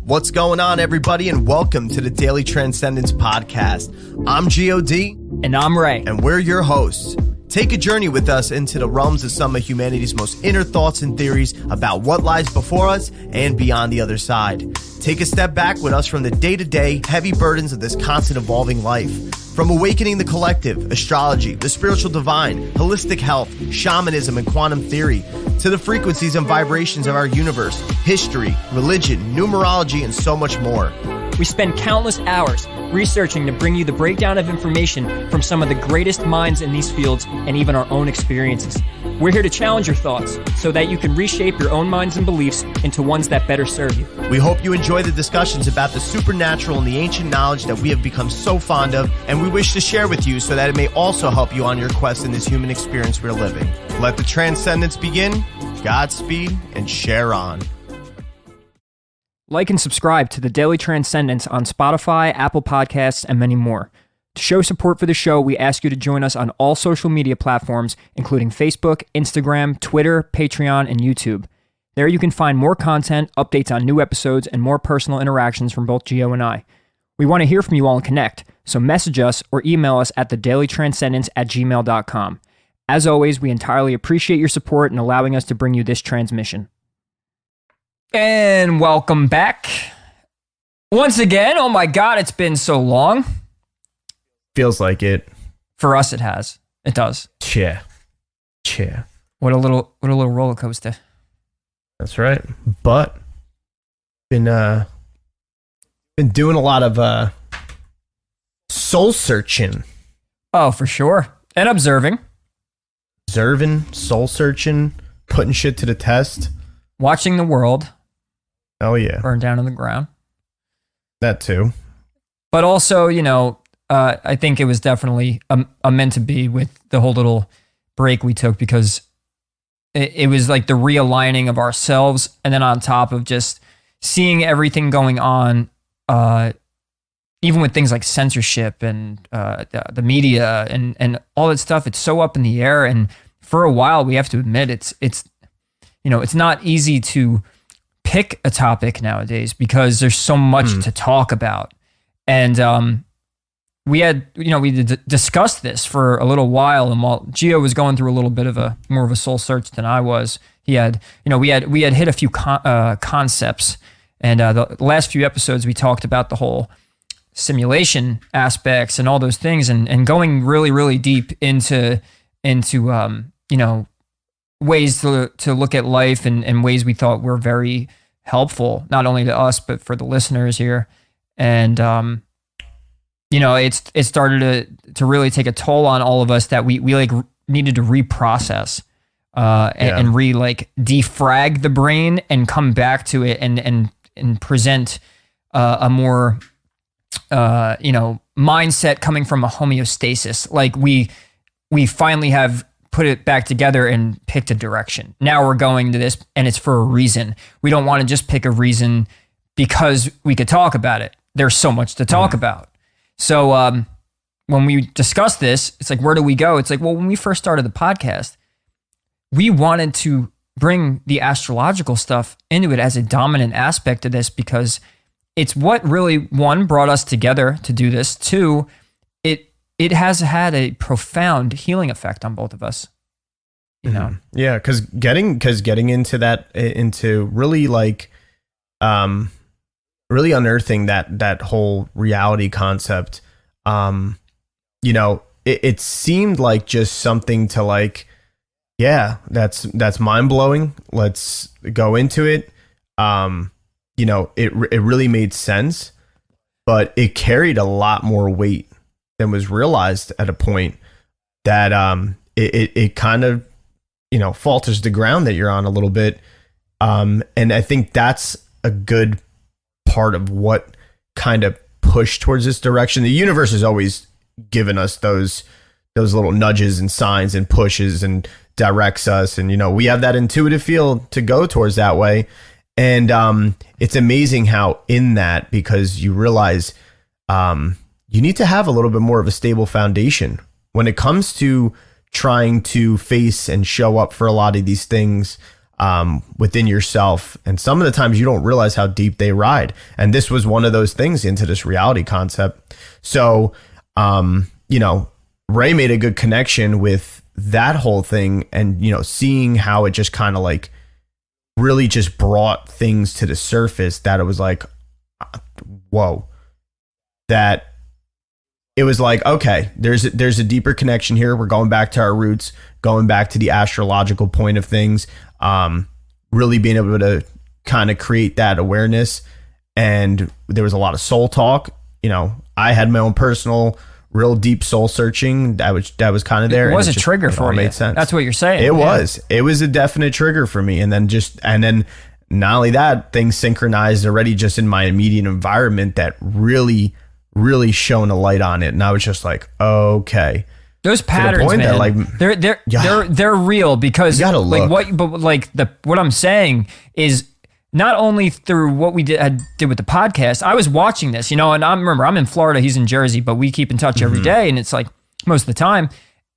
What's going on, everybody, and welcome to the Daily Transcendence Podcast. I'm G.O.D. And I'm Ray. And we're your hosts. Take a journey with us into the realms of some of humanity's most inner thoughts and theories about what lies before us and beyond the other side. Take a step back with us from the day-to-day heavy burdens of this constant evolving life. From awakening the collective, astrology, the spiritual divine, holistic health, shamanism, and quantum theory, to the frequencies and vibrations of our universe, history, religion, numerology, and so much more. We spend countless hours researching to bring you the breakdown of information from some of the greatest minds in these fields and even our own experiences. We're here to challenge your thoughts so that you can reshape your own minds and beliefs into ones that better serve you. We hope you enjoy the discussions about the supernatural and the ancient knowledge that we have become so fond of, and we wish to share with you so that it may also help you on your quest in this human experience we're living. Let the transcendence begin. Godspeed and share on. Like and subscribe to the Daily Transcendence on Spotify, Apple Podcasts, and many more. To show support for the show, we ask you to join us on all social media platforms, including Facebook, Instagram, Twitter, Patreon, and YouTube. There you can find more content, updates on new episodes, and more personal interactions from both Gio and I. We want to hear from you all and connect, so message us or email us at thedailytranscendence@gmail.com. As always, we entirely appreciate your support in allowing us to bring you this transmission. And welcome back. Once again, oh my God, it's been so long. Feels like it. For us, it has. It does. Yeah. What a little roller coaster. That's right. But been doing a lot of soul searching. Oh, for sure. And observing, soul searching, putting shit to the test. Watching the world. Oh yeah. Burn down to the ground. That too. But also, I think it was definitely a meant to be with the whole little break we took, because it was like the realigning of ourselves, and then on top of just seeing everything going on, even with things like censorship and the media and all that stuff. It's so up in the air, and for a while, we have to admit it's not easy to pick a topic nowadays because there's so much to talk about. And we discussed this for a little while, and while Gio was going through a little bit of more of a soul search than I was, we had hit a few concepts, and the last few episodes we talked about the whole simulation aspects and all those things, and going really, really deep into ways to look at life and ways we thought were very helpful, not only to us, but for the listeners here. And, it started to really take a toll on all of us that we needed to reprocess, and defrag the brain and come back to it and present a more, mindset coming from a homeostasis. Like we finally have put it back together and picked a direction. Now we're going to this, and it's for a reason. We don't want to just pick a reason because we could talk about it. There's so much to talk about. So when we discuss this, it's like, where do we go? It's like, well, when we first started the podcast, we wanted to bring the astrological stuff into it as a dominant aspect of this, because it's what really, one, brought us together to do this. Two, it has had a profound healing effect on both of us. Yeah, because getting into that, into really really unearthing that whole reality concept. It seemed like just something to that's mind blowing. Let's go into it. It really made sense, but it carried a lot more weight than was realized at a point that it kind of falters the ground that you're on a little bit, and I think that's a good part of what kind of pushed towards this direction. The universe has always given us those little nudges and signs and pushes and directs us, and we have that intuitive feel to go towards that way. And it's amazing how in that, because you realize you need to have a little bit more of a stable foundation when it comes to trying to face and show up for a lot of these things. within yourself. And some of the times you don't realize how deep they ride. And this was one of those things into this reality concept. So, Ray made a good connection with that whole thing, and, seeing how it just kind of like really just brought things to the surface, that it was like, whoa, that it was like, okay, there's a deeper connection here. We're going back to our roots, going back to the astrological point of things, really being able to kind of create that awareness. And there was a lot of soul talk. I had my own personal, real deep soul searching that was kind of there. It was a trigger for you. Made sense. That's what you're saying. It was a definite trigger for me. And then not only that, things synchronized already just in my immediate environment that really, really shone a light on it. And I was just like, okay. Those patterns, man, that, like, they're real, because you gotta look. What I'm saying is, not only through what we did with the podcast, I was watching this, and I'm in Florida, he's in Jersey, but we keep in touch every day, and it's like most of the time.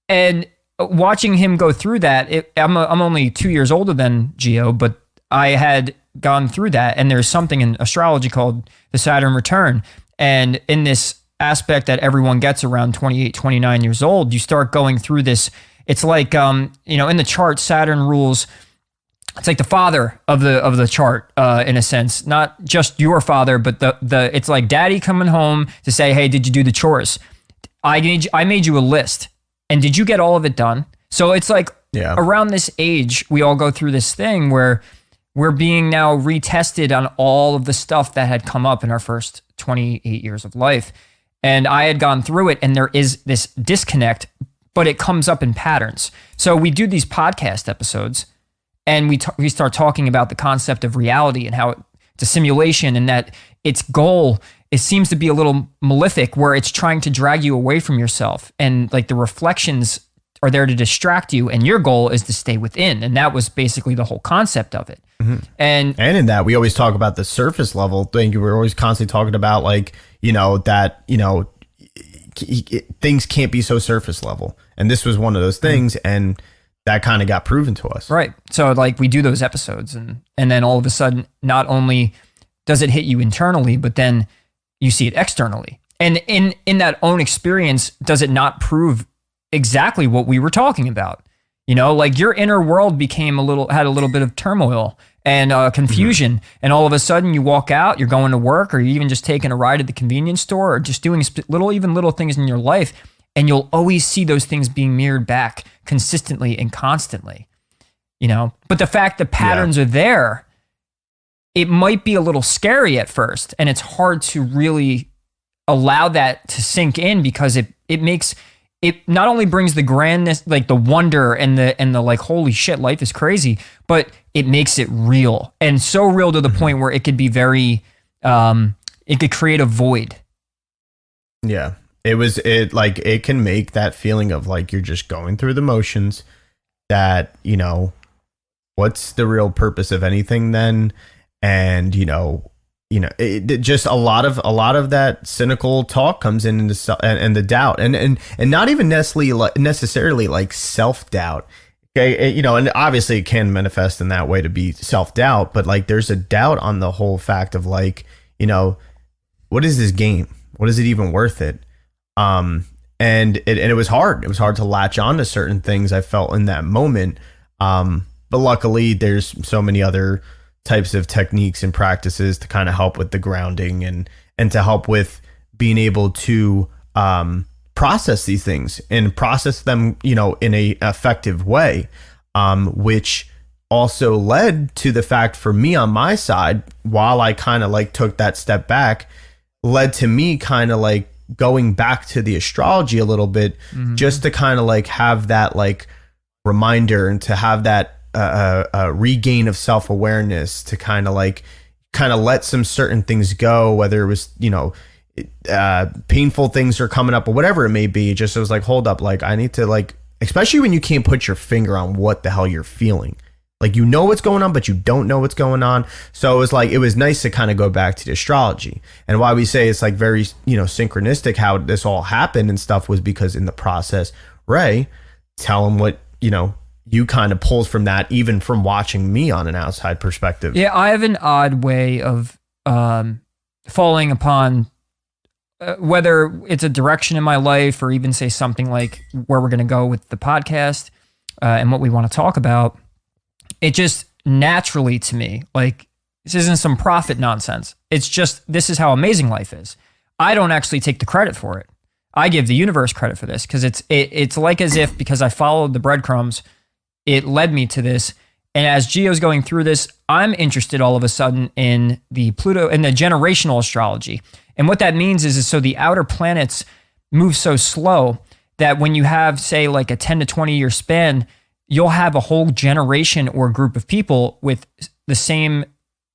And watching him go through that, I'm only 2 years older than Gio, but I had gone through that, and there's something in astrology called the Saturn return. And in this aspect that everyone gets around 28, 29 years old, you start going through this. It's like, in the chart, Saturn rules. It's like the father of the chart, in a sense, not just your father, but it's like daddy coming home to say, hey, did you do the chores? I made you a list, and did you get all of it done? So it's like, around this age, we all go through this thing where we're being now retested on all of the stuff that had come up in our first 28 years of life. And I had gone through it, and there is this disconnect, but it comes up in patterns. So we do these podcast episodes, and we start talking about the concept of reality and how it's a simulation, and that its goal, it seems to be a little malefic, where it's trying to drag you away from yourself. And like the reflections are there to distract you, and your goal is to stay within. And that was basically the whole concept of it. Mm-hmm. And in that, we always talk about the surface level thing. We're always constantly talking about, like, things can't be so surface level. And this was one of those things. Mm-hmm. And that kind of got proven to us. Right. So like we do those episodes, and then all of a sudden, not only does it hit you internally, but then you see it externally. And in that own experience, does it not prove exactly what we were talking about? Like your inner world had a little bit of turmoil and confusion. Mm-hmm. And all of a sudden you walk out, you're going to work, or you're even just taking a ride at the convenience store, or just doing little things in your life. And you'll always see those things being mirrored back consistently and constantly, but the fact that patterns are there, it might be a little scary at first. And it's hard to really allow that to sink in, because it makes it not only brings the grandness, like the wonder and the like, holy shit, life is crazy, but it makes it real, and so real to the point where it could be very, it could create a void. Yeah. It can make that feeling of like you're just going through the motions, that, what's the real purpose of anything then? And, it just a lot of that cynical talk comes in, and the doubt, and not even necessarily like self-doubt. Okay. And obviously it can manifest in that way to be self-doubt, but like there's a doubt on the whole fact of like, what is this game? What is it even worth it? And it was hard. It was hard to latch on to certain things I felt in that moment. But luckily there's so many other types of techniques and practices to kind of help with the grounding and to help with being able to, process these things and process them, in a effective way. Which also led to the fact for me on my side, while I kind of like took that step back, led to me kind of like going back to the astrology a little bit, mm-hmm. just to kind of like have that like reminder, and to have that regain of self-awareness, to kind of let some certain things go, whether it was, painful things are coming up or whatever it may be. Just, it was like, hold up, like I need to, like, especially when you can't put your finger on what the hell you're feeling. Like, what's going on, but you don't know what's going on. So it was nice to kind of go back to the astrology. And why we say it's like very, synchronistic how this all happened and stuff, was because in the process, Ray, tell him what, you kind of pulled from that, even from watching me on an outside perspective. Yeah, I have an odd way of falling upon whether it's a direction in my life or even say something like where we're going to go with the podcast and what we want to talk about. It just naturally to me, like, this isn't some prophet nonsense. It's just, this is how amazing life is. I don't actually take the credit for it. I give the universe credit for this because it's like as if, because I followed the breadcrumbs, it led me to this. And as Gio's going through this, I'm interested all of a sudden in the Pluto and the generational astrology. And what that means is so the outer planets move so slow that when you have, say, like a 10 to 20 year span, you'll have a whole generation or group of people with the same,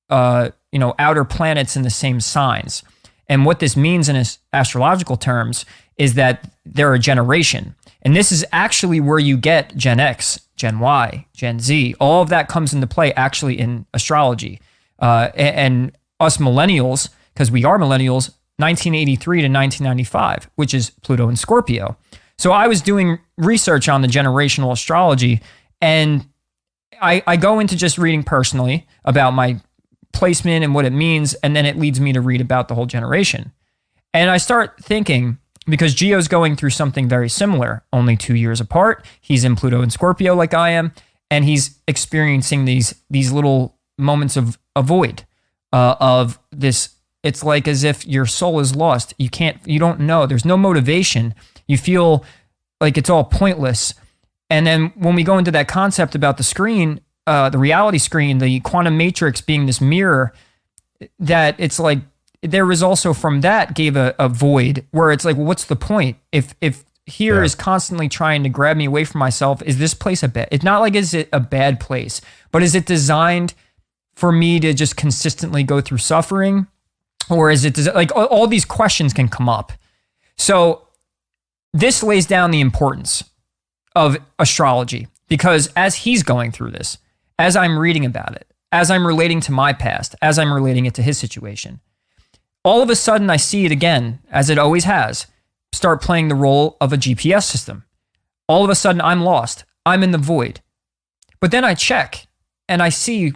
outer planets in the same signs. And what this means in astrological terms is that they're a generation. And this is actually where you get Gen X, Gen Y, Gen Z. All of that comes into play actually in astrology. And us millennials, because we are millennials, 1983 to 1995, which is Pluto and Scorpio. So I was doing research on the generational astrology, and I go into just reading personally about my placement and what it means, and then it leads me to read about the whole generation. And I start thinking, because Gio's going through something very similar, only 2 years apart. He's in Pluto and Scorpio like I am, and he's experiencing these little moments of a void, of this. It's like as if your soul is lost. You don't know. There's no motivation. You feel like it's all pointless. And then when we go into that concept about the screen, the reality screen, the quantum matrix being this mirror, that it's like, there was also from that gave a void where it's like, well, what's the point? If here is constantly trying to grab me away from myself, is this place a bad? It's not like, is it a bad place, but is it designed for me to just consistently go through suffering? Or is it like all these questions can come up? So this lays down the importance of astrology, because as he's going through this, as I'm reading about it, as I'm relating to my past, as I'm relating it to his situation, all of a sudden I see it again, as it always has, start playing the role of a GPS system. All of a sudden I'm lost. I'm in the void. But then I check and I see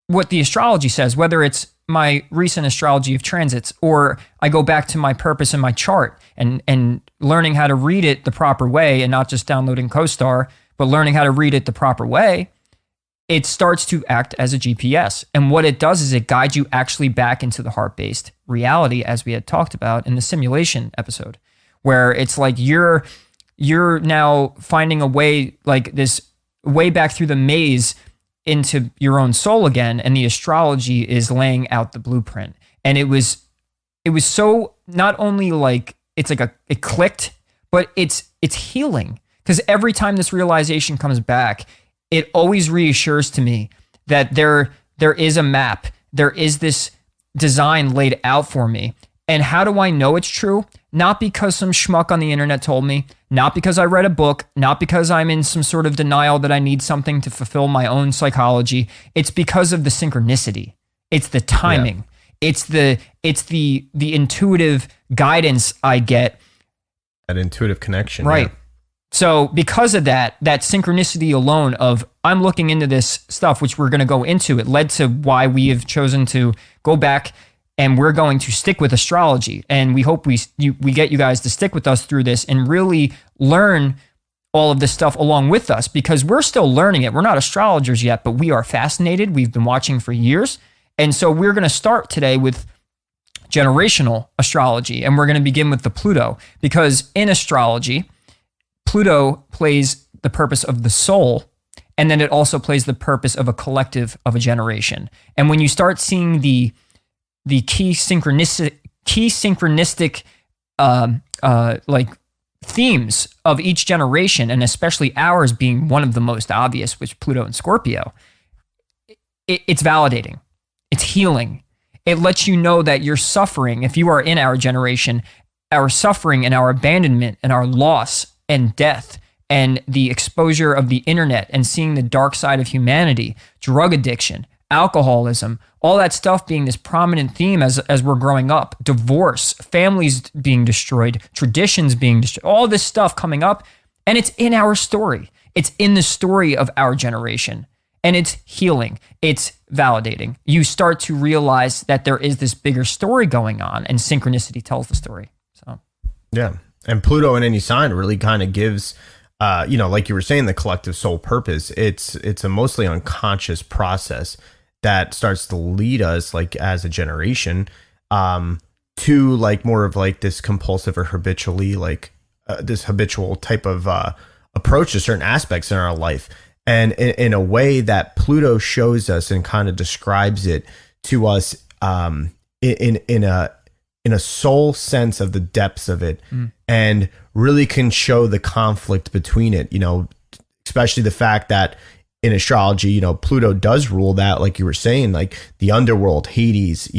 what the astrology says, whether it's my recent astrology of transits, or I go back to my purpose in my chart and learning how to read it the proper way and not just downloading CoStar, but learning how to read it the proper way. It starts to act as a GPS. And what it does is it guides you actually back into the heart-based reality, as we had talked about in the simulation episode, where it's like you're now finding a way, like this way back through the maze into your own soul again. And the astrology is laying out the blueprint. And it was so, not only like, it's like it clicked, but it's healing. Because every time this realization comes back, it always reassures to me that there is a map. There is this design laid out for me. And how do I know it's true? Not because some schmuck on the internet told me, not because I read a book, not because I'm in some sort of denial that I need something to fulfill my own psychology. It's because of the synchronicity. It's the timing. Yeah. It's the intuitive guidance I get. That intuitive connection. Right. Yeah. So because of that synchronicity alone of I'm looking into this stuff, which we're going to go into, it led to why we have chosen to go back and we're going to stick with astrology. And we hope we get you guys to stick with us through this and really learn all of this stuff along with us, because we're still learning it. We're not astrologers yet, but we are fascinated. We've been watching for years. And so we're going to start today with generational astrology, and we're going to begin with the Pluto, because in astrology, Pluto plays the purpose of the soul, and then it also plays the purpose of a collective of a generation. And when you start seeing the key synchronistic like themes of each generation, and especially ours being one of the most obvious, which Pluto and Scorpio, it's validating, it's healing. It lets you know that your suffering, if you are in our generation, our suffering and our abandonment and our loss and death and the exposure of the internet and seeing the dark side of humanity, drug addiction, alcoholism, all that stuff being this prominent theme as we're growing up, divorce, families being destroyed, traditions being destroyed, all this stuff coming up, and it's in our story. It's in the story of our generation. And it's healing. It's validating. You start to realize that there is this bigger story going on, and synchronicity tells the story. So, yeah. And Pluto in any sign really kind of gives, like you were saying, the collective soul purpose. It's a mostly unconscious process that starts to lead us, like as a generation, to like more of like this compulsive or habitually like this habitual type of approach to certain aspects in our life. And in a way that Pluto shows us and kind of describes it to us in a soul sense of the depths of it, and really can show the conflict between it, especially the fact that in astrology, Pluto does rule that, like you were saying, like the underworld, Hades,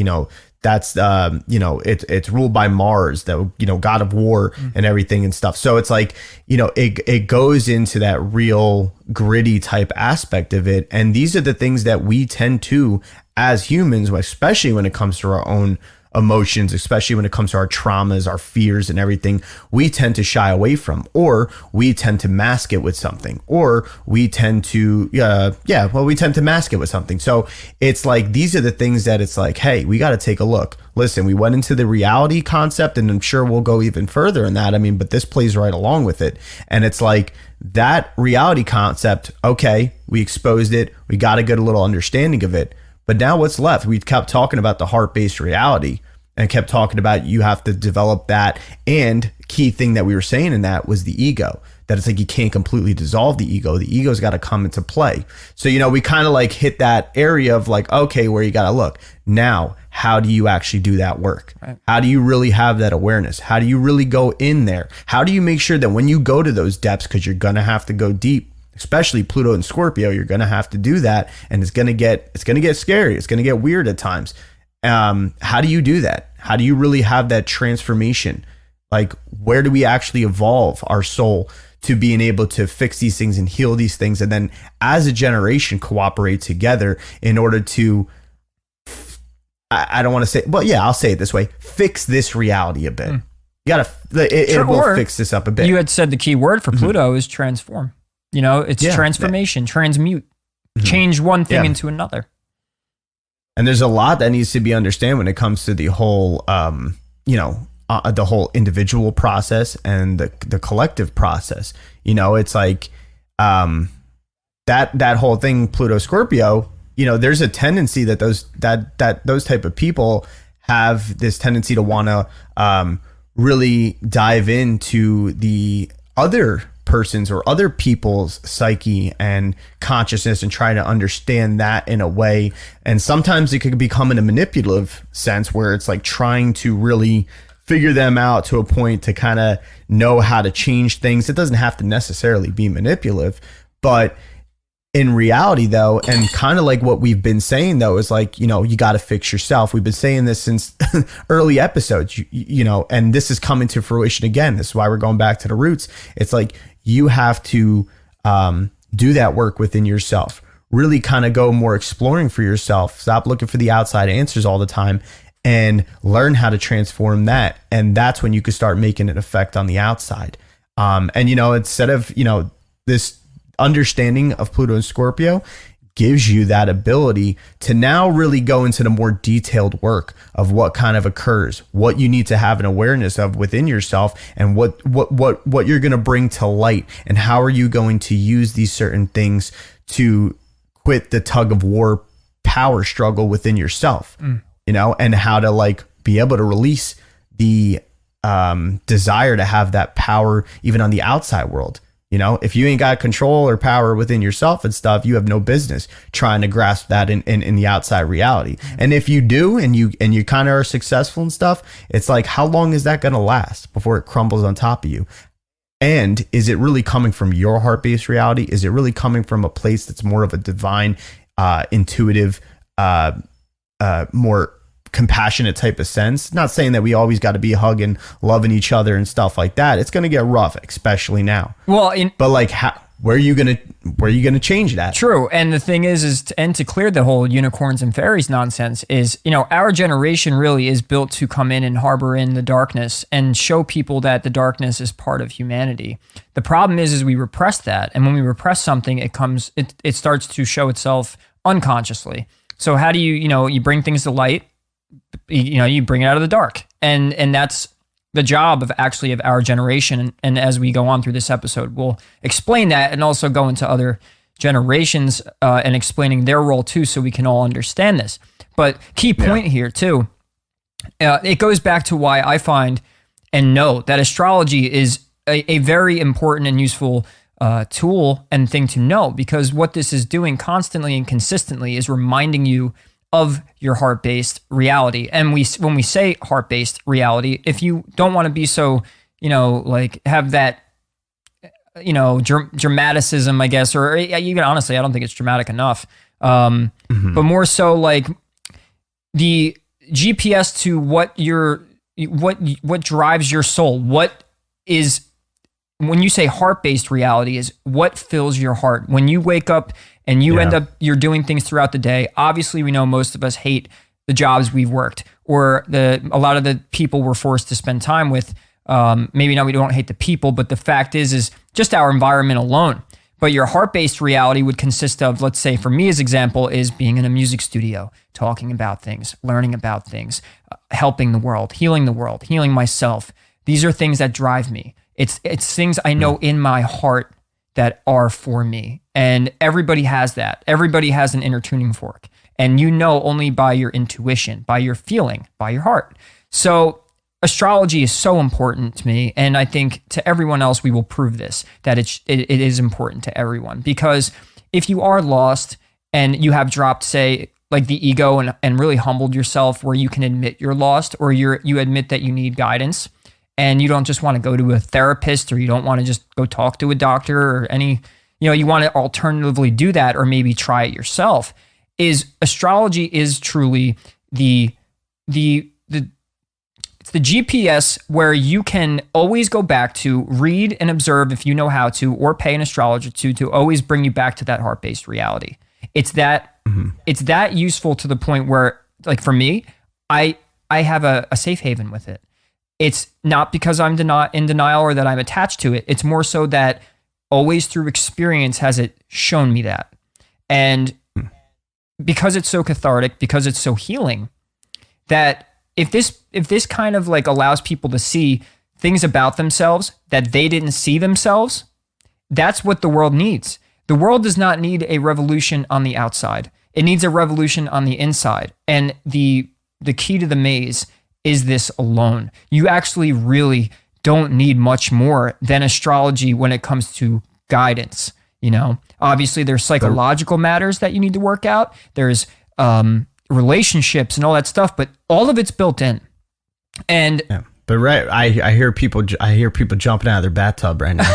that's it's ruled by Mars, the god of war and everything and stuff. So it's like it goes into that real gritty type aspect of it, and these are the things that we tend to, as humans, especially when it comes to our own emotions, especially when it comes to our traumas, our fears and everything, we tend to shy away from, or we tend to mask it with something, or we tend to mask it with something. So it's like, these are the things that it's like, hey, we got to take a look. Listen, we went into the reality concept, and I'm sure we'll go even further in that. I mean, but this plays right along with it. And it's like that reality concept, okay, we exposed it. We got a good little understanding of it. But now what's left? We kept talking about the heart-based reality and kept talking about you have to develop that. And key thing that we were saying in that was the ego, that it's like you can't completely dissolve the ego. The ego's got to come into play. So, we kind of like hit that area of like, okay, where you got to look. Now, how do you actually do that work? Right. How do you really have that awareness? How do you really go in there? How do you make sure that when you go to those depths, because you're going to have to go deep, especially Pluto and Scorpio, you're going to have to do that. And it's going to get scary. It's going to get weird at times. How do you do that? How do you really have that transformation? Like, where do we actually evolve our soul to being able to fix these things and heal these things? And then as a generation cooperate together in order to, I don't want to say, well, yeah, I'll say it this way, fix this reality a bit. You got to, it will fix this up a bit. You had said the key word for Pluto is transform. It's transformation, transmute, change one thing into another. And there's a lot that needs to be understood when it comes to the whole, the whole individual process and the collective process. It's like that whole thing, Pluto Scorpio. There's a tendency that those type of people have this tendency to want to really dive into the other person's or other people's psyche and consciousness and try to understand that in a way. And sometimes it could become in a manipulative sense where it's like trying to really figure them out to a point to kind of know how to change things. It doesn't have to necessarily be manipulative, but in reality though, and kind of like what we've been saying though, is like, you got to fix yourself. We've been saying this since early episodes, and this is coming to fruition again. This is why we're going back to the roots. It's like, you have to do that work within yourself, really kind of go more exploring for yourself. Stop looking for the outside answers all the time and learn how to transform that. And that's when you can start making an effect on the outside. And, instead of, this understanding of Pluto and Scorpio gives you that ability to now really go into the more detailed work of what kind of occurs, what you need to have an awareness of within yourself, and what you're going to bring to light, and how are you going to use these certain things to quit the tug of war power struggle within yourself, and how to like be able to release the desire to have that power even on the outside world. If you ain't got control or power within yourself and stuff, you have no business trying to grasp that in the outside reality. And if you do, and you kind of are successful and stuff, it's like, how long is that going to last before it crumbles on top of you? And is it really coming from your heart-based reality? Is it really coming from a place that's more of a divine, intuitive, more compassionate type of sense? Not saying that we always got to be hugging, loving each other and stuff like that. It's going to get rough, especially now. Well, but like how? where are you gonna change that? True. And the thing is to clear the whole unicorns and fairies nonsense is, our generation really is built to come in and harbor in the darkness and show people that the darkness is part of humanity. The problem is we repress that. And when we repress something, it starts to show itself unconsciously. So how do you bring things to light, you bring it out of the dark. And that's the job of our generation. And as we go on through this episode, we'll explain that and also go into other generations and explaining their role too, so we can all understand this. But key point here too, it goes back to why I find and know that astrology is a very important and useful tool and thing to know, because what this is doing constantly and consistently is reminding you of your heart-based reality. And when we say heart-based reality, if you don't want to be so, have that, dramaticism, I guess, or even honestly, I don't think it's dramatic enough. But more so like the GPS to what drives your soul. When you say heart-based reality is what fills your heart. When you wake up and you you're doing things throughout the day. Obviously, we know most of us hate the jobs we've worked, or a lot of the people we're forced to spend time with. Maybe we don't hate the people, but the fact is just our environment alone. But your heart-based reality would consist of, let's say for me as example, is being in a music studio, talking about things, learning about things, helping the world, healing myself. These are things that drive me. It's things I know in my heart that are for me. And everybody has that. Everybody has an inner tuning fork. And only by your intuition, by your feeling, by your heart. So astrology is so important to me. And I think to everyone else, we will prove this, that it is important to everyone. Because if you are lost and you have dropped, say, like the ego and really humbled yourself where you can admit you're lost, or you admit that you need guidance, and you don't just want to go to a therapist, or you don't want to just go talk to a doctor or you want to alternatively do that, or maybe try it yourself, astrology is truly it's the GPS where you can always go back to read and observe if you know how to, or pay an astrologer to always bring you back to that heart-based reality. It's that useful to the point where, like for me, I have a safe haven with it. It's not because I'm in denial or that I'm attached to it. It's more so that always through experience has it shown me that. And because it's so cathartic, because it's so healing, that if this kind of like allows people to see things about themselves that they didn't see themselves, that's what the world needs. The world does not need a revolution on the outside. It needs a revolution on the inside. And the key to the maze is this alone. You actually really don't need much more than astrology when it comes to guidance. Obviously there's psychological matters that you need to work out. There's relationships and all that stuff, but all of it's built in. And but I hear people jumping out of their bathtub right now,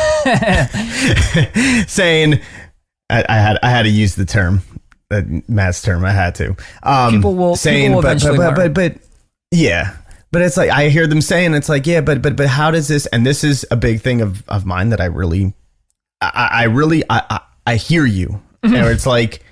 saying, I had to use the term, Matt's term. I had to. People will eventually learn. But yeah. But it's like, I hear them saying, it's like, yeah, but how does this, and this is a big thing of mine that I hear you. And it's like,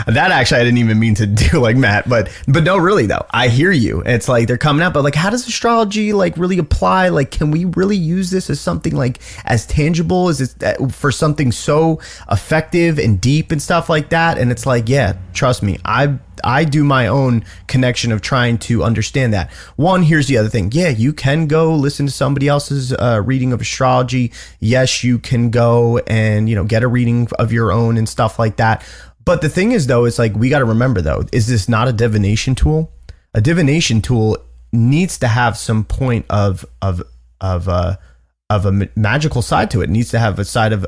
that actually, I didn't even mean to do like Matt, but no, really though, I hear you. It's like, they're coming out, but like, how does astrology like really apply? Like, can we really use this as something like as tangible as it for something so effective and deep and stuff like that? And it's like, yeah, trust me, I do my own connection of trying to understand that. One, here's the other thing. Yeah, you can go listen to somebody else's reading of astrology. Yes, you can go and, get a reading of your own and stuff like that. But the thing is, though, it's like, we got to remember, though, is this not a divination tool? A divination tool needs to have some point of a magical side to it. It needs to have a side of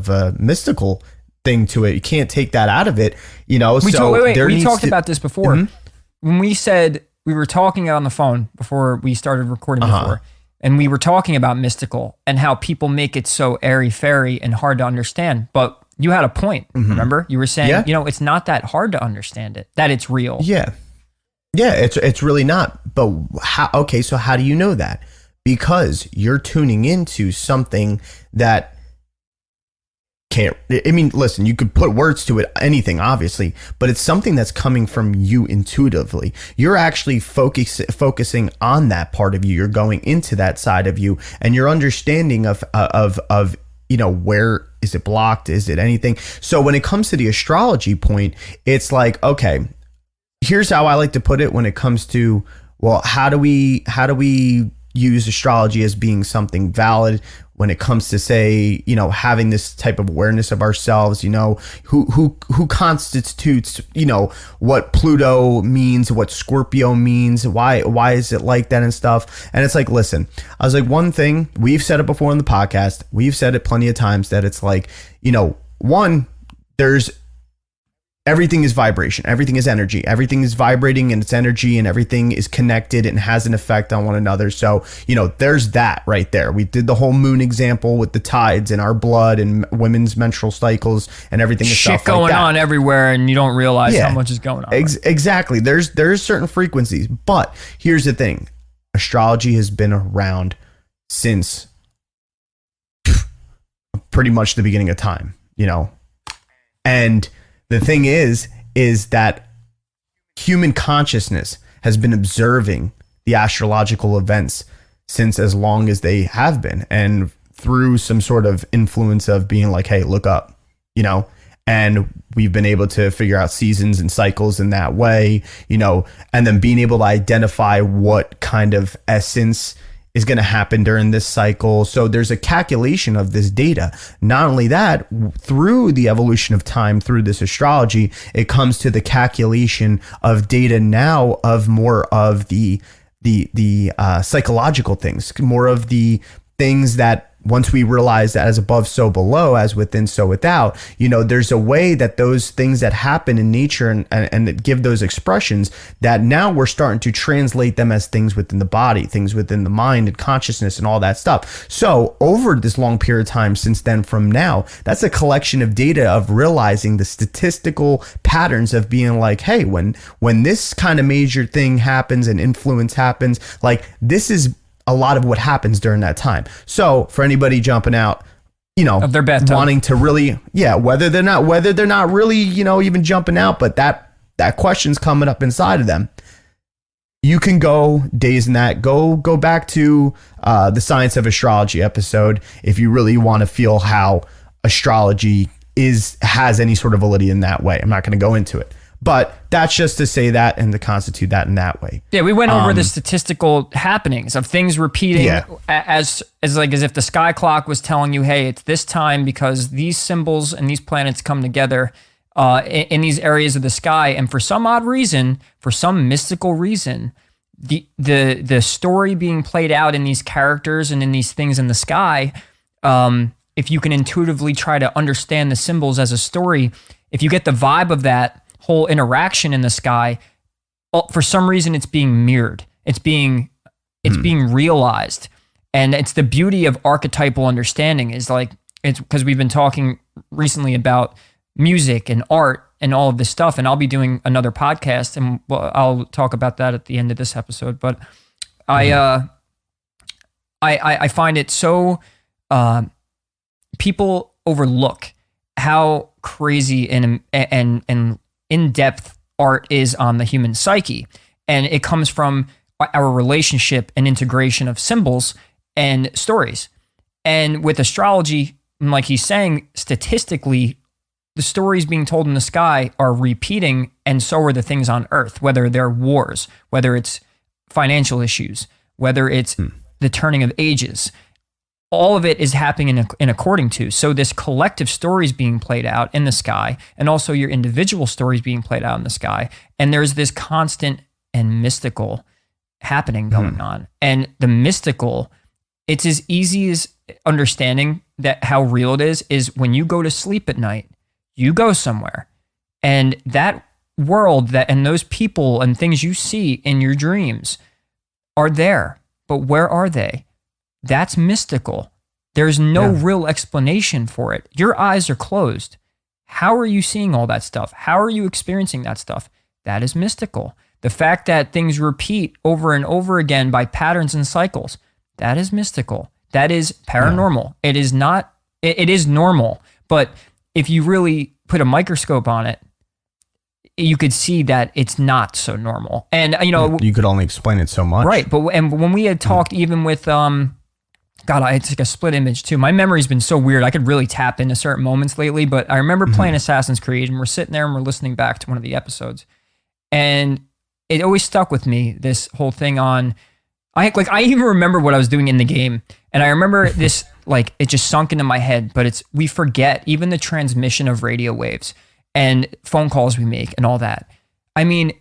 a mystical thing to it. You can't take that out of it, We talked about this before. Mm-hmm. When we said we were talking on the phone before we started recording before, and we were talking about mystical and how people make it so airy-fairy and hard to understand. But you had a point, remember? You were saying, it's not that hard to understand it, that it's real. Yeah. Yeah, it's really not. But so how do you know that? Because you're tuning into something that can't, I mean, listen, you could put words to it, anything, obviously, but it's something that's coming from you intuitively. You're actually focusing on that part of you. You're going into that side of you, and your understanding of, where is it blocked? Is it anything? So when it comes to the astrology point, it's like, okay, here's how I like to put it when it comes to, well, how do we use astrology as being something valid when it comes to, say, having this type of awareness of ourselves, who constitutes, what Pluto means, what Scorpio means, why is it like that and stuff. And it's like, listen, I was like, one thing, we've said it before in the podcast, we've said it plenty of times, that it's like, one, everything is vibration. Everything is energy. Everything is vibrating and it's energy, and everything is connected and has an effect on one another. So, there's that right there. We did the whole moon example with the tides in our blood and women's menstrual cycles and everything. Shit stuff going like that. on everywhere, and you don't realize how much is going on. Exactly. There's certain frequencies, but here's the thing. Astrology has been around since pretty much the beginning of time, and the thing is that human consciousness has been observing the astrological events since as long as they have been, and through some sort of influence of being like, hey, look up, and we've been able to figure out seasons and cycles in that way, and then being able to identify what kind of essence is going to happen during this cycle. So there's a calculation of this data. Not only that, through the evolution of time, through this astrology, it comes to the calculation of data now of more of the psychological things, more of the things that, once we realize that as above, so below, as within, so without, there's a way that those things that happen in nature and that give those expressions, that now we're starting to translate them as things within the body, things within the mind and consciousness and all that stuff. So over this long period of time since then, from now, that's a collection of data of realizing the statistical patterns of being like, hey, when this kind of major thing happens and influence happens, like, this is a lot of what happens during that time. So for anybody jumping out, of their bathtub, wanting to really, whether they're not really, even jumping out, but that question's coming up inside of them. You can go days in that, go back to the Science of Astrology episode if you really want to feel how astrology has any sort of validity in that way. I'm not going to go into it. But that's just to say that and to constitute that in that way. Yeah, we went over the statistical happenings of things repeating as if the sky clock was telling you, hey, it's this time because these symbols and these planets come together in these areas of the sky. And for some odd reason, for some mystical reason, the story being played out in these characters and in these things in the sky, if you can intuitively try to understand the symbols as a story, if you get the vibe of that whole interaction in the sky, for some reason it's being mirrored. It's being realized. And it's the beauty of archetypal understanding, is like, it's because we've been talking recently about music and art and all of this stuff. And I'll be doing another podcast, and I'll talk about that at the end of this episode. But I find it so, people overlook how crazy and in-depth art is on the human psyche. And it comes from our relationship and integration of symbols and stories. And with astrology, like he's saying, statistically, the stories being told in the sky are repeating, and so are the things on Earth, whether they're wars, whether it's financial issues, whether it's the turning of ages. All of it is happening in according to. So this collective story is being played out in the sky, and also your individual stories being played out in the sky. And there's this constant and mystical happening going on. And the mystical, it's as easy as understanding that how real it is when you go to sleep at night, you go somewhere, and that world and those people and things you see in your dreams are there. But where are they? That's mystical. There's no real explanation for it. Your eyes are closed. How are you seeing all that stuff? How are you experiencing that stuff? That is mystical. The fact that things repeat over and over again by patterns and cycles, that is mystical. That is paranormal. It is not, it is normal, But if you really put a microscope on it, you could see that it's not so normal. And, you could only explain it so much. Right. And when we had talked even with, God, it's like a split image too. My memory's been so weird. I could really tap into certain moments lately, but I remember playing Assassin's Creed and we're sitting there and we're listening back to one of the episodes. And it always stuck with me, this whole thing on, I even remember what I was doing in the game. And I remember this, like, it just sunk into my head, but we forget even the transmission of radio waves and phone calls we make and all that. I mean,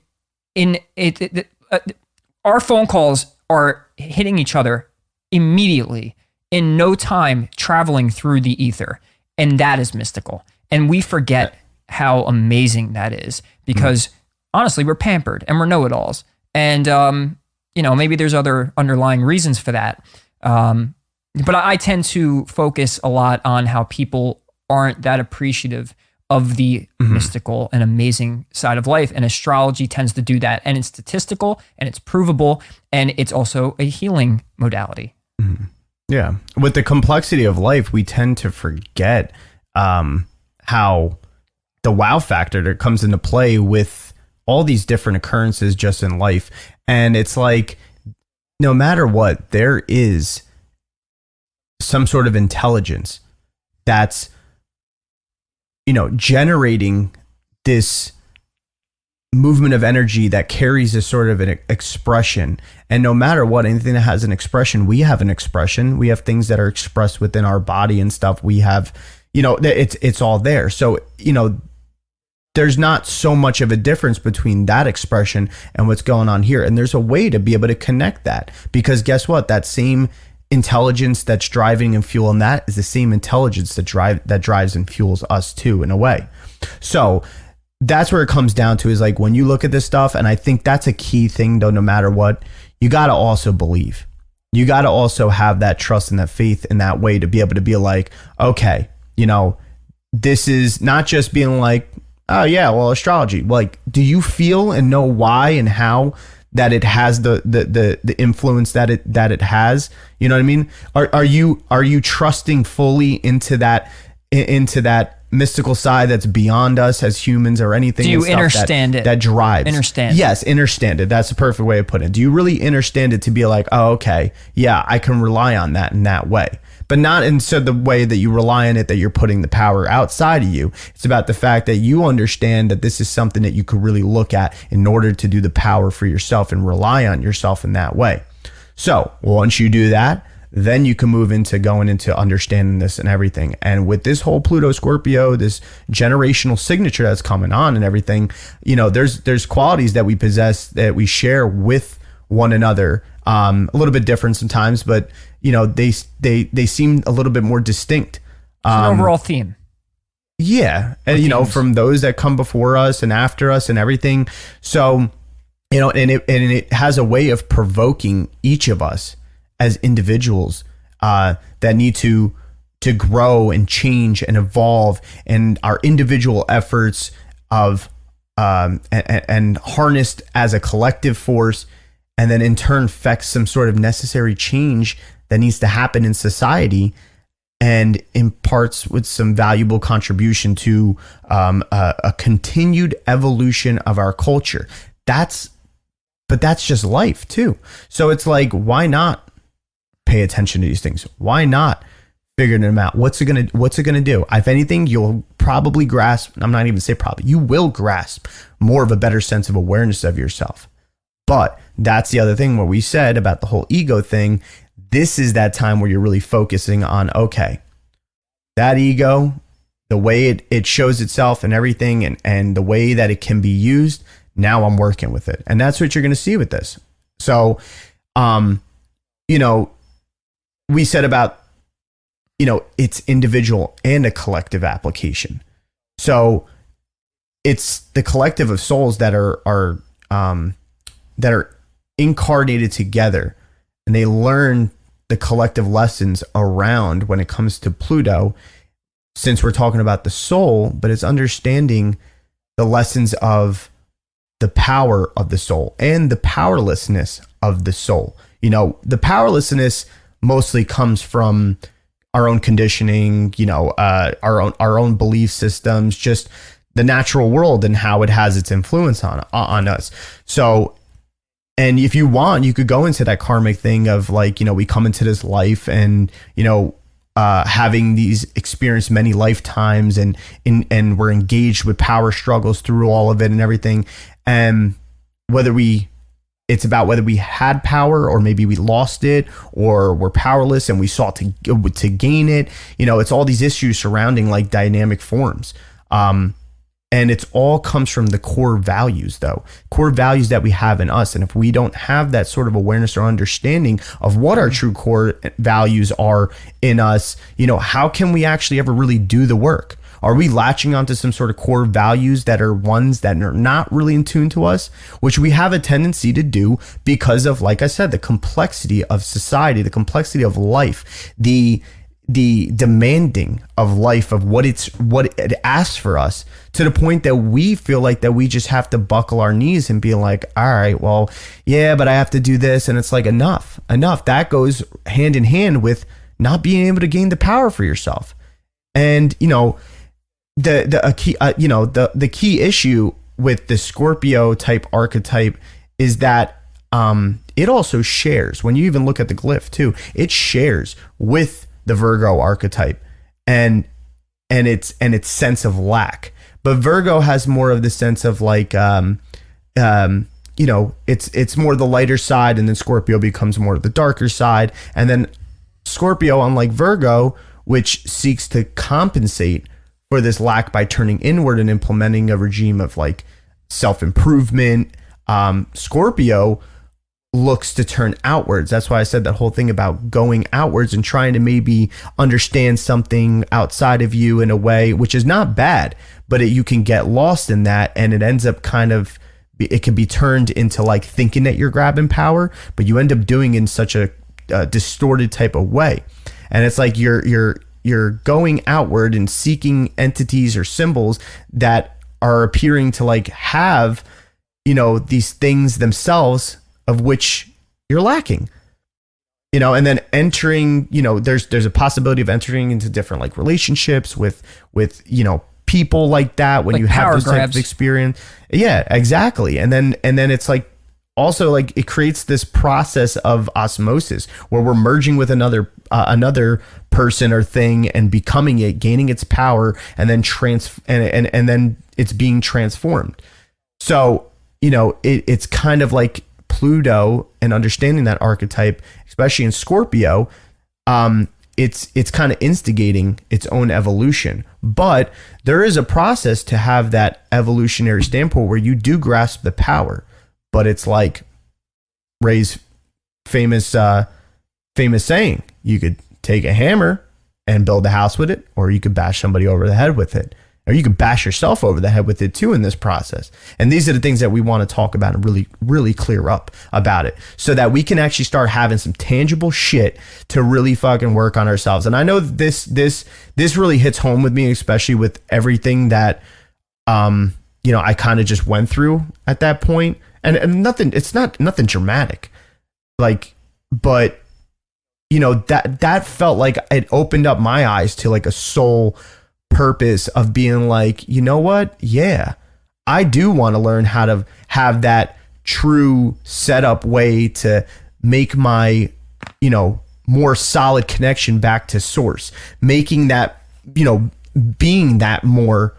our phone calls are hitting each other immediately, in no time, traveling through the ether. And that is mystical. And we forget how amazing that is because honestly, we're pampered and we're know-it-alls. And, maybe there's other underlying reasons for that. But I tend to focus a lot on how people aren't that appreciative of the mystical and amazing side of life. And astrology tends to do that. And it's statistical and it's provable. And it's also a healing modality. Yeah. With the complexity of life, we tend to forget how the wow factor that comes into play with all these different occurrences just in life. And it's like, no matter what, there is some sort of intelligence that's, generating this movement of energy that carries a sort of an expression. And no matter what, anything that has an expression, we have an expression. We have things that are expressed within our body and stuff. We have, it's all there. So, there's not so much of a difference between that expression and what's going on here. And there's a way to be able to connect that, because guess what? That same intelligence that's driving and fueling that is the same intelligence that drives and fuels us too, in a way. So that's where it comes down to, is like, when you look at this stuff, and I think that's a key thing though, no matter what, you got to also believe. You got to also have that trust and that faith in that way to be able to be like, okay, this is not just being like, oh yeah, well, astrology. Like, do you feel and know why and how that it has the influence that it has? You know what I mean? Are you trusting fully into that mystical side that's beyond us as humans, or anything? Do you understand it? That drives. Understand. Yes, understand it. That's the perfect way of putting it. Do you really understand it to be like, oh, okay, yeah, I can rely on that in that way? But not in so the way that you rely on it, that you're putting the power outside of you. It's about the fact that you understand that this is something that you could really look at in order to do the power for yourself and rely on yourself in that way. So once you do that, then you can move into going into understanding this and everything. And with this whole Pluto Scorpio, this generational signature that's coming on and everything, there's qualities that we possess that we share with one another. A little bit different sometimes, but they seem a little bit more distinct. It's an overall theme. Yeah. And, from those that come before us and after us and everything. So, and it has a way of provoking each of us as individuals that need to grow and change and evolve, and our individual efforts of and harnessed as a collective force, and then in turn affects some sort of necessary change that needs to happen in society, and imparts with some valuable contribution to a continued evolution of our culture. But that's just life too. So it's like, why not pay attention to these things? Why not figure them out? What's it gonna do? If anything, you'll probably grasp. I'm not even say probably. You will grasp more of a better sense of awareness of yourself. But that's the other thing, what we said about the whole ego thing. This is that time where you're really focusing on, okay, that ego, the way it shows itself and everything, and the way that it can be used. Now I'm working with it. And that's what you're going to see with this. So, we said about, it's individual and a collective application. So it's the collective of souls that are incarnated together, and they learn the collective lessons around when it comes to Pluto, since we're talking about the soul, but it's understanding the lessons of the power of the soul and the powerlessness of the soul. The powerlessness mostly comes from our own conditioning, our own belief systems, just the natural world and how it has its influence on us. So, and if you want, you could go into that karmic thing of like, we come into this life and, having these experienced many lifetimes and we're engaged with power struggles through all of it and everything. And it's about whether we had power or maybe we lost it or we're powerless and we sought to gain it. It's all these issues surrounding like dynamic forms. And it's all comes from the core values that we have in us. And if we don't have that sort of awareness or understanding of what our true core values are in us, how can we actually ever really do the work? Are we latching onto some sort of core values that are ones that are not really in tune to us, which we have a tendency to do because of, like I said, the complexity of society, the complexity of life, the demanding of life, of what it asks for us, to the point that we feel like that we just have to buckle our knees and be like, all right, well, yeah, but I have to do this. And it's like, enough. That goes hand in hand with not being able to gain the power for yourself. And, the key issue with the Scorpio type archetype is that, it also shares, when you even look at the glyph too, it shares with the Virgo archetype and its sense of lack. But Virgo has more of the sense of like, it's more the lighter side, and then Scorpio becomes more the darker side. And then Scorpio, unlike Virgo, which seeks to compensate for this lack by turning inward and implementing a regime of like self-improvement, Scorpio looks to turn outwards. That's why I said that whole thing about going outwards and trying to maybe understand something outside of you in a way, which is not bad, but you can get lost in that, and it ends up it can be turned into like thinking that you're grabbing power, but you end up doing it in such a distorted type of way. And it's like you're going outward and seeking entities or symbols that are appearing to like have, these things themselves of which you're lacking, and then entering, there's a possibility of entering into different like relationships with, people like that when like you have this type of experience. Yeah, exactly. And then it's like, also like it creates this process of osmosis where we're merging with another person or thing and becoming it, gaining its power, and then and then it's being transformed. So, it's kind of like Pluto, and understanding that archetype, especially in Scorpio, it's kind of instigating its own evolution. But there is a process to have that evolutionary standpoint where you do grasp the power. But it's like Ray's famous saying: you could take a hammer and build a house with it, or you could bash somebody over the head with it, or you could bash yourself over the head with it too in this process. And these are the things that we want to talk about and really, really clear up about it, so that we can actually start having some tangible shit to really fucking work on ourselves. And I know this really hits home with me, especially with everything that I kind of just went through at that point. And nothing, it's not nothing dramatic, like, but that felt like it opened up my eyes to like a soul purpose of being like, you know what? Yeah, I do want to learn how to have that true setup way to make my, more solid connection back to source, making that, being that more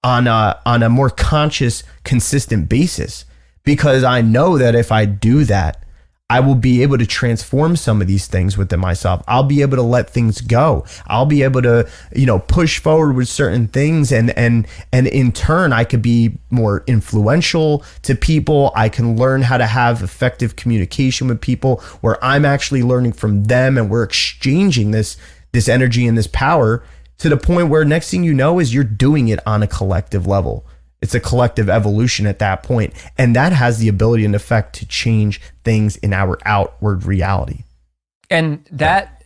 on a more conscious, consistent basis. Because I know that if I do that, I will be able to transform some of these things within myself. I'll be able to let things go. I'll be able to, push forward with certain things, and in turn, I could be more influential to people. I can learn how to have effective communication with people where I'm actually learning from them, and we're exchanging this energy and this power to the point where next thing you know is you're doing it on a collective level. It's a collective evolution at that point, and that has the ability and effect to change things in our outward reality. And that,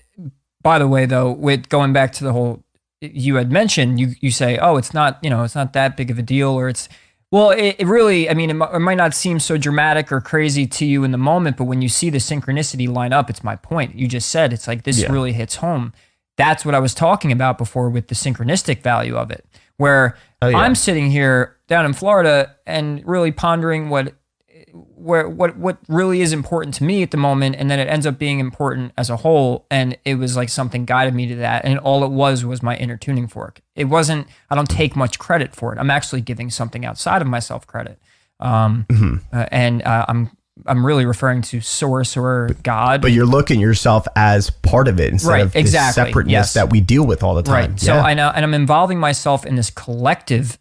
by the way, though, with going back to the whole, you had mentioned, you say, oh, it's not, it's not that big of a deal, or it's, well, it really, I mean, it might not seem so dramatic or crazy to you in the moment, but when you see the synchronicity line up, it's my point. You just said, it's like, this really hits home. that's what I was talking about before with the synchronistic value of it, where I'm sitting here down in Florida and really pondering what really is important to me at the moment, and then it ends up being important as a whole, and it was like something guided me to that, and all it was my inner tuning fork. It wasn't, I don't take much credit for it. I'm actually giving something outside of myself credit. I'm really referring to source or God. But you're looking at yourself as part of it instead of this separateness that we deal with all the time. Right. So I know, and I'm involving myself in this collective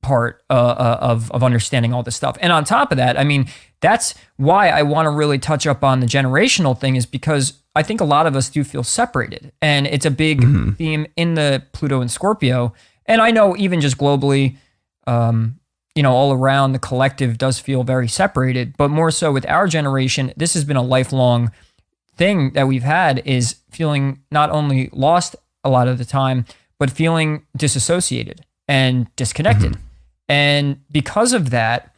part of understanding all this stuff. And on top of that, I mean, that's why I want to really touch up on the generational thing, is because I think a lot of us do feel separated. And it's a big theme in the Pluto and Scorpio. And I know even just globally, all around, the collective does feel very separated, but more so with our generation, this has been a lifelong thing that we've had, is feeling not only lost a lot of the time, but feeling disassociated and disconnected. And because of that,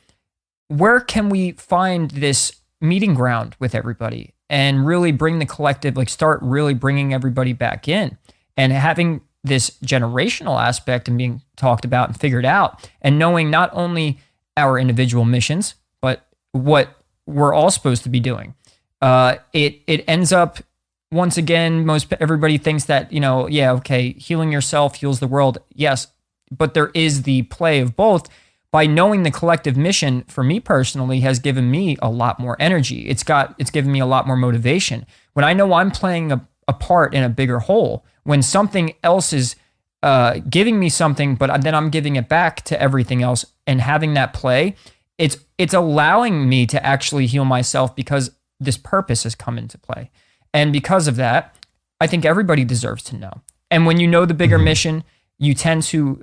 where can we find this meeting ground with everybody and really bring the collective, like start really bringing everybody back in and having this generational aspect and being talked about and figured out, and knowing not only our individual missions, but what we're all supposed to be doing. It ends up, once again, everybody thinks that, healing yourself heals the world. Yes, but there is the play of both. By knowing the collective mission, for me personally, has given me a lot more energy. It's given me a lot more motivation. When I know I'm playing a part in a bigger whole, when something else is giving me something, but then I'm giving it back to everything else, and having that play, it's allowing me to actually heal myself, because this purpose has come into play. And because of that, I think everybody deserves to know. And when you know the bigger mission, you tend to,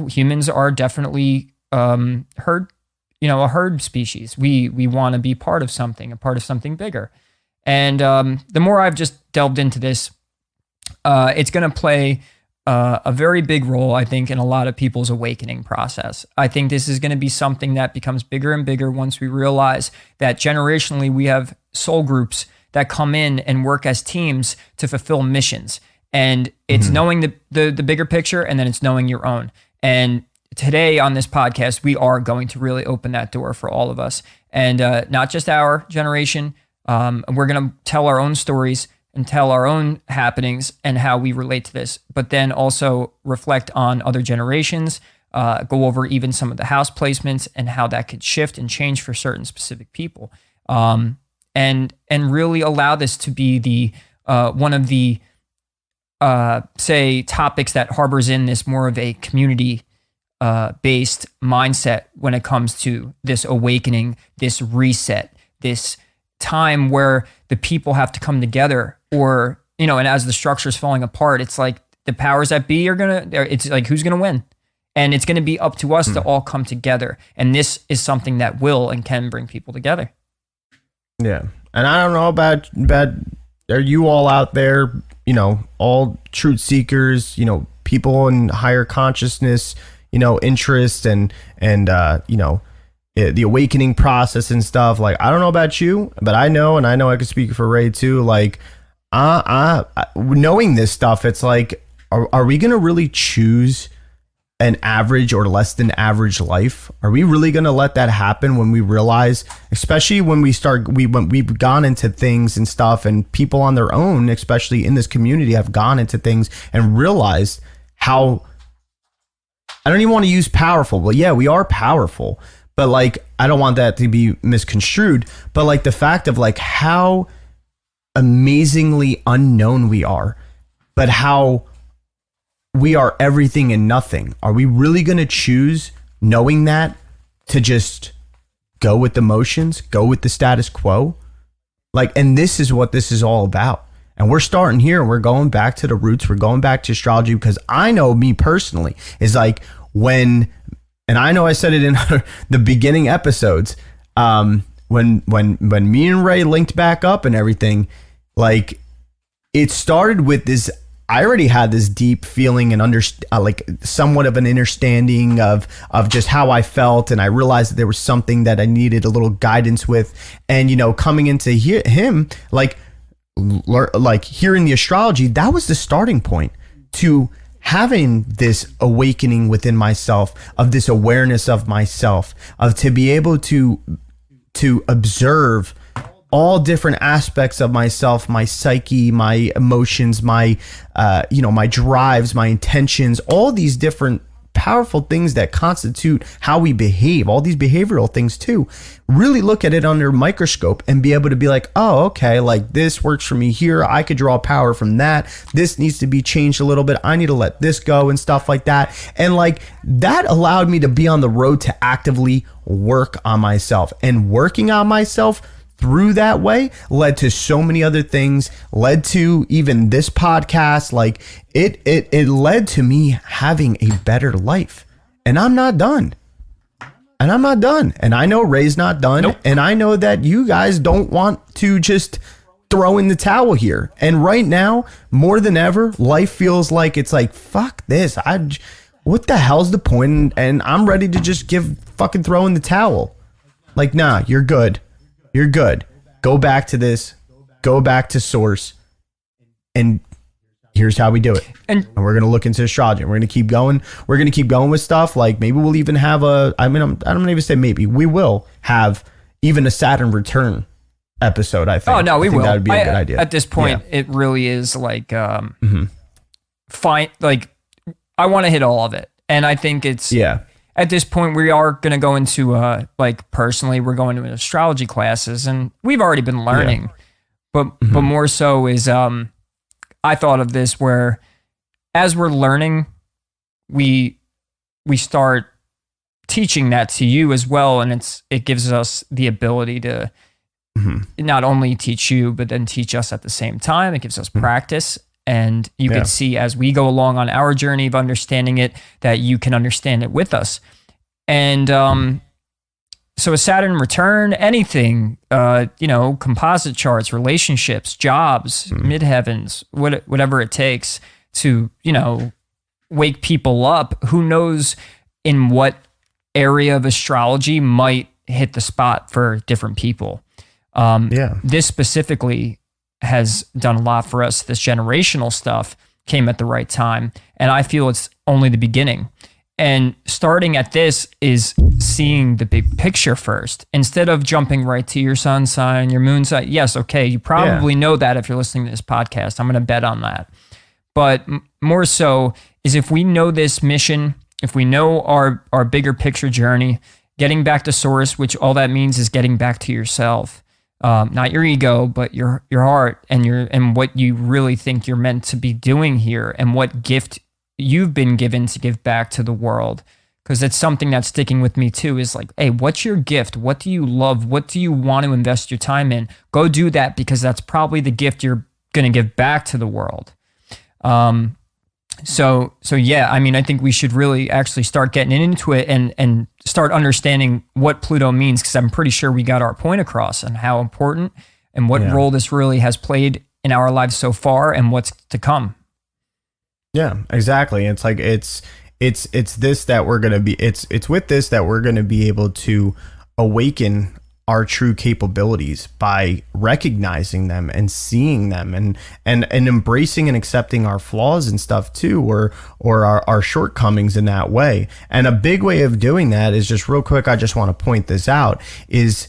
humans are definitely a herd species. We want to be part of something, a part of something bigger. And the more I've just delved into this, it's going to play a very big role, I think, in a lot of people's awakening process. I think this is going to be something that becomes bigger and bigger once we realize that generationally we have soul groups that come in and work as teams to fulfill missions. And it's knowing the bigger picture, and then it's knowing your own. And today on this podcast, we are going to really open that door for all of us, and not just our generation. We're going to tell our own stories and tell our own happenings and how we relate to this, but then also reflect on other generations, go over even some of the house placements and how that could shift and change for certain specific people, and really allow this to be the one of the say topics that harbors in this more of a community based mindset when it comes to this awakening, this reset, this time where the people have to come together, or, and as the structure's falling apart, it's like the powers that be it's like, who's going to win? And it's going to be up to us to all come together. And this is something that will and can bring people together. Yeah. And I don't know about are you all out there, all truth seekers, people in higher consciousness, interest and the awakening process and stuff. Like, I don't know about you, but I know I could speak for Ray too. Like, knowing this stuff, it's like, are we going to really choose an average or less than average life? Are we really going to let that happen when we realize, especially when we've gone into things and stuff, and people on their own, especially in this community, have gone into things and realized how, I don't even want to use powerful, but yeah, we are powerful. But like, I don't want that to be misconstrued, but like the fact of like how amazingly unknown we are, but how we are everything and nothing. Are we really going to choose, knowing that, to just go with the motions, go with the status quo? Like, and this is what this is all about. And we're starting here, and we're going back to the roots. We're going back to astrology, because I know, me personally, is like and I know I said it in the beginning episodes, when me and Ray linked back up and everything, like, it started with this. I already had this deep feeling and like somewhat of an understanding of just how I felt, and I realized that there was something that I needed a little guidance with. And coming into him, like like hearing the astrology, that was the starting point to having this awakening within myself, of this awareness of myself, of to be able to observe all different aspects of myself, my psyche, my emotions, my my drives, my intentions, all these different powerful things that constitute how we behave, all these behavioral things too. Really look at it under a microscope and be able to be like, oh, okay, like this works for me here. I could draw power from that. This needs to be changed a little bit. I need to let this go and stuff like that. And like that allowed me to be on the road to actively work on myself, and working on myself through that way led to so many other things, led to even this podcast. Like it led to me having a better life, and I'm not done. And I know Ray's not done. Nope. And I know that you guys don't want to just throw in the towel here. And right now, more than ever, life feels like it's like, fuck this. What the hell's the point? And I'm ready to just fucking throw in the towel. Like, nah, you're good. You're good. Go back to this. Go back to source. And here's how we do it. And we're going to look into astrology. We're going to keep going. We're going to keep going with stuff. Like maybe we'll even have I don't even say maybe. We will have even a Saturn return episode, I think. Oh, no, we will. That would be a good idea. At this point, it really is like, fine. Like I want to hit all of it. And I think it's, at this point, we are going to go into, like personally, we're going to astrology classes, and we've already been learning, but more so is, I thought of this where as we're learning, we start teaching that to you as well. And it gives us the ability to not only teach you, but then teach us at the same time. It gives us practice. And you can see as we go along on our journey of understanding it, that you can understand it with us. And so a Saturn return, anything, composite charts, relationships, jobs, midheavens, whatever it takes to, wake people up. Who knows in what area of astrology might hit the spot for different people. This specifically has done a lot for us. This generational stuff came at the right time, and I feel it's only the beginning. And starting at this is seeing the big picture first, instead of jumping right to your sun sign, your moon sign. Yes, okay, you probably know that if you're listening to this podcast. I'm going to bet on that. But more so is if we know this mission, if we know our bigger picture journey, getting back to source, which all that means is getting back to yourself. Not your ego, but your heart and what you really think you're meant to be doing here, and what gift you've been given to give back to the world. Because it's something that's sticking with me too, is like, hey, what's your gift? What do you love? What do you want to invest your time in? Go do that, because that's probably the gift you're going to give back to the world. So yeah, I mean, I think we should really actually start getting into it and start understanding what Pluto means, because I'm pretty sure we got our point across and how important and what role this really has played in our lives so far and what's to come. Yeah, exactly. It's like it's this that we're gonna be. It's with this that we're gonna be able to awaken our true capabilities by recognizing them and seeing them and embracing and accepting our flaws and stuff too, or our shortcomings in that way. And a big way of doing that is just real quick. I just want to point this out is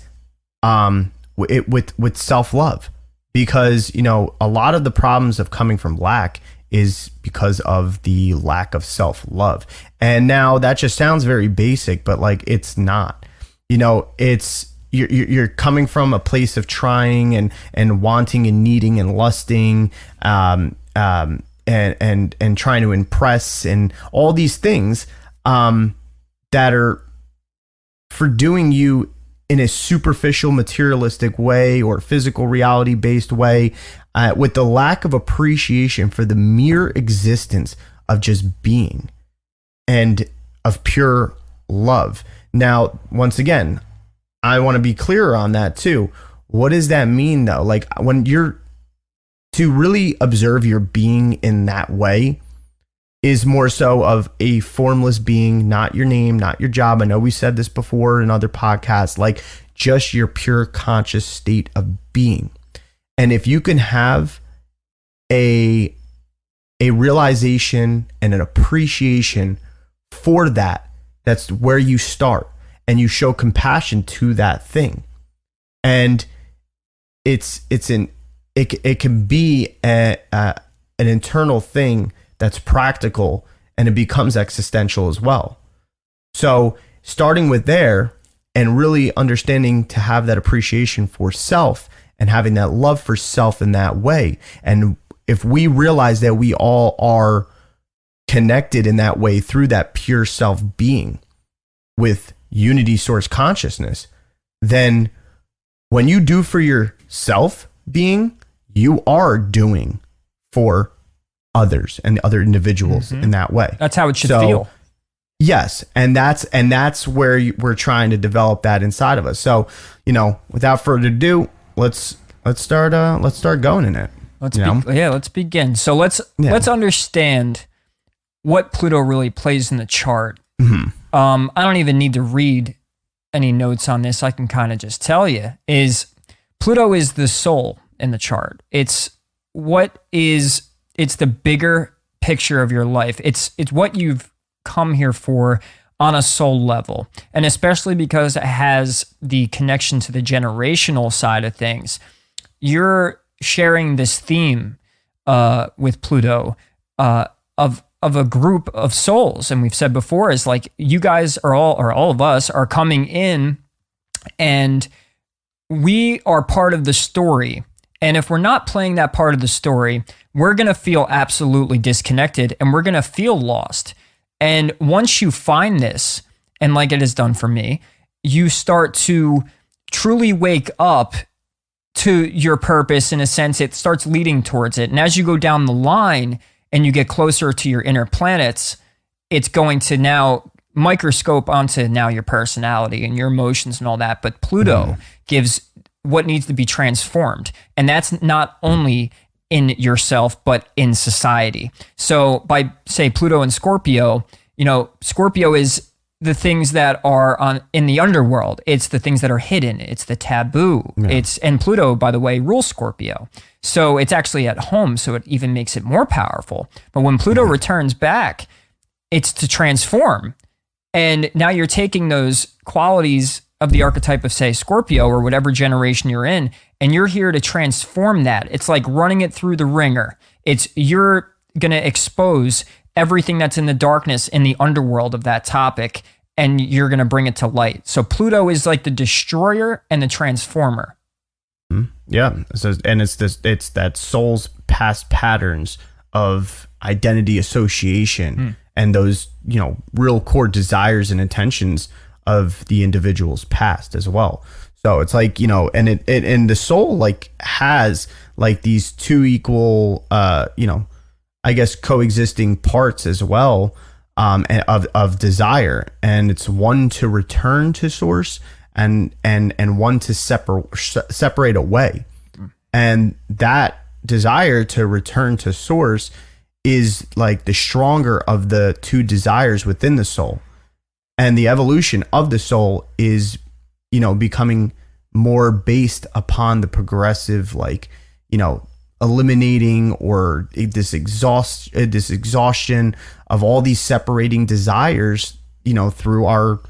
with self-love, because a lot of the problems of coming from lack is because of the lack of self-love. And now that just sounds very basic, but like it's not. It's you're coming from a place of trying and wanting and needing and lusting and trying to impress and all these things that are for doing you in a superficial materialistic way or physical reality based way, with the lack of appreciation for the mere existence of just being and of pure love. Now, once again, I want to be clearer on that too. What does that mean though? Like when you're to really observe your being in that way is more so of a formless being, not your name, not your job. I know we said this before in other podcasts, like just your pure conscious state of being. And if you can have a realization and an appreciation for that, that's where you start, and you show compassion to that thing. And it can be an internal thing that's practical, and it becomes existential as well. So starting with there and really understanding to have that appreciation for self and having that love for self in that way. And if we realize that we all are connected in that way through that pure self being with unity source consciousness, then when you do for yourself being, you are doing for others and other individuals in that way. That's how it should feel. Yes, and that's where we're trying to develop that inside of us. So, without further ado, let's start going in it. Let's begin. So let's understand what Pluto really plays in the chart. I don't even need to read any notes on this. I can kind of just tell you is Pluto is the soul in the chart. It's the bigger picture of your life. It's what you've come here for on a soul level. And especially because it has the connection to the generational side of things, you're sharing this theme with Pluto of a group of souls. And we've said before is like you guys are all of us are coming in, and we are part of the story. And if we're not playing that part of the story, we're going to feel absolutely disconnected, and we're going to feel lost. And once you find this, and like it has done for me, you start to truly wake up to your purpose. In a sense, it starts leading towards it. And as you go down the line and you get closer to your inner planets, it's going to now microscope onto now your personality and your emotions and all that. But Pluto gives what needs to be transformed. And that's not only in yourself, but in society. So by, say, Pluto and Scorpio, Scorpio is the things that are in the underworld. It's the things that are hidden. It's the taboo. Yeah. And Pluto, by the way, rules Scorpio. So it's actually at home. So it even makes it more powerful. But when Pluto returns back, it's to transform. And now you're taking those qualities of the archetype of, say, Scorpio or whatever generation you're in, and you're here to transform that. It's like running it through the ringer. You're going to expose everything that's in the darkness in the underworld of that topic, and you're going to bring it to light. So Pluto is like the destroyer and the transformer. Yeah. And it's that soul's past patterns of identity association and those, real core desires and intentions of the individual's past as well. So it's like, and the soul like has like these two equal, I guess coexisting parts as well, of desire. And it's one to return to source and one to separate away. And that desire to return to source is like the stronger of the two desires within the soul. And the evolution of the soul is, becoming more based upon the progressive, eliminating or this exhaustion of all these separating desires, through our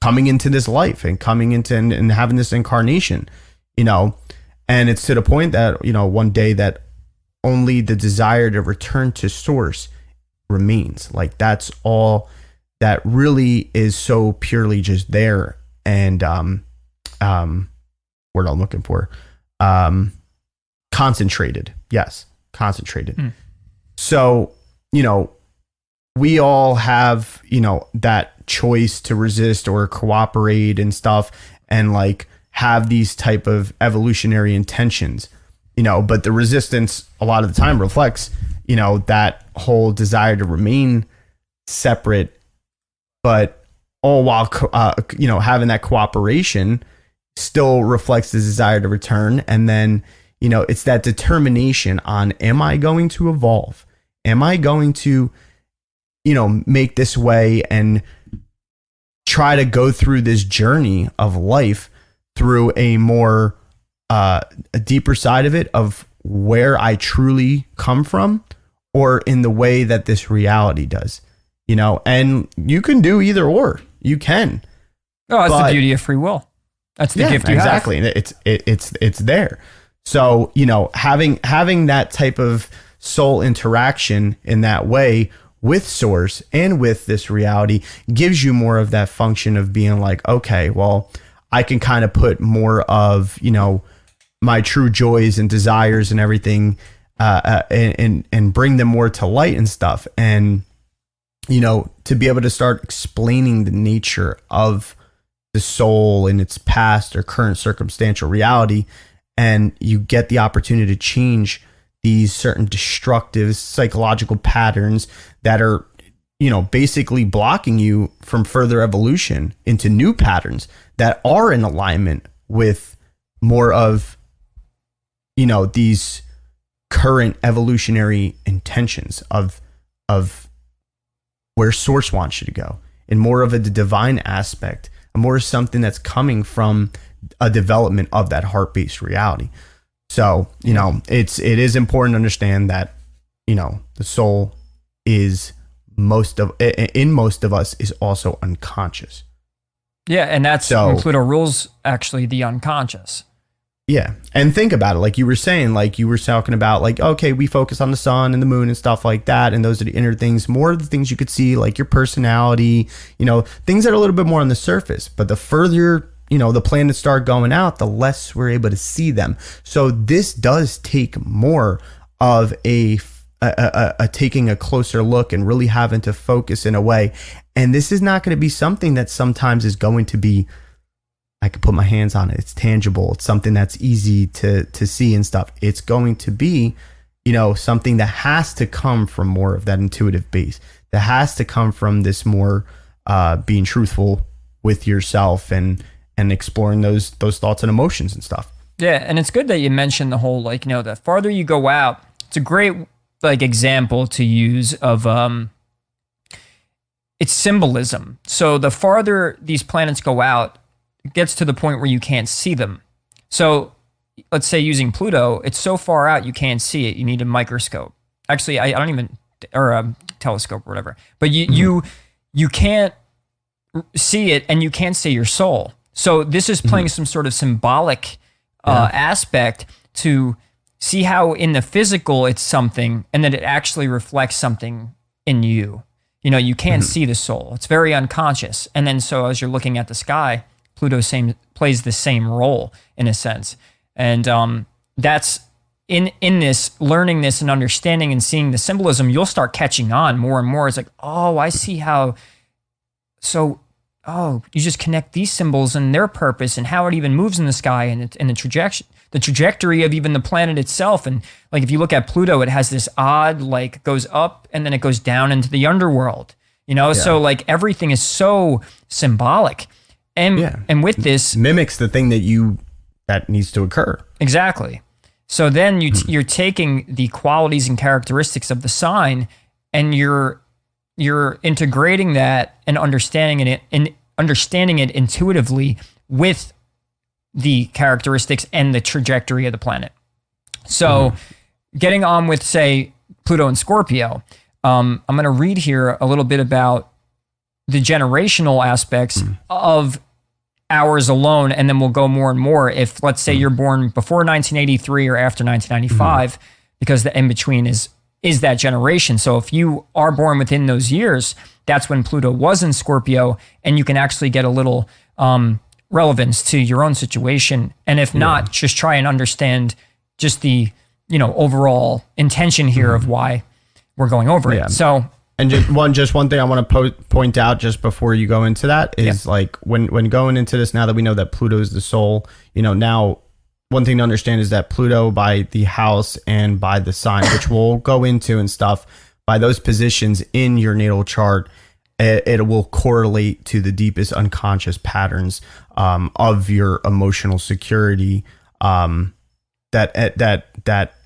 coming into this life and coming into and having this incarnation, and it's to the point that, one day that only the desire to return to source remains. Like that's all that really is so purely just there. And word I'm looking for, concentrated. Yes, concentrated. So, we all have, that choice to resist or cooperate and stuff, and like have these type of evolutionary intentions, but the resistance a lot of the time reflects, that whole desire to remain separate, but all while, having that cooperation still reflects the desire to return. And then, it's that determination on, am I going to evolve? Am I going to, make this way and try to go through this journey of life through a more a deeper side of it of where I truly come from, or in the way that this reality does, and you can do either or. You can. Oh, that's the beauty of free will. That's the gift you have. Exactly. It's there. So, having that type of soul interaction in that way with source and with this reality gives you more of that function of being like, okay, well, I can kind of put more of, my true joys and desires and everything, and bring them more to light and stuff. And, to be able to start explaining the nature of the soul in its past or current circumstantial reality. And you get the opportunity to change these certain destructive psychological patterns that are, basically blocking you from further evolution into new patterns that are in alignment with more of, these current evolutionary intentions of where source wants you to go, and more of a divine aspect, more something that's coming from a development of that heart-based reality. So, it is important to understand that, the soul is most of us is also unconscious. Yeah. And that's when Pluto rules actually the unconscious. Yeah. And think about it. Like you were saying, like you were talking about, like, okay, we focus on the sun and the moon and stuff like that. And those are the inner things, more of the things you could see, like your personality, things that are a little bit more on the surface. But the further, the planets start going out, the less we're able to see them. So this does take more of a taking a closer look and really having to focus in a way. And this is not going to be something that sometimes is going to be, I can put my hands on it. It's tangible. It's something that's easy to see and stuff. It's going to be, something that has to come from more of that intuitive base. That has to come from this more being truthful with yourself and exploring those thoughts and emotions and stuff. Yeah, and it's good that you mentioned the whole, the farther you go out, it's a great example to use of it's symbolism. So the farther these planets go out, it gets to the point where you can't see them. So let's say using Pluto, it's so far out you can't see it. You need a microscope. Actually, I don't even, or a telescope or whatever. But you can't see it, and you can't see your soul. So this is playing some sort of symbolic aspect to see how in the physical it's something, and that it actually reflects something in you. You can't see the soul. It's very unconscious. And then so as you're looking at the sky, Pluto plays the same role in a sense. And that's in this, learning this and understanding and seeing the symbolism, you'll start catching on more and more. It's like, oh, I see how, you just connect these symbols and their purpose and how it even moves in the sky and the trajectory of even the planet itself. And like, if you look at Pluto, it has this odd, goes up and then it goes down into the underworld, So like everything is so symbolic. And with this mimics the thing that needs to occur. Exactly. So then you're taking the qualities and characteristics of the sign, and you're integrating that and understanding it intuitively with the characteristics and the trajectory of the planet. So getting on with, say, Pluto and Scorpio, I'm going to read here a little bit about the generational aspects of ours alone, and then we'll go more and more if, let's say, you're born before 1983 or after 1995, because the in-between is that generation. So if you are born within those years, that's when Pluto was in Scorpio, and you can actually get a little relevance to your own situation. And if not, just try and understand just the overall intention here of why we're going over it. So, and just one thing I want to point out just before you go into that is like when going into this, now that we know that Pluto is the soul, now one thing to understand is that Pluto, by the house and by the sign, which we'll go into and stuff, by those positions in your natal chart, it will correlate to the deepest unconscious patterns of your emotional security, that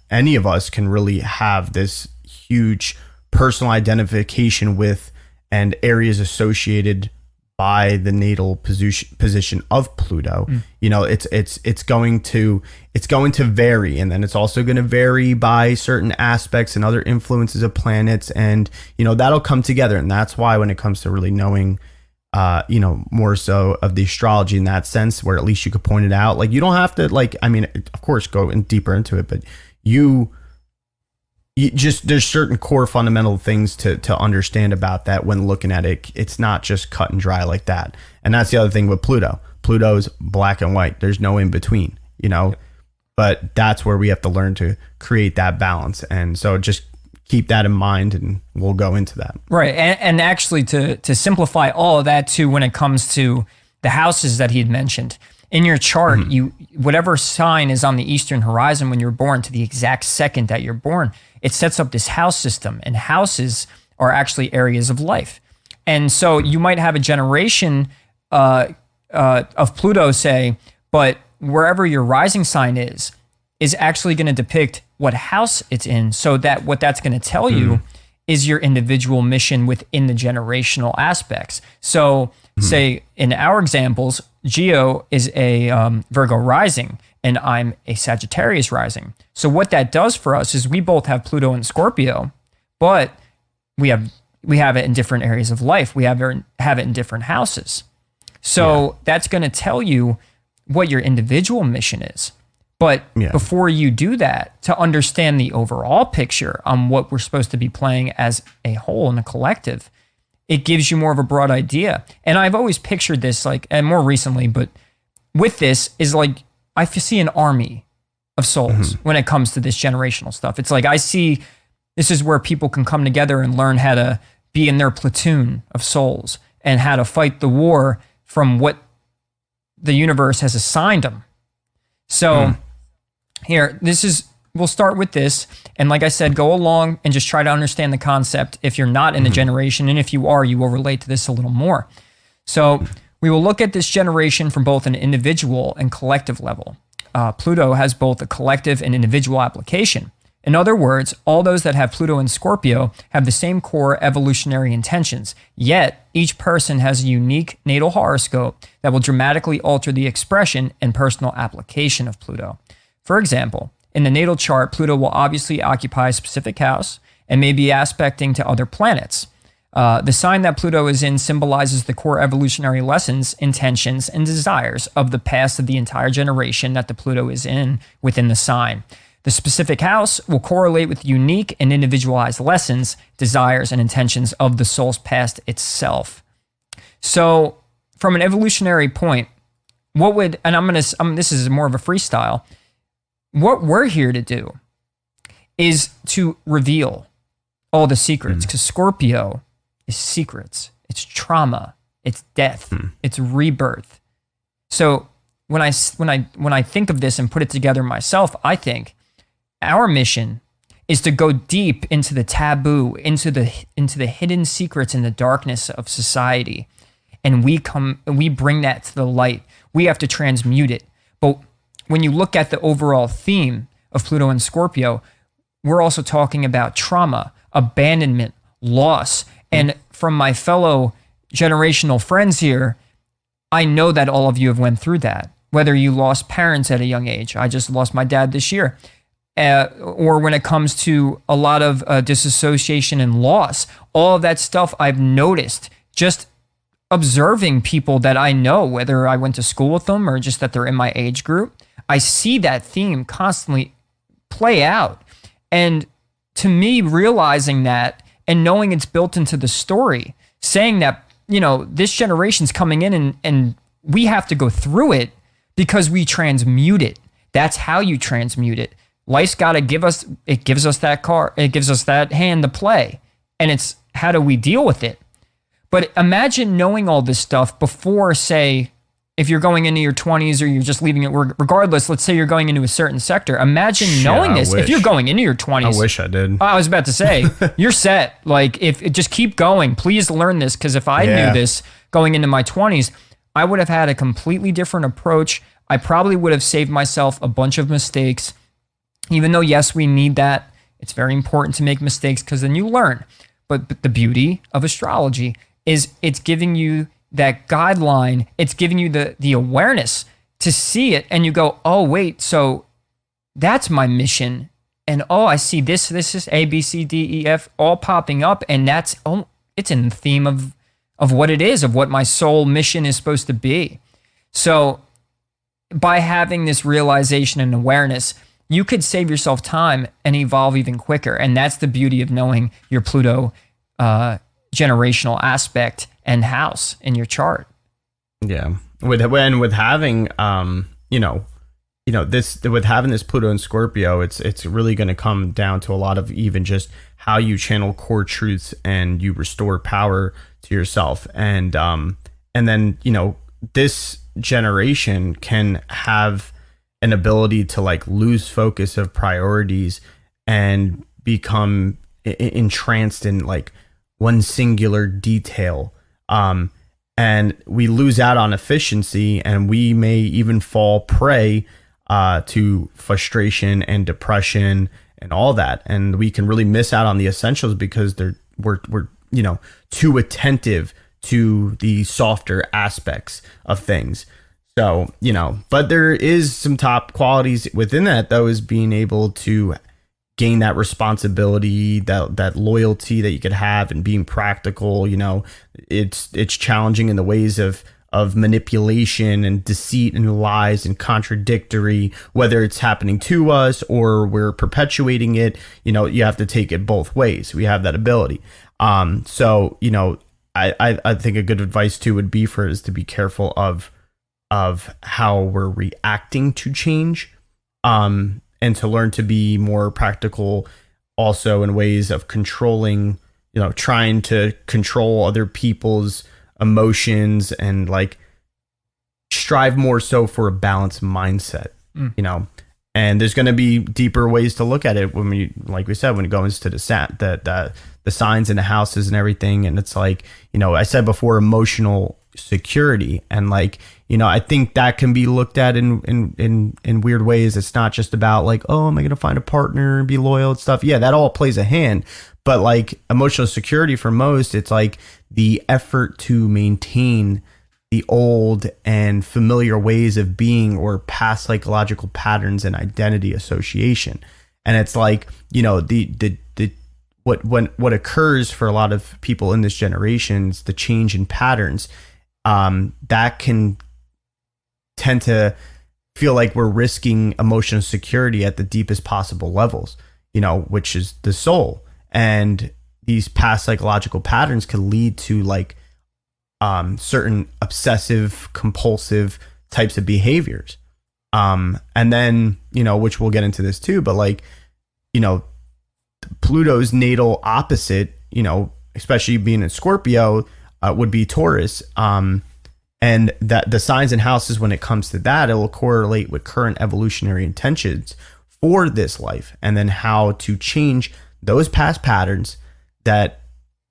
any of us can really have this huge personal identification with, and areas associated by the natal position of Pluto. You know, it's going to vary, and then it's also going to vary by certain aspects and other influences of planets, and you know that'll come together. And that's why when it comes to really knowing you know, more so of the astrology in that sense, where at least you could point it out, like you don't have to, like, I mean, of course go in deeper into it, but you just, there's certain core fundamental things to understand about that when looking at it. It's not just cut and dry like that. And that's the other thing with Pluto. Pluto's black and white. There's no in between, you know. Yep. But that's where we have to learn to create that balance. And so just keep that in mind, and we'll go into that. Right. And actually to simplify all of that too, when it comes to the houses that he had mentioned, in your chart, you, whatever sign is on the eastern horizon when you're born, to the exact second that you're born, it sets up this house system, and houses are actually areas of life. And so you might have a generation of Pluto, say, but wherever your rising sign is actually going to depict what house it's in. So that what that's going to tell you is your individual mission within the generational aspects. So say in our examples, Geo is a Virgo rising, and I'm a Sagittarius rising. So what that does for us is we both have Pluto and Scorpio, but we have it in different areas of life. We have it in different houses. So that's going to tell you what your individual mission is. But before you do that, to understand the overall picture on what we're supposed to be playing as a whole and a collective, it gives you more of a broad idea. And I've always pictured this, like, and more recently, but with this is like, I see an army of souls when it comes to this generational stuff. It's like, I see this is where people can come together and learn how to be in their platoon of souls and how to fight the war from what the universe has assigned them. So here, we'll start with this. And like I said, go along and just try to understand the concept if you're not in the generation. And if you are, you will relate to this a little more. So we will look at this generation from both an individual and collective level. Pluto has both a collective and individual application. In other words, all those that have Pluto and Scorpio have the same core evolutionary intentions, yet each person has a unique natal horoscope that will dramatically alter the expression and personal application of Pluto. For example, in the natal chart, Pluto will obviously occupy a specific house and may be aspecting to other planets. The sign that Pluto is in symbolizes the core evolutionary lessons, intentions, and desires of the past of the entire generation that the Pluto is in within the sign. The specific house will correlate with unique and individualized lessons, desires, and intentions of the soul's past itself. So, from an evolutionary point, what would, and this is more of a freestyle, what we're here to do is to reveal all the secrets, because Scorpio is secrets, it's trauma, it's death, it's rebirth. So when I think of this and put it together myself, I think our mission is to go deep into the taboo, into the hidden secrets in the darkness of society, and we bring that to the light. We have to transmute it. But when you look at the overall theme of Pluto and Scorpio, we're also talking about trauma, abandonment, loss. And from my fellow generational friends here, I know that all of you have went through that. Whether you lost parents at a young age, I just lost my dad this year, or when it comes to a lot of disassociation and loss, all of that stuff I've noticed just observing people that I know, whether I went to school with them or just that they're in my age group. I see that theme constantly play out. And to me, realizing that and knowing it's built into the story, saying that, you know, this generation's coming in and we have to go through it because we transmute it. That's how you transmute it. Life's got to give us that card, it gives us that hand to play. And it's how do we deal with it? But imagine knowing all this stuff before, say, if you're going into your 20s or you're just leaving it, regardless, let's say you're going into a certain sector. Imagine knowing this. If you're going into your 20s. I wish I did. I was about to say, you're set. Like, just keep going. Please learn this, because if I knew this going into my 20s, I would have had a completely different approach. I probably would have saved myself a bunch of mistakes. Even though, yes, we need that. It's very important to make mistakes because then you learn. But the beauty of astrology is it's giving you that guideline. It's giving you the awareness to see it, and you go, oh wait, so that's my mission. And oh, I see this is A, B, C, D, E, F all popping up. And that's, it's in the theme of what it is, of what my soul mission is supposed to be. So by having this realization and awareness, you could save yourself time and evolve even quicker. And that's the beauty of knowing your Pluto generational aspect and house in your chart. Yeah. With having, with having this Pluto and Scorpio, it's really going to come down to a lot of even just how you channel core truths and you restore power to yourself. And then, this generation can have an ability to like lose focus of priorities and become entranced in like one singular detail. And we lose out on efficiency, and we may even fall prey to frustration and depression and all that. And we can really miss out on the essentials because we're too attentive to the softer aspects of things. So, but there is some top qualities within that, though, is being able to gain that responsibility, that loyalty that you could have, and being practical. It's challenging in the ways of manipulation and deceit and lies and contradictory, whether it's happening to us or we're perpetuating it. You have to take it both ways. We have that ability. So I think a good advice too would be for us to be careful of how we're reacting to change, and to learn to be more practical also in ways of controlling, trying to control other people's emotions and like strive more so for a balanced mindset, and there's going to be deeper ways to look at it when like we said, when it goes to the signs and the houses and everything. And it's like, I said before, emotional security, and like, I think that can be looked at in weird ways. It's not just about like, oh, am I going to find a partner and be loyal and stuff? Yeah, that all plays a hand. But like emotional security for most, it's like the effort to maintain the old and familiar ways of being or past psychological patterns and identity association. And it's like, what occurs for a lot of people in this generation is the change in patterns. That can tend to feel like we're risking emotional security at the deepest possible levels, which is the soul. And these past psychological patterns can lead to like certain obsessive, compulsive types of behaviors. And then, which we'll get into this too, but like, Pluto's natal opposite, especially being in Scorpio, would be Taurus. And that the signs and houses, when it comes to that, it will correlate with current evolutionary intentions for this life, and then how to change those past patterns that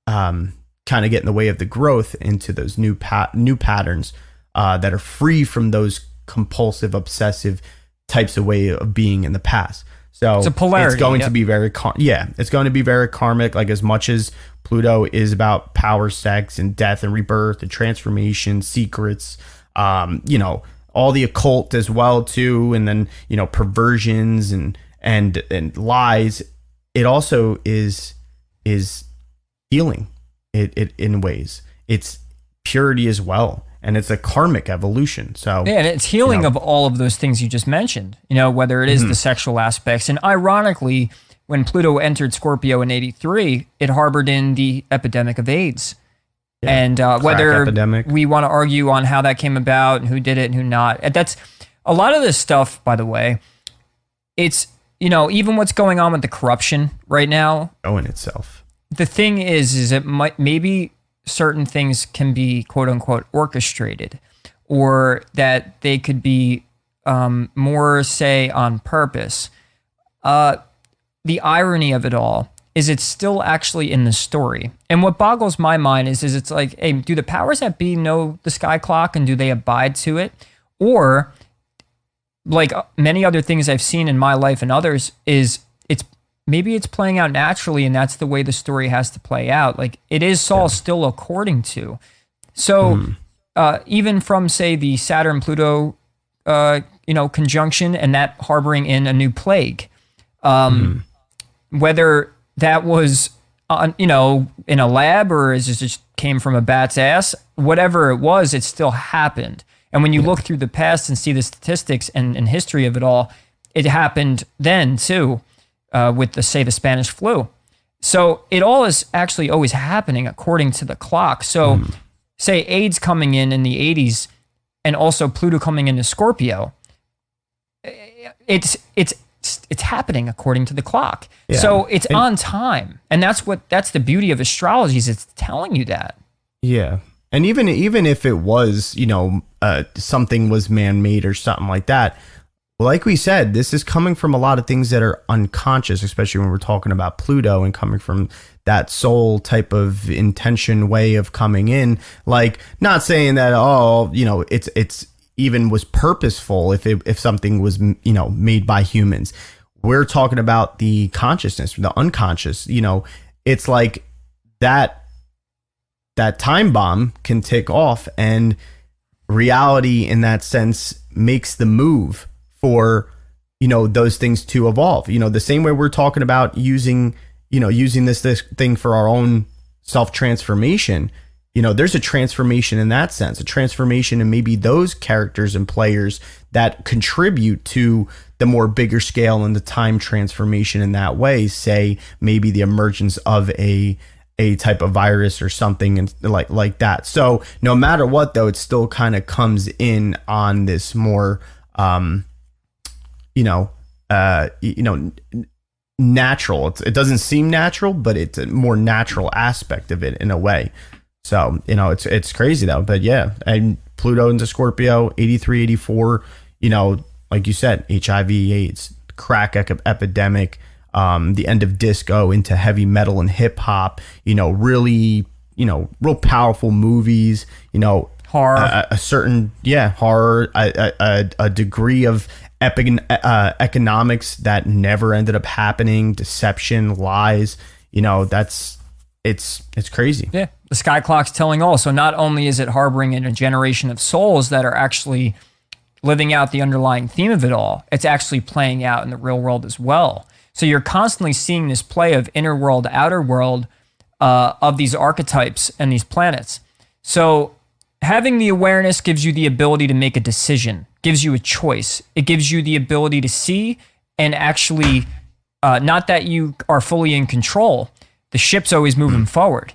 kind of get in the way of the growth into those new patterns that are free from those compulsive, obsessive types of way of being in the past. So it's a polarity. It's going to be very, it's going to be very karmic. Like, as much as Pluto is about power, sex, and death and rebirth and transformation, secrets, all the occult as well too, and then perversions and lies. It also is healing. It in ways. It's purity as well. And it's a karmic evolution. So yeah, and it's healing of all of those things you just mentioned, whether it is the sexual aspects. And ironically, when Pluto entered Scorpio in 83, it harbored in the epidemic of AIDS. Yeah, and whether epidemic. We want to argue on how that came about and who did it and who not. And that's a lot of this stuff, by the way. It's, even what's going on with the corruption right now. Oh, in itself. The thing is it might maybe certain things can be quote unquote orchestrated, or that they could be more, say, on purpose. The irony of it all is it's still actually in the story. And what boggles my mind is it's like, hey, do the powers that be know the sky clock and do they abide to it? Or like many other things I've seen in my life and others is maybe it's playing out naturally, and that's the way the story has to play out. Like, it is Saul still according to. So even from, say, the Saturn Pluto, conjunction, and that harboring in a new plague, whether that was in a lab or is it just came from a bat's ass, whatever it was, it still happened. And when you look through the past and see the statistics and history of it all, it happened then too, with the Spanish flu. So it all is actually always happening according to the clock. So say AIDS coming in the 80s and also Pluto coming into Scorpio, it's happening according to the clock. Yeah. So it's on time. And that's the beauty of astrology, is it's telling you that. Yeah. And even if it was, something was man-made or something like that, like we said, this is coming from a lot of things that are unconscious, especially when we're talking about Pluto and coming from that soul type of intention way of coming in. Like, not saying that, it's even was purposeful if something was, made by humans. We're talking about the consciousness, the unconscious. It's like that time bomb can tick off, and reality in that sense makes the move for, those things to evolve. The same way we're talking about using this thing for our own self-transformation. There's a transformation in that sense, a transformation in maybe those characters and players that contribute to the more bigger scale and the time transformation in that way. Say maybe the emergence of a type of virus or something and like that. So no matter what, though, it still kind of comes in on this more, natural. It doesn't seem natural, but it's a more natural aspect of it in a way. So, it's crazy though. But yeah, and Pluto into Scorpio, 83, 84, like you said, HIV, AIDS, crack epidemic, the end of disco into heavy metal and hip hop, really, real powerful movies, horror, horror, a degree of economics that never ended up happening, deception, lies, it's crazy. Yeah. The sky clock's telling all. So not only is it harboring in a generation of souls that are actually living out the underlying theme of it all, it's actually playing out in the real world as well. So you're constantly seeing this play of inner world, outer world, of these archetypes and these planets. So having the awareness gives you the ability to make a decision, gives you a choice. It gives you the ability to see and actually, not that you are fully in control. The ship's always moving forward.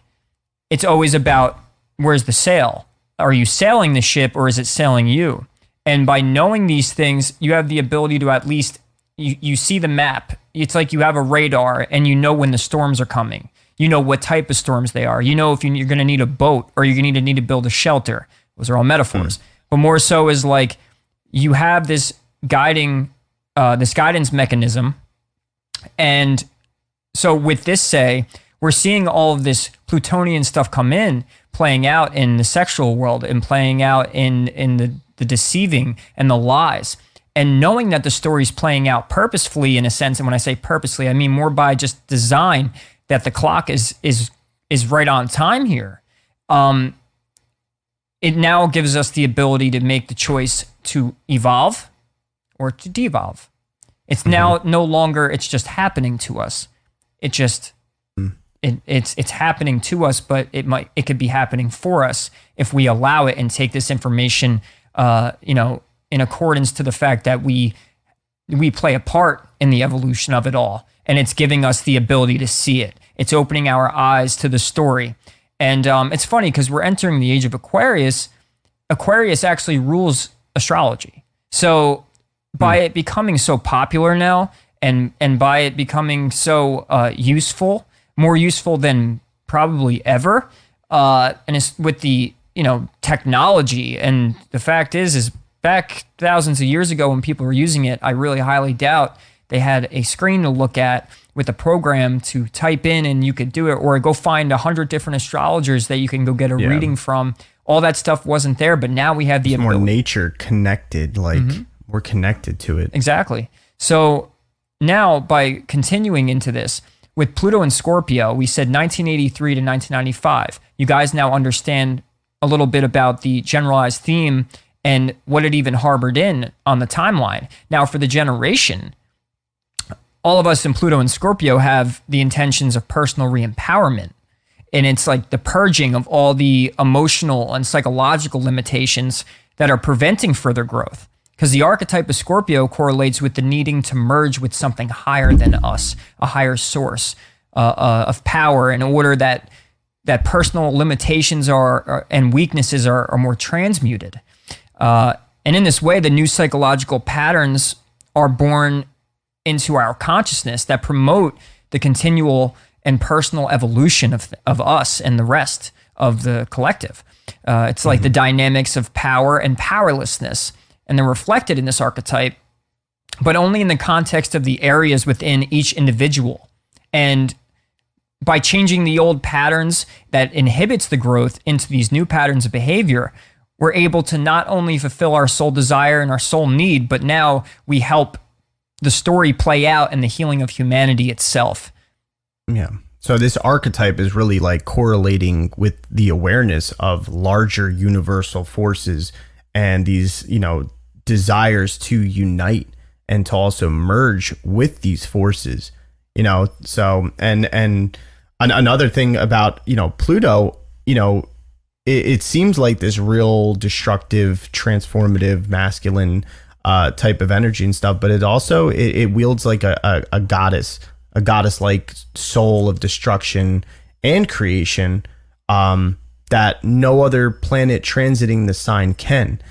It's always about, where's the sail? Are you sailing the ship or is it sailing you? And by knowing these things, you have the ability to at least, you see the map. It's like you have a radar and you know when the storms are coming. You know what type of storms they are. You know if you're going to need a boat or you're going to need to build a shelter. Those are all metaphors. But more so is like you have this guidance mechanism. And so with this, say, we're seeing all of this Plutonian stuff come in, playing out in the sexual world and playing out in the deceiving and the lies. And knowing that the story's playing out purposefully in a sense, and when I say purposely, I mean more by just design, that the clock is right on time here. It now gives us the ability to make the choice to evolve or to devolve. It's now no longer, it's just happening to us. It just, it's happening to us, but it could be happening for us if we allow it and take this information, in accordance to the fact that we play a part in the evolution of it all. And it's giving us the ability to see it. It's opening our eyes to the story. And it's funny because we're entering the age of Aquarius. Aquarius actually rules astrology. So by it becoming so popular now and by it becoming so useful, more useful than probably ever, and it's with the technology, and the fact is back thousands of years ago when people were using it, I really highly doubt they had a screen to look at with a program to type in and you could do it, or go find 100 different astrologers that you can go get a reading from. All that stuff wasn't there, but now we have the ability. More nature connected, like we're connected to it. Exactly. So now by continuing into this, with Pluto and Scorpio, we said 1983 to 1995. You guys now understand a little bit about the generalized theme and what it even harbored in on the timeline. Now, for the generation, all of us in Pluto and Scorpio have the intentions of personal re-empowerment. And it's like the purging of all the emotional and psychological limitations that are preventing further growth. Because the archetype of Scorpio correlates with the needing to merge with something higher than us, a higher source of power, in order that personal limitations and weaknesses are more transmuted. And in this way, the new psychological patterns are born into our consciousness that promote the continual and personal evolution of us and the rest of the collective. It's like the dynamics of power and powerlessness, and they're reflected in this archetype, but only in the context of the areas within each individual. And by changing the old patterns that inhibits the growth into these new patterns of behavior, we're able to not only fulfill our soul desire and our soul need, but now we help the story play out in the healing of humanity itself. Yeah. So this archetype is really like correlating with the awareness of larger universal forces and these, desires to unite and to also merge with these forces, so, and another thing about, Pluto, it seems like this real destructive, transformative, masculine type of energy and stuff, but it wields like a goddess-like soul of destruction and creation that no other planet transiting the sign can.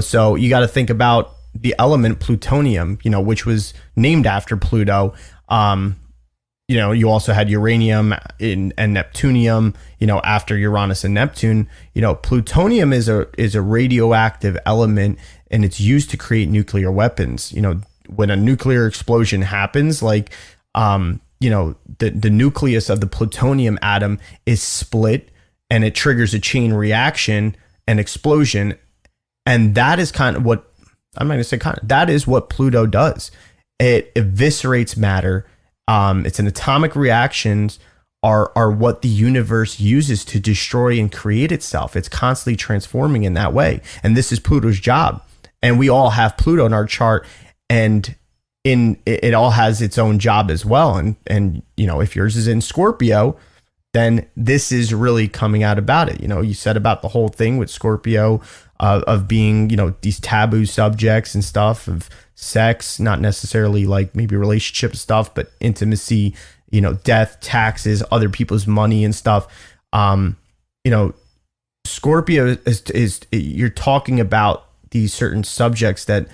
So you got to think about the element plutonium, which was named after Pluto. You also had uranium and neptunium, after Uranus and Neptune. Plutonium is a radioactive element, and it's used to create nuclear weapons. When a nuclear explosion happens, like, the nucleus of the plutonium atom is split, and it triggers a chain reaction and explosion. And that is kind of what, I'm not going to say kind of, that is what Pluto does. It eviscerates matter. It's an atomic reactions are what the universe uses to destroy and create itself. It's constantly transforming in that way. And this is Pluto's job. And we all have Pluto in our chart, and it all has its own job as well. And if yours is in Scorpio, then this is really coming out about it. You said about the whole thing with Scorpio of being, these taboo subjects and stuff of sex, not necessarily like maybe relationship stuff, but intimacy, death, taxes, other people's money and stuff. Scorpio is you're talking about these certain subjects that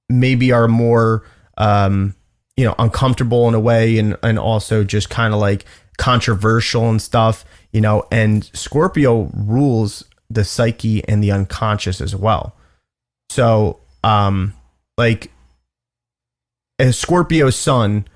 maybe are more, uncomfortable in a way, and also just kind of like controversial and stuff, and Scorpio rules the psyche and the unconscious as well. So, like a Scorpio sun,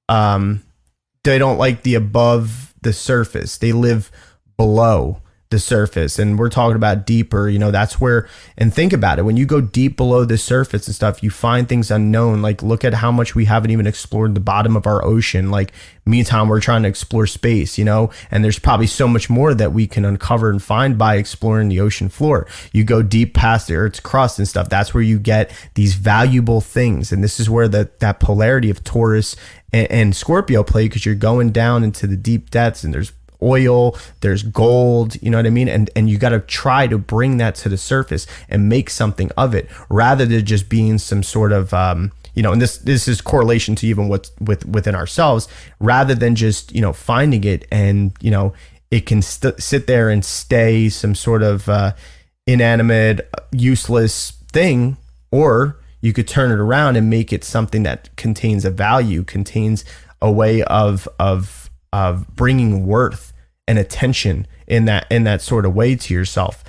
they don't like the above the surface. They live below the surface, and we're talking about deeper, that's where, and think about it, when you go deep below the surface and stuff, you find things unknown. Like, look at how much we haven't even explored the bottom of our ocean. Like, meantime, we're trying to explore space, and there's probably so much more that we can uncover and find by exploring the ocean floor. You go deep past the Earth's crust and stuff, that's where you get these valuable things. And this is where that polarity of Taurus and Scorpio play, because you're going down into the deep depths, and there's oil, there's gold, you know what I mean? And you got to try to bring that to the surface and make something of it, rather than just being some sort of, and this is correlation to even what's within ourselves, rather than just, finding it and, it can sit there and stay some sort of inanimate, useless thing, or you could turn it around and make it something that contains a value, contains a way of bringing worth and attention in that sort of way to yourself.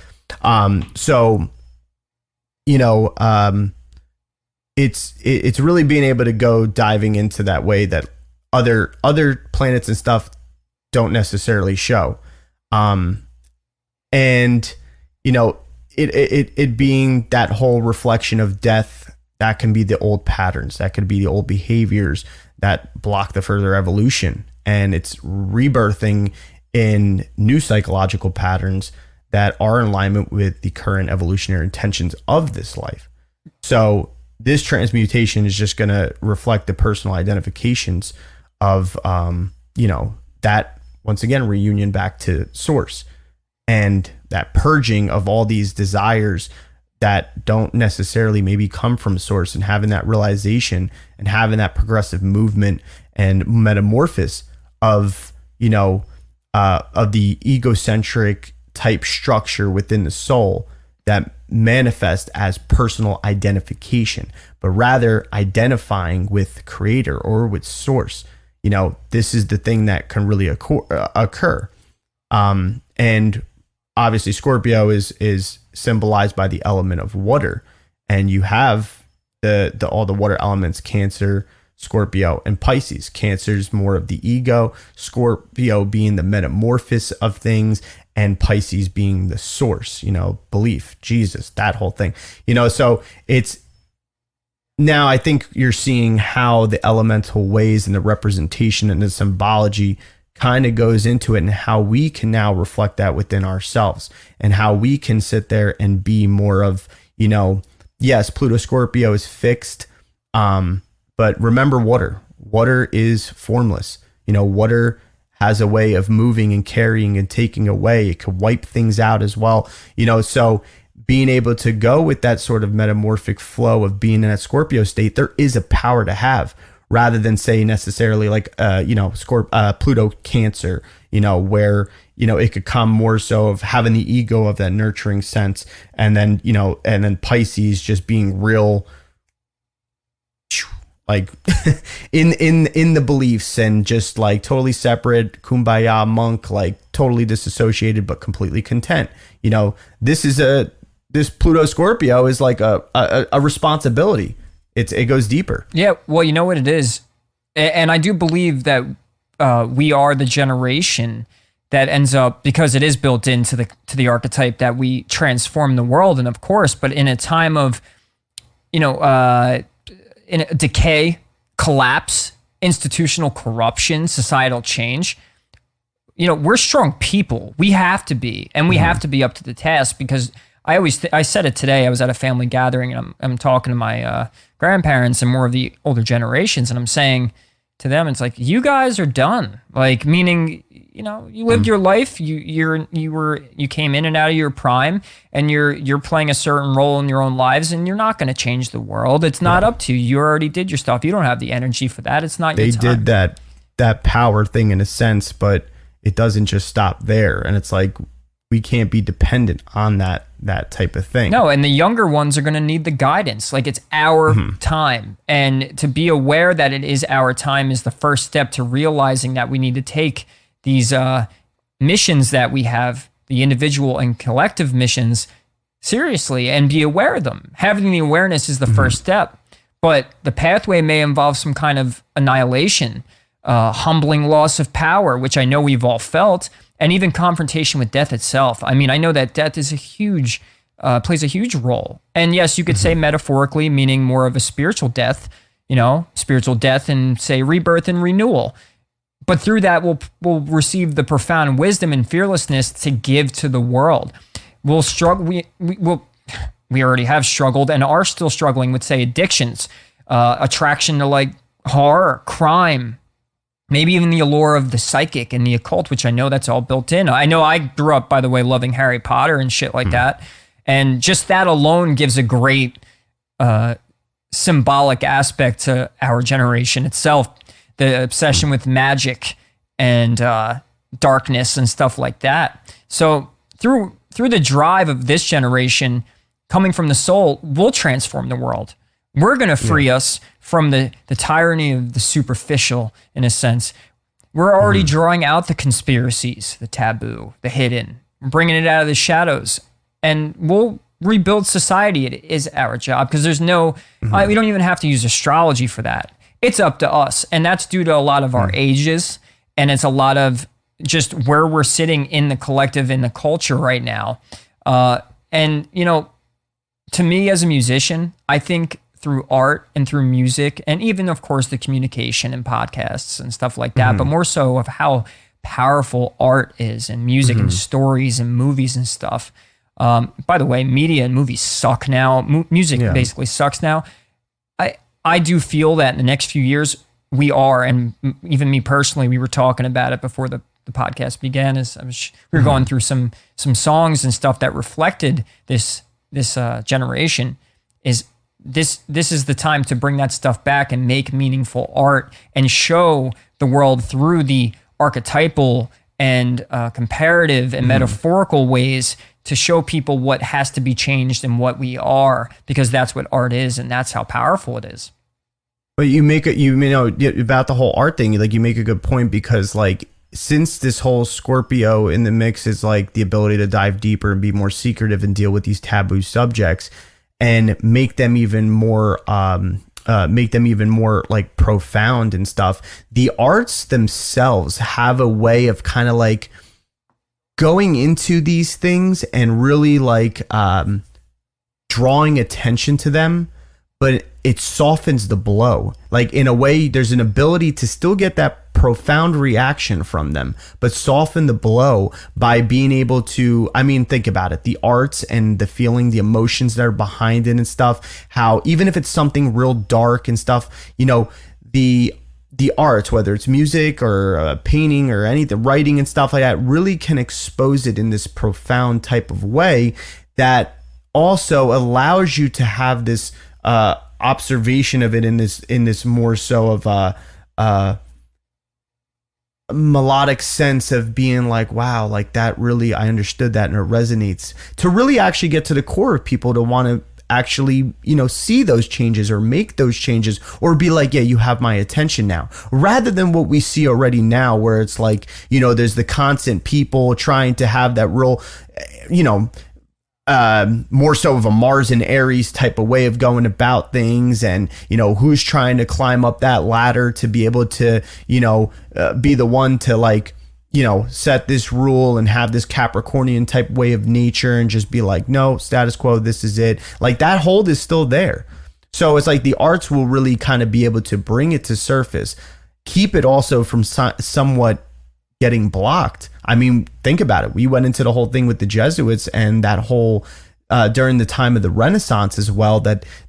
It's really being able to go diving into that way that other planets and stuff don't necessarily show. It being that whole reflection of death, that can be the old patterns, that could be the old behaviors that block the further evolution. And it's rebirthing in new psychological patterns that are in alignment with the current evolutionary intentions of this life. So this transmutation is just going to reflect the personal identifications of, that, once again, reunion back to source, and that purging of all these desires that don't necessarily maybe come from source, and having that realization and having that progressive movement and metamorphosis of, of the egocentric type structure within the soul that manifest as personal identification, but rather identifying with creator or with source. This is the thing that can really occur. And obviously Scorpio is symbolized by the element of water, and you have all the water elements: Cancer, Scorpio, and Pisces. Cancer is more of the ego, Scorpio being the metamorphosis of things, and Pisces being the source, belief, Jesus, that whole thing. So it's, now I think you're seeing how the elemental ways and the representation and the symbology kind of goes into it, and how we can now reflect that within ourselves, and how we can sit there and be more of, yes, Pluto Scorpio is fixed. But remember, water is formless. Water has a way of moving and carrying and taking away. It could wipe things out as well. So being able to go with that sort of metamorphic flow of being in that Scorpio state, there is a power to have, rather than say necessarily like, Pluto Cancer, where, it could come more so of having the ego of that nurturing sense. And then, and then Pisces just being real, like in the beliefs, and just like totally separate, kumbaya monk, like totally disassociated, but completely content. This Pluto Scorpio is like a responsibility. It goes deeper. Yeah, well, you know what it is, and I do believe that we are the generation that ends up, because it is built into the archetype, that we transform the world, and of course, but in a time of, in a decay, collapse, institutional corruption, societal change. We're strong people. We have to be, and we have to be up to the task, because I said it today. I was at a family gathering, and I'm talking to my grandparents and more of the older generations, and I'm saying to them, it's like, you guys are done. Like, meaning, you lived your life. You came in and out of your prime, and you're playing a certain role in your own lives, and you're not going to change the world. It's not up to you. You already did your stuff. You don't have the energy for that. It's not your time. They did that power thing in a sense, but it doesn't just stop there. And it's like, we can't be dependent on that type of thing. No, and the younger ones are going to need the guidance. Like, it's our time. And to be aware that it is our time is the first step to realizing that we need to take these missions that we have, the individual and collective missions, seriously, and be aware of them. Having the awareness is the first step. But the pathway may involve some kind of annihilation, humbling loss of power, which I know we've all felt, and even confrontation with death itself. I mean, I know that death is plays a huge role. And yes, you could say metaphorically, meaning more of a spiritual death, spiritual death and say rebirth and renewal. But through that, we'll receive the profound wisdom and fearlessness to give to the world. We'll struggle. We already have struggled and are still struggling with, say, addictions, attraction to like horror, crime, maybe even the allure of the psychic and the occult, which I know that's all built in. I know I grew up, by the way, loving Harry Potter and shit like that. And just that alone gives a great symbolic aspect to our generation itself. The obsession with magic and darkness and stuff like that. So through the drive of this generation, coming from the soul, we'll transform the world. We're going to free us from the tyranny of the superficial, in a sense. We're already drawing out the conspiracies, the taboo, the hidden, bringing it out of the shadows, and we'll rebuild society. It is our job, because there's no, we don't even have to use astrology for that. It's up to us, and that's due to a lot of our ages, and it's a lot of just where we're sitting in the collective, in the culture right now. And, to me as a musician, I think through art and through music, and even, of course, the communication and podcasts and stuff like that, but more so of how powerful art is, and music and stories and movies and stuff. By the way, media and movies suck now. Music basically sucks now. I do feel that in the next few years we are, and even me personally, we were talking about it before the podcast began. We were going through some songs and stuff that reflected this generation. This is the time to bring that stuff back and make meaningful art and show the world through the archetypal and comparative and metaphorical ways to show people what has to be changed and what we are, because that's what art is and that's how powerful it is. But you know about the whole art thing, like you make a good point, because like since this whole Scorpio in the mix is like the ability to dive deeper and be more secretive and deal with these taboo subjects and make them even more like profound and stuff. The arts themselves have a way of kind of like going into these things and really like drawing attention to them, but it softens the blow. Like in a way, there's an ability to still get that profound reaction from them, but soften the blow by being able to, I mean, think about it, the arts and the feeling, the emotions that are behind it and stuff, how even if it's something real dark and stuff, you know, the arts, whether it's music or painting or anything, writing and stuff like that, really can expose it in this profound type of way that also allows you to have this observation of it in this more so of a melodic sense of being like, wow, like that really, I understood that and it resonates, to really actually get to the core of people to want to actually, you know, see those changes or make those changes or be like, yeah, you have my attention now, rather than what we see already now, where it's like, you know, there's the constant people trying to have that real, you know, more so of a Mars and Aries type of way of going about things, and you know who's trying to climb up that ladder to be able to, you know, be the one to like, you know, set this rule and have this Capricornian type way of nature and just be like, no, status quo, this is it. Like that hold is still there. So it's like the arts will really kind of be able to bring it to surface, keep it also from somewhat getting blocked. I mean, think about it. We went into the whole thing with the Jesuits and that whole during the time of the Renaissance as well,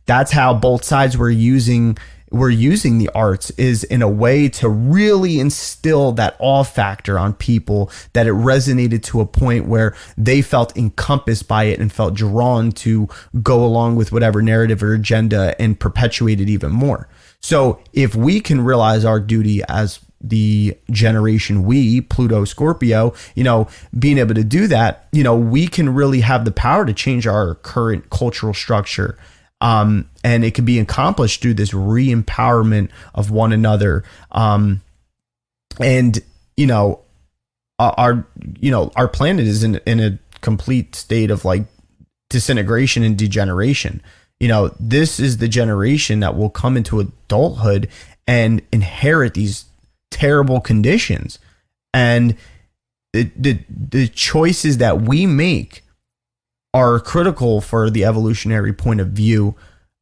that's how both sides were using the arts, is in a way to really instill that awe factor on people, that it resonated to a point where they felt encompassed by it and felt drawn to go along with whatever narrative or agenda and perpetuate it even more. So if we can realize our duty as the generation, Pluto, Scorpio, you know, being able to do that, you know, we can really have the power to change our current cultural structure. And it can be accomplished through this re-empowerment of one another. And, you know, our planet is in a complete state of like disintegration and degeneration. You know, this is the generation that will come into adulthood and inherit these terrible conditions, and the choices that we make are critical for the evolutionary point of view,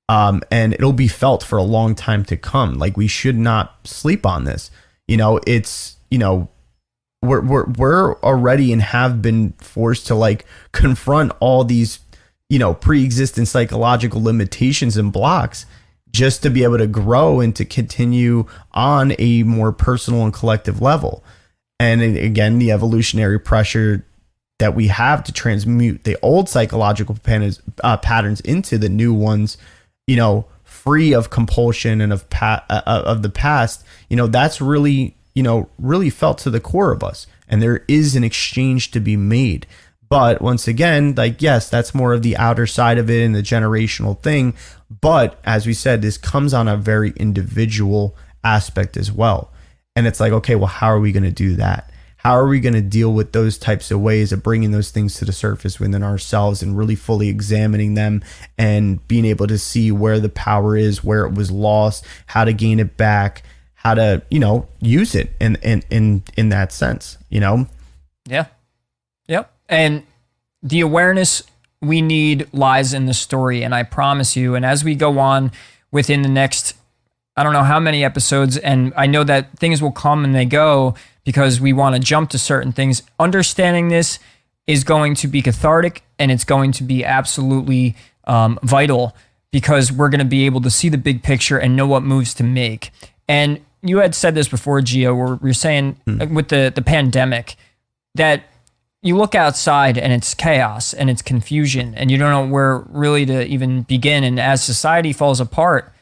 and it'll be felt for a long time to come. Like we should not sleep on this. You know, it's, you know, we're already and have been forced to like confront all these, you know, pre-existing psychological limitations and blocks, just to be able to grow and to continue on a more personal and collective level. And again, the evolutionary pressure that we have to transmute the old psychological patterns into the new ones, you know, free of compulsion and of the past, you know, that's really, you know, really felt to the core of us. And there is an exchange to be made. But once again, like, yes, that's more of the outer side of it and the generational thing. But as we said, this comes on a very individual aspect as well. And it's like, okay, well, how are we going to do that? How are we going to deal with those types of ways of bringing those things to the surface within ourselves and really fully examining them and being able to see where the power is, where it was lost, how to gain it back, how to, you know, use it in that sense, you know? Yeah. Yep. And the awareness we need lies in the story. And I promise you, and as we go on within the next I don't know how many episodes, and I know that things will come and they go because we want to jump to certain things. Understanding this is going to be cathartic, and it's going to be absolutely vital, because we're going to be able to see the big picture and know what moves to make. And you had said this before, Gio, where you're saying with the pandemic that you look outside and it's chaos and it's confusion and you don't know where really to even begin. And as society falls apart,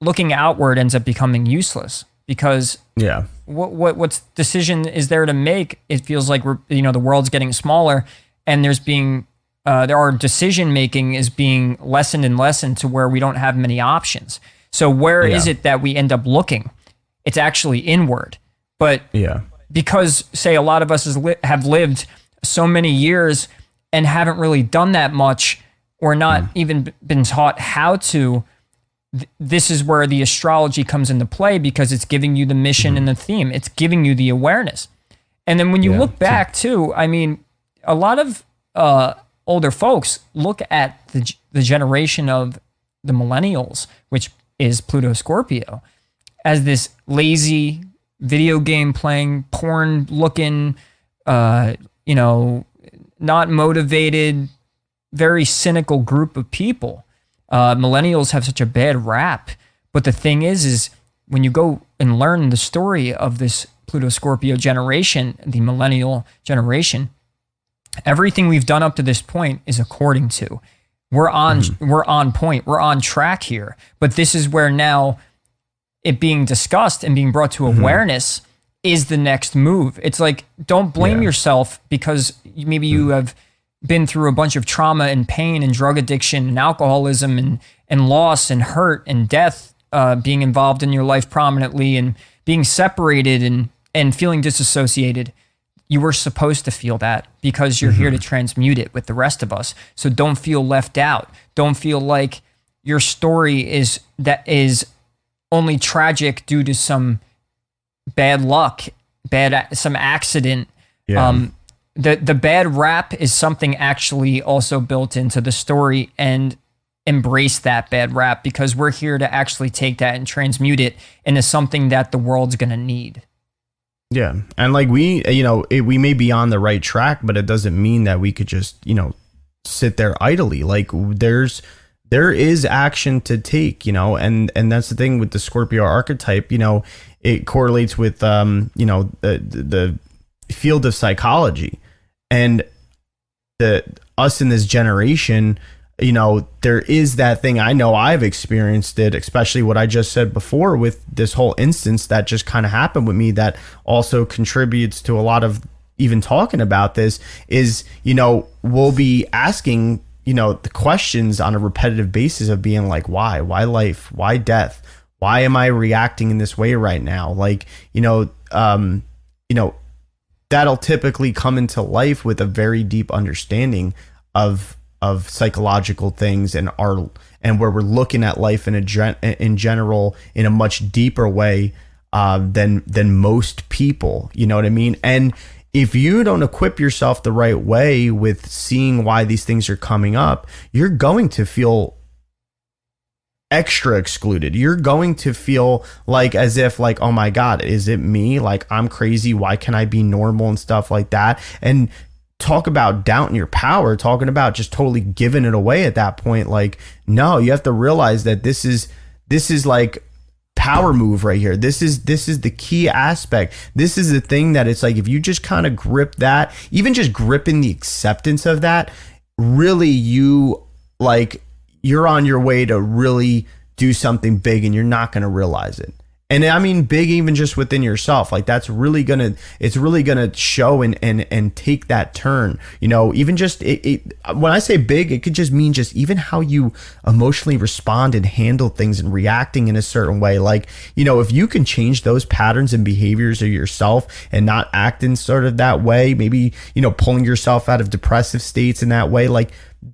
looking outward ends up becoming useless, because what's decision is there to make? It feels like the world's getting smaller, and our decision making is being lessened and lessened to where we don't have many options. So where is it that we end up looking? It's actually inward. But because, say, a lot of us have lived so many years and haven't really done that much, or not even been taught how to, this is where the astrology comes into play, because it's giving you the mission and the theme. It's giving you the awareness. And then when you look back too, I mean, a lot of older folks look at the generation of the Millennials, which is Pluto Scorpio, as this lazy, video game playing, porn looking, not motivated, very cynical group of people. Millennials have such a bad rap. But the thing is when you go and learn the story of this Pluto Scorpio generation, the millennial generation, everything we've done up to this point is according to. We're on point. We're on track here. But this is where now it being discussed and being brought to awareness is the next move. It's like, don't blame yourself because maybe you have been through a bunch of trauma and pain and drug addiction and alcoholism and loss and hurt and death being involved in your life prominently, and being separated and feeling disassociated. You were supposed to feel that because you're here to transmute it with the rest of us. So don't feel left out. Don't feel like your story is only tragic due to some bad luck, some accident. The bad rap is something actually also built into the story, and embrace that bad rap, because we're here to actually take that and transmute it into something that the world's going to need. Yeah. And like we may be on the right track, but it doesn't mean that we could just, sit there idly. Like there is action to take, and that's the thing with the Scorpio archetype. It correlates with the field of psychology, and us in this generation, there is that thing. I know I've experienced it, especially what I just said before with this whole instance that just kind of happened with me, that also contributes to a lot of even talking about this is, we'll be asking, the questions on a repetitive basis of being like, why life, why death, why am I reacting in this way right now? Like, that'll typically come into life with a very deep understanding of psychological things and where we're looking at life in general in a much deeper way than most people. You know what I mean? And if you don't equip yourself the right way with seeing why these things are coming up, you're going to feel extra excluded. You're going to feel like as if like, oh my God, is it me? Like, I'm crazy. Why can't I be normal and stuff like that? And talk about doubting your power, talking about just totally giving it away at that point. Like, no, you have to realize that this is like power move right here. This is the key aspect. This is the thing that it's like, if you just kind of grip that, even just gripping the acceptance of that, really you're on your way to really do something big, and you're not going to realize it. And I mean, big, even just within yourself, like it's really going to show and take that turn, even just when I say big, it could just mean just even how you emotionally respond and handle things and reacting in a certain way. Like, if you can change those patterns and behaviors of yourself and not act in sort of that way, maybe, pulling yourself out of depressive states in that way, like,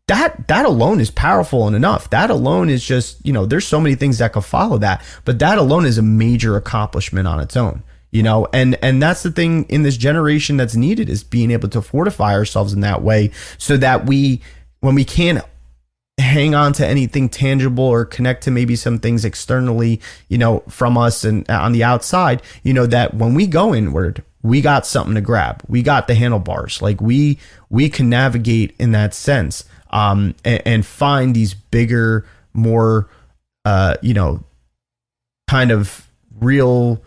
that alone is powerful and enough. That alone is just, there's so many things that could follow that, but that alone is a major accomplishment on its own, and that's the thing in this generation that's needed, is being able to fortify ourselves in that way, so that when we can't hang on to anything tangible or connect to maybe some things externally, from us and on the outside, that when we go inward, we got something to grab. We got the handlebars. Like we can navigate in that sense, and find these bigger, more, kind of real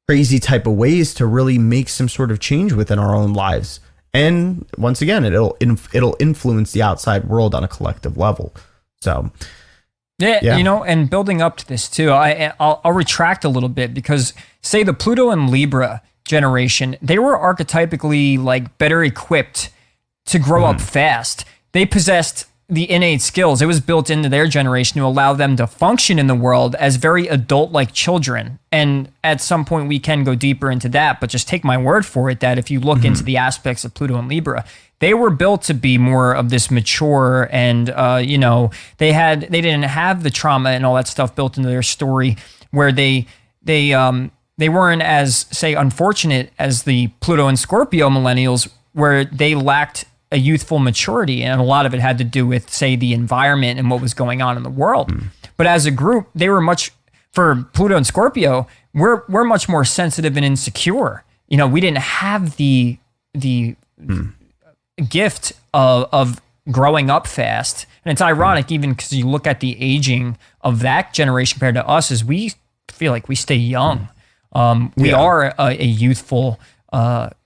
crazy type of ways to really make some sort of change within our own lives. And once again, it'll influence the outside world on a collective level. So, yeah. And building up to this too, I'll retract a little bit, because say the Pluto and Libra generation, they were archetypically like better equipped to grow up fast. They possessed the innate skills. It was built into their generation to allow them to function in the world as very adult-like children. And at some point we can go deeper into that, but just take my word for it that if you look into the aspects of Pluto and Libra, they were built to be more of this mature, and they didn't have the trauma and all that stuff built into their story, where they weren't as, say, unfortunate as the Pluto and Scorpio millennials, where they lacked a youthful maturity, and a lot of it had to do with, say, the environment and what was going on in the world. But as a group, they were for Pluto and Scorpio, we're much more sensitive and insecure. We didn't have the gift of growing up fast. And it's ironic, even because you look at the aging of that generation compared to us, is we feel like we stay young. We are a youthful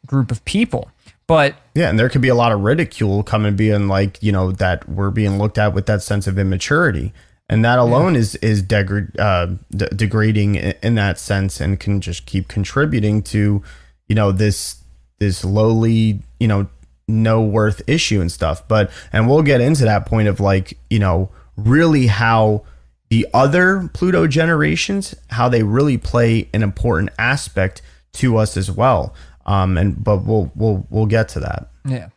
group of people. But yeah, and there could be a lot of ridicule coming, being like, that we're being looked at with that sense of immaturity. And that alone is degrading in that sense, and can just keep contributing to, this lowly, no worth issue and stuff. And we'll get into that point of like, really how the other Pluto generations, how they really play an important aspect to us as well. But we'll get to that. Yeah.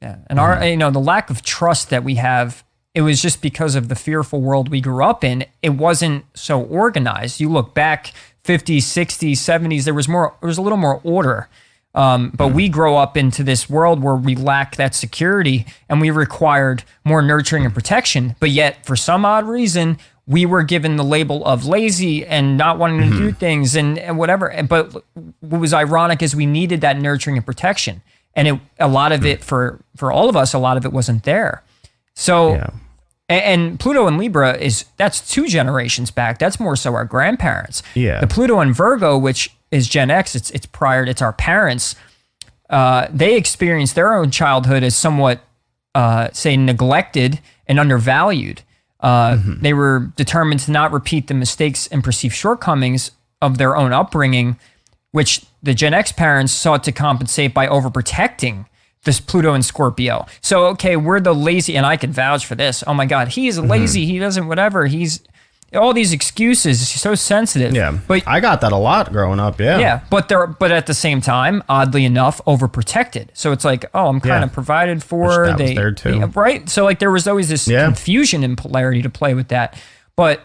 And our, the lack of trust that we have, it was just because of the fearful world we grew up in. It wasn't so organized. You look back 50s, 60s, 70s, there was a little more order. But we grow up into this world where we lack that security, and we required more nurturing and protection. But yet, for some odd reason, we were given the label of lazy and not wanting to do things and whatever. But what was ironic is we needed that nurturing and protection. And a lot of it, for all of us, a lot of it wasn't there. So, and Pluto and Libra that's 2 generations back. That's more so our grandparents. Yeah. The Pluto and Virgo, which is Gen X, it's our parents. They experienced their own childhood as somewhat, say, neglected and undervalued. They were determined to not repeat the mistakes and perceived shortcomings of their own upbringing, which the Gen X parents sought to compensate by overprotecting this Pluto and Scorpio. So, okay, we're the lazy, and I can vouch for this. Oh my God, he is lazy. He doesn't whatever. He's all these excuses. He's so sensitive. Yeah, but I got that a lot growing up. Yeah. Yeah, but at the same time, oddly enough, overprotected. So it's like, oh, I'm kind of provided for. Which that was there too, right? So like there was always this confusion and polarity to play with that. But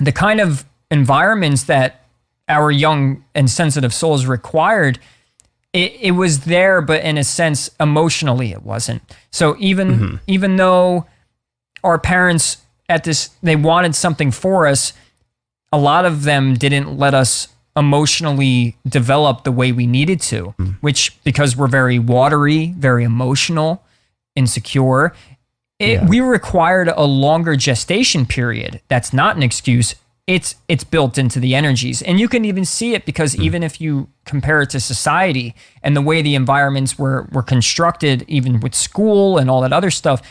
the kind of environments that our young and sensitive souls required, it was there, but in a sense, emotionally, it wasn't. So even though our parents they wanted something for us, a lot of them didn't let us emotionally develop the way we needed to, which, because we're very watery, very emotional, insecure, we required a longer gestation period. That's not an excuse. It's built into the energies. And you can even see it because even if you compare it to society and the way the environments were constructed, even with school and all that other stuff,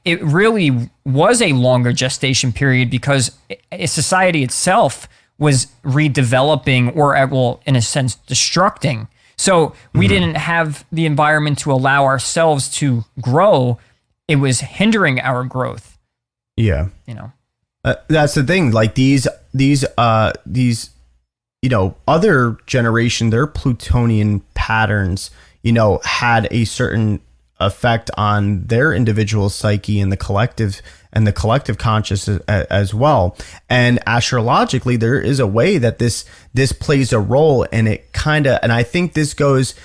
it really was a longer gestation period because society itself was redeveloping or, in a sense, destructing. So we didn't have the environment to allow ourselves to grow. It was hindering our growth. Yeah. That's the thing. Like these other generation, their Plutonian patterns, had a certain effect on their individual psyche and the collective consciousness as well. And astrologically, there is a way that this plays a role, and and I think this goes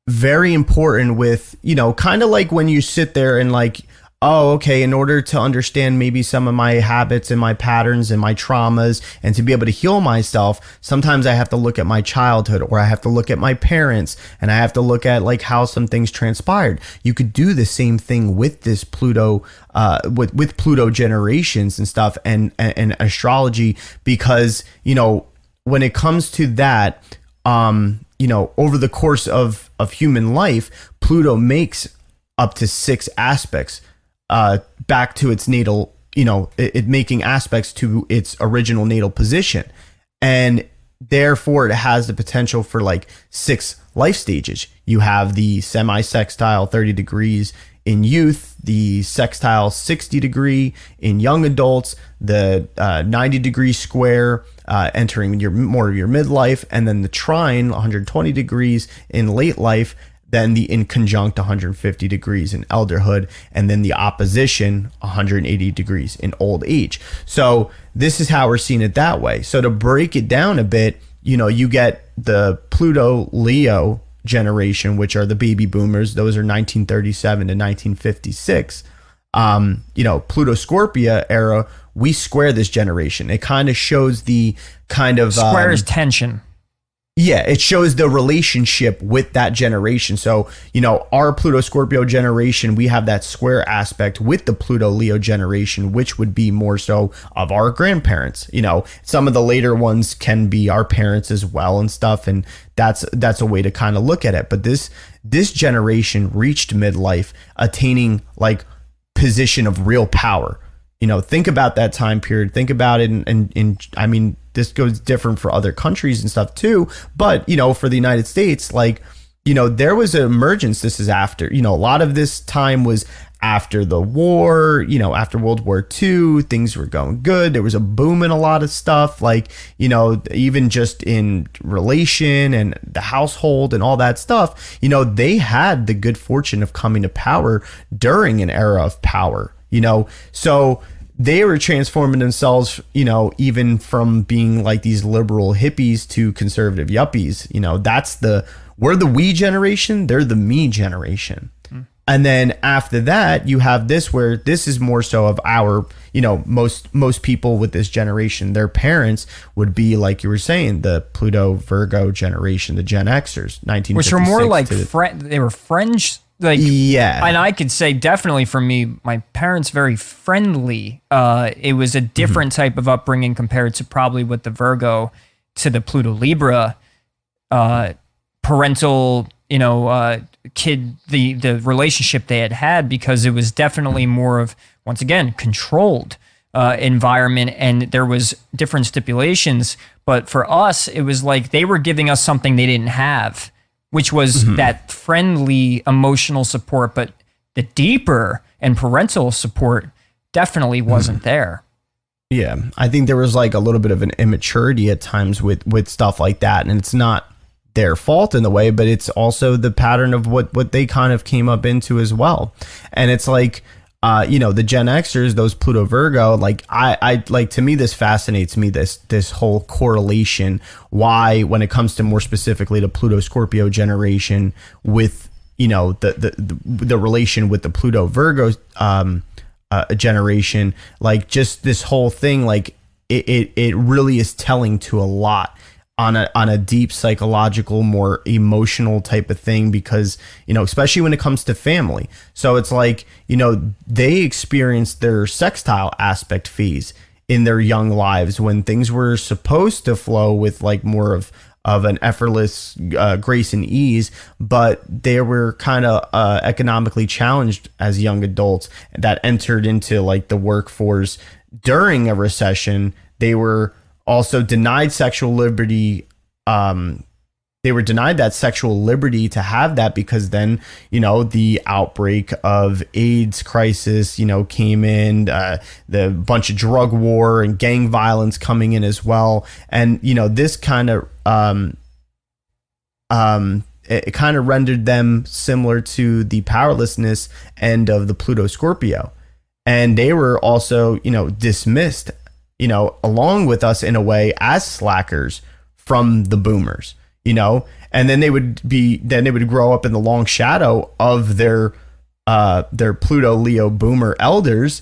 very important with, kind of like when you sit there and like, oh, okay, in order to understand maybe some of my habits and my patterns and my traumas and to be able to heal myself, sometimes I have to look at my childhood, or I have to look at my parents, and I have to look at like how some things transpired. You could do the same thing with this Pluto, with Pluto generations and stuff, and astrology, because, you know, when it comes to that, you know, over the course of human life, Pluto makes up to 6 aspects back to its natal, you know, it making aspects to its original natal position. And therefore it has the potential for like 6 life stages. You have the semi-sextile 30 degrees in youth, the sextile 60 degree in young adults, the 90 degree square entering more of your midlife, and then the trine 120 degrees in late life, then the inconjunct 150 degrees in elderhood, and then the opposition 180 degrees in old age. So this is how we're seeing it that way. So to break it down a bit, you know, you get the Pluto Leo generation, which are the baby boomers. Those are 1937 to 1956. You know, Pluto Scorpio era, we square this generation. It kind of shows the kind of squares tension. Yeah, it shows the relationship with that generation. So, you know, our Pluto Scorpio generation, we have that square aspect with the Pluto Leo generation, which would be more so of our grandparents. You know, some of the later ones can be our parents as well and stuff. And that's a way to kind of look at it. But this generation reached midlife, attaining like position of real power. You know, think about that time period. Think about it. And I mean, this goes different for other countries and stuff too. But, you know, for the United States, like, you know, there was an emergence. This is after, you know, a lot of this time was after the war, you know, after World War II, things were going good. There was a boom in a lot of stuff, like, you know, even just in relation and the household and all that stuff. You know, they had the good fortune of coming to power during an era of power, you know, so they were transforming themselves, you know, even from being like these liberal hippies to conservative yuppies. You know, we're the we generation, they're the me generation. And then after that, you have this, where this is more so of our, you know, most people with this generation, their parents would be, like you were saying, the Pluto Virgo generation, the Gen Xers, 1956, which were more like they were French. Like, yeah. And I could say definitely for me, my parents very friendly. It was a different type of upbringing compared to probably what the Virgo to the Pluto Libra parental, you know, kid, the relationship they had, because it was definitely more of, once again, controlled environment, and there was different stipulations. But for us, it was like they were giving us something they didn't have, which was that friendly emotional support, but the deeper and parental support definitely wasn't there. Yeah, I think there was like a little bit of an immaturity at times with stuff like that, and it's not their fault in the way, but it's also the pattern of what they kind of came up into as well. And it's like, you know, the Gen Xers, those Pluto Virgo, like I like, to me, this fascinates me, this whole correlation, why, when it comes to more specifically to Pluto Scorpio generation with, you know, the relation with the Pluto Virgo generation, like just this whole thing, like it really is telling to a lot on a deep psychological, more emotional type of thing, because, you know, especially when it comes to family. So it's like, you know, they experienced their sextile aspect phase in their young lives when things were supposed to flow with like more of an effortless grace and ease, but they were kind of economically challenged as young adults that entered into like the workforce during a recession. They were also denied sexual liberty. They were denied that sexual liberty to have that, because then, you know, the outbreak of AIDS crisis, you know, came in, the bunch of drug war and gang violence coming in as well. And, you know, this kind of, it kind of rendered them similar to the powerlessness end of the Pluto Scorpio. And they were also, you know, dismissed, you know, along with us in a way, as slackers from the boomers, you know, and then they would grow up in the long shadow of their their Pluto Leo boomer elders,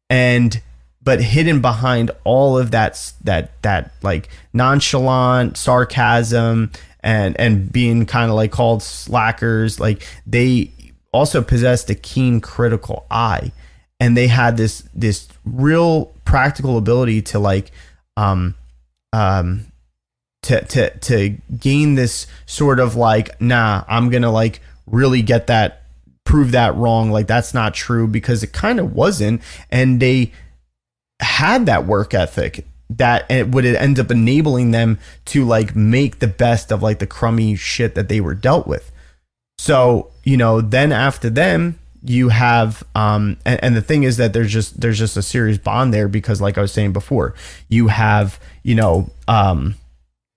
but hidden behind all of that like nonchalant sarcasm and being kind of like called slackers, like they also possessed a keen critical eye, and they had this real practical ability to like to gain this sort of like, nah, I'm gonna like really prove that wrong, like that's not true, because it kind of wasn't. And they had that work ethic that it would end up enabling them to like make the best of like the crummy shit that they were dealt with. So, then after them, you have and the thing is that there's just a serious bond there, because like I was saying before, you have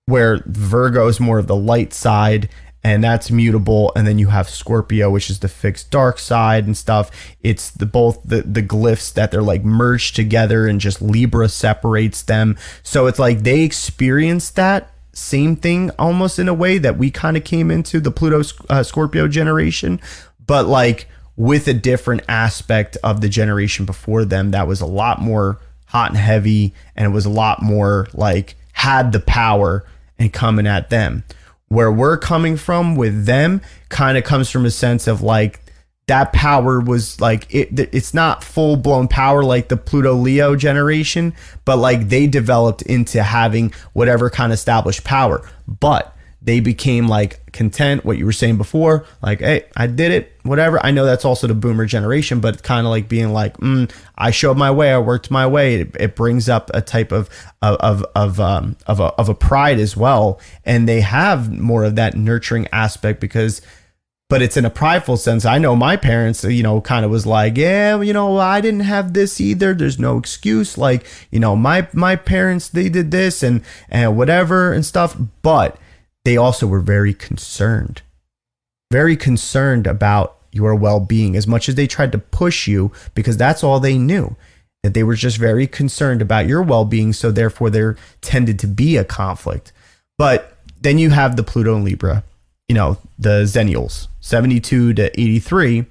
where Virgo is more of the light side, and that's mutable, and then you have Scorpio, which is the fixed dark side and stuff. It's both the glyphs that they're like merged together, and just Libra separates them. So it's like they experienced that same thing almost in a way that we kind of came into the Pluto Scorpio generation, but like with a different aspect of the generation before them that was a lot more hot and heavy, and it was a lot more like had the power and coming at them. Where we're coming from with them kind of comes from a sense of like that power was like it's not full blown power like the Pluto Leo generation, but like they developed into having whatever kind of established power, but they became like content, what you were saying before, like, hey, I did it, whatever. I know that's also the boomer generation, but it's kind of like being like, I showed my way, I worked my way. It brings up a type of a pride as well, and they have more of that nurturing aspect but it's in a prideful sense. I know my parents, kind of was like, yeah, I didn't have this either. There's no excuse. Like, my parents, they did this and whatever and stuff, but they also were very concerned about your well-being, as much as they tried to push you, because that's all they knew, that they were just very concerned about your well-being. So therefore there tended to be a conflict. But then you have the Pluto and Libra, the Zennials, 72 to 83.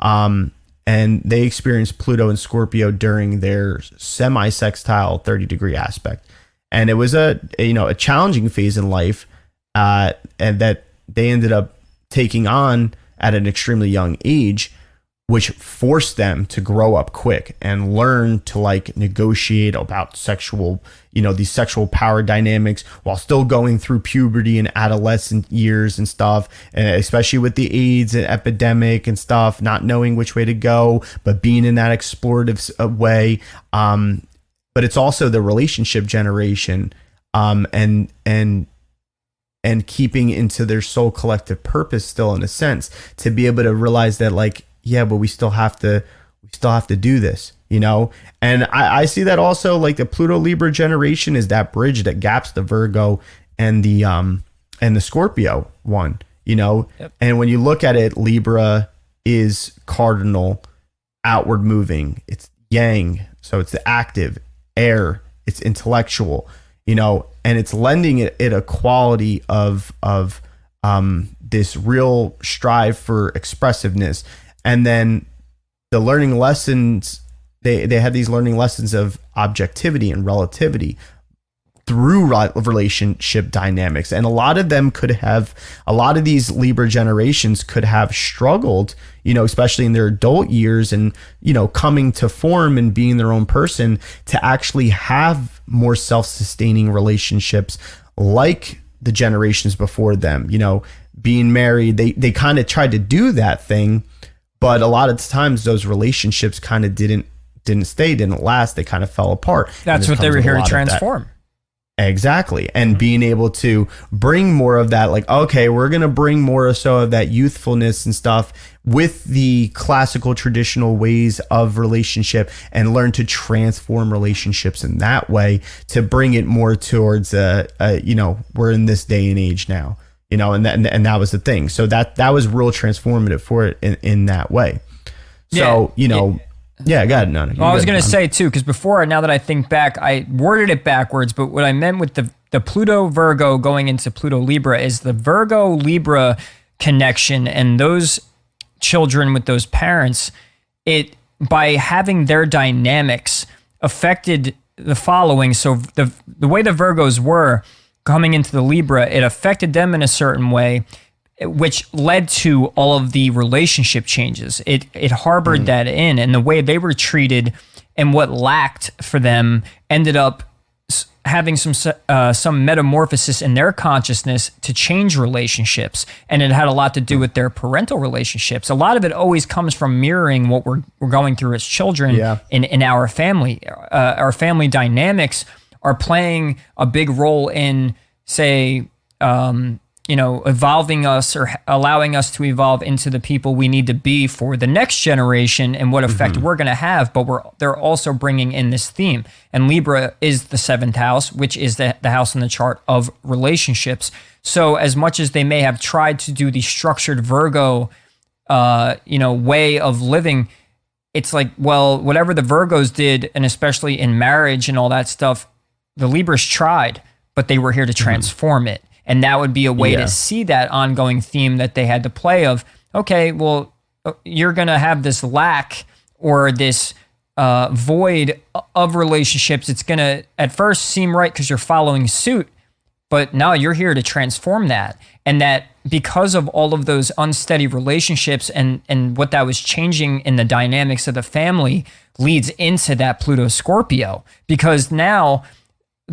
And they experienced Pluto and Scorpio during their semi-sextile 30-degree aspect. And it was a challenging phase in life, and that they ended up taking on at an extremely young age, which forced them to grow up quick and learn to like negotiate about sexual, these sexual power dynamics while still going through puberty and adolescent years and stuff, and especially with the AIDS epidemic and stuff, not knowing which way to go, but being in that explorative way. But it's also the relationship generation, and keeping into their soul collective purpose still, in a sense, to be able to realize that like, yeah, but we still have to do this, And I see that also, like the Pluto Libra generation is that bridge that gaps the Virgo and the Scorpio one, Yep. And when you look at it, Libra is cardinal, outward moving. It's yang, so it's the active, air, it's intellectual, and it's lending it a quality of this real strive for expressiveness. And then the learning lessons, they had these learning lessons of objectivity and relativity through relationship dynamics. And a lot of these Libra generations could have struggled, especially in their adult years and, coming to form and being their own person, to actually have more self-sustaining relationships like the generations before them, being married. They kind of tried to do that thing, but a lot of times those relationships kind of didn't last. They kind of fell apart. That's what they were here to transform. Exactly. And being able to bring more of that, like, okay, we're going to bring more so of that youthfulness and stuff with the classical traditional ways of relationship, and learn to transform relationships in that way to bring it more towards, we're in this day and age now, and that was the thing. So that was real transformative for it in that way. So, yeah, go ahead. No, I was going to say too, because before, now that I think back, I worded it backwards, but what I meant with the Pluto Virgo going into Pluto Libra is the Virgo Libra connection, and those children with those parents, it by having their dynamics affected the following. So the way the Virgos were coming into the Libra, it affected them in a certain way, which led to all of the relationship changes. It harbored that in, and the way they were treated and what lacked for them ended up having some metamorphosis in their consciousness to change relationships, and it had a lot to do with their parental relationships. A lot of it always comes from mirroring what we're going through as children in our family. Our family dynamics are playing a big role in, say, evolving us or allowing us to evolve into the people we need to be for the next generation and what effect we're going to have. But they're also bringing in this theme. And Libra is the 7th house, which is the house on the chart of relationships. So as much as they may have tried to do the structured Virgo, way of living, it's like, well, whatever the Virgos did, and especially in marriage and all that stuff, the Libras tried, but they were here to transform it. And that would be a way to see that ongoing theme that they had to play of, okay, well, you're going to have this lack or this void of relationships. It's going to at first seem right because you're following suit, but now you're here to transform that. And that because of all of those unsteady relationships and what that was changing in the dynamics of the family leads into that Pluto Scorpio. Because now,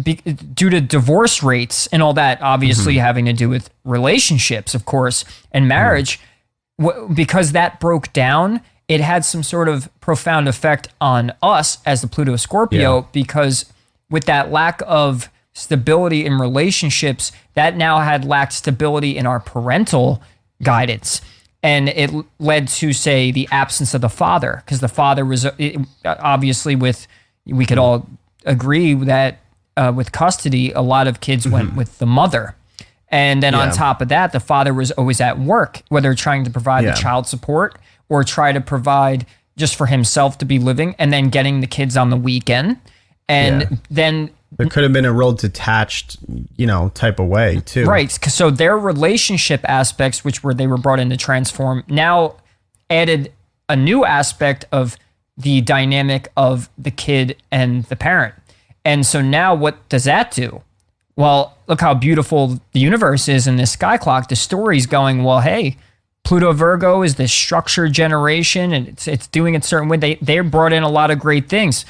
due to divorce rates and all that, obviously having to do with relationships, of course, and marriage, because that broke down, it had some sort of profound effect on us as the Pluto Scorpio, because with that lack of stability in relationships, that now had lacked stability in our parental guidance. And it led to, say, the absence of the father, because the father was obviously we could all agree that with custody, a lot of kids went with the mother. And then on top of that, the father was always at work, whether trying to provide the child support or try to provide just for himself to be living, and then getting the kids on the weekend. And then there could have been a real detached, type of way too. Right. So their relationship aspects, which they were brought in to transform, now added a new aspect of the dynamic of the kid and the parent. And so now what does that do? Well, look how beautiful the universe is in this sky clock. The story's going, well, hey, Pluto Virgo is this structured generation, and it's doing it a certain way. They brought in a lot of great things,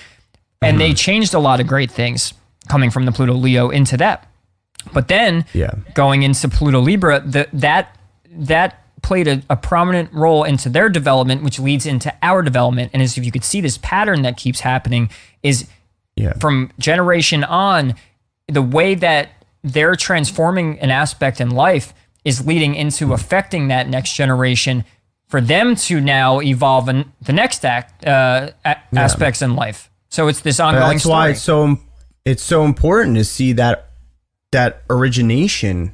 and they changed a lot of great things coming from the Pluto Leo into that. But then going into Pluto Libra, that played a prominent role into their development, which leads into our development. And as if you could see this pattern that keeps happening is from generation on, the way that they're transforming an aspect in life is leading into affecting that next generation for them to now evolve in the next aspects in life. So it's this ongoing story. That's why it's so important to see that origination.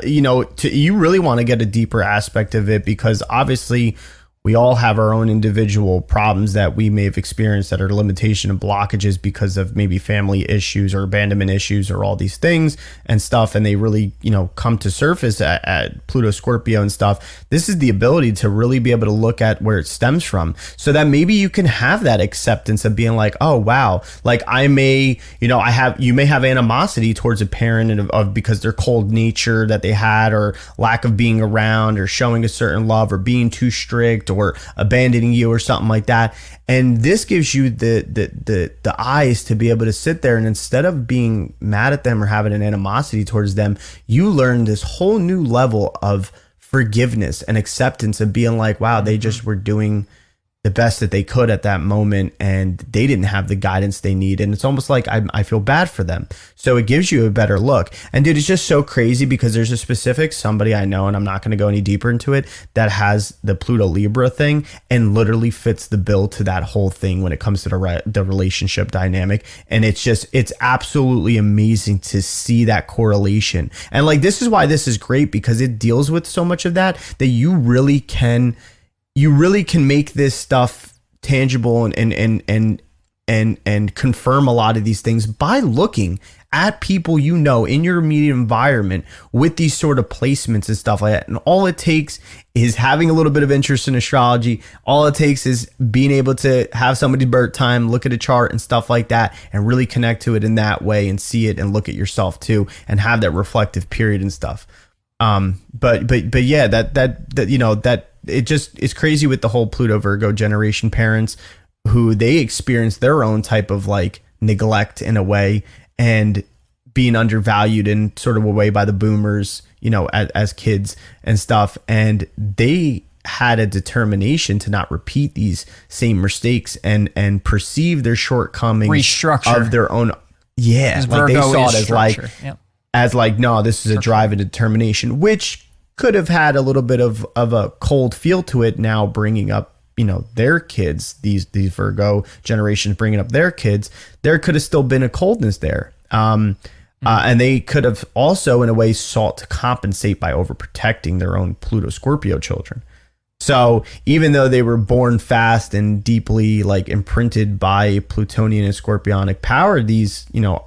You really want to get a deeper aspect of it, because obviously we all have our own individual problems that we may have experienced that are limitation and blockages because of maybe family issues or abandonment issues or all these things and stuff. And they really, come to surface at Pluto Scorpio and stuff. This is the ability to really be able to look at where it stems from, so that maybe you can have that acceptance of being like, oh, wow, like you may have animosity towards a parent of because their cold nature that they had, or lack of being around, or showing a certain love, or being too strict, or abandoning you, or something like that. And this gives you the eyes to be able to sit there, and instead of being mad at them or having an animosity towards them, you learn this whole new level of forgiveness and acceptance of being like, wow, they just were doing the best that they could at that moment, and they didn't have the guidance they need. And it's almost like I feel bad for them. So it gives you a better look. And dude, it's just so crazy, because there's a specific somebody I know, and I'm not going to go any deeper into it, that has the Pluto Libra thing and literally fits the bill to that whole thing when it comes to the relationship dynamic. And it's absolutely amazing to see that correlation. And like, this is why this is great, because it deals with so much of that you really can make this stuff tangible and confirm a lot of these things by looking at people you know in your immediate environment with these sort of placements and stuff like that. And all it takes is having a little bit of interest in astrology. All it takes is being able to have somebody's birth time, look at a chart and stuff like that, and really connect to it in that way and see it and look at yourself too and have that reflective period and stuff. But yeah, that you know, that it just is crazy with the whole Pluto Virgo generation parents who they experience their own type of like neglect in a way and being undervalued in sort of a way by the boomers, you know, as kids and stuff. And they had a determination to not repeat these same mistakes and perceive their shortcomings restructure of their own. Yeah. Like they saw it as structure. like, no, this is a drive and determination, which could have had a little bit of a cold feel to it now bringing up, you know, their kids, these Virgo generations bringing up their kids. There could have still been a coldness there. And they could have also in a way sought to compensate by overprotecting their own Pluto Scorpio children. So even though they were born fast and deeply like imprinted by Plutonian and Scorpionic power, these, you know,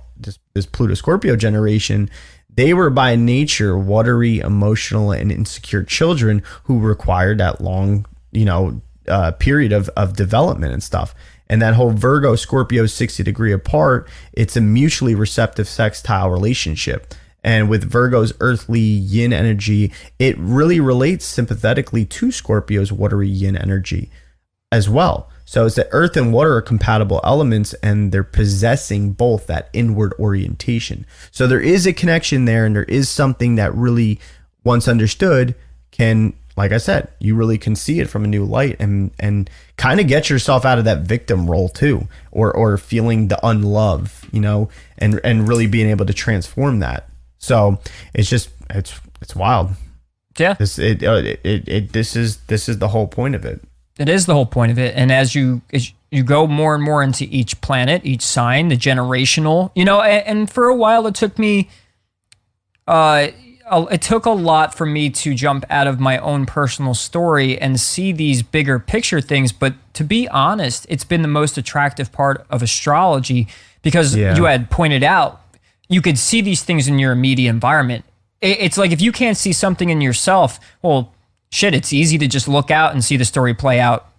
this Pluto Scorpio generation, they were by nature watery, emotional, and insecure children who required that long, you know, period of development and stuff. And that whole Virgo Scorpio 60 degree apart, it's a mutually receptive sextile relationship. And with Virgo's earthly yin energy, it really relates sympathetically to Scorpio's watery yin energy as well. So it's that earth and water are compatible elements and they're possessing both that inward orientation. So there is a connection there, and there is something that really, once understood, can, like I said, you really can see it from a new light and kind of get yourself out of that victim role too, or feeling the unlove, you know, and really being able to transform that. So it's just, it's wild. Yeah. This is the whole point of it. It is the whole point of it. And as you go more and more into each planet, each sign, the generational, you know, and for a while it took me, it took a lot for me to jump out of my own personal story and see these bigger picture things. But to be honest, it's been the most attractive part of astrology because you had pointed out, you could see these things in your immediate environment. It's like if you can't see something in yourself, well, shit, it's easy to just look out and see the story play out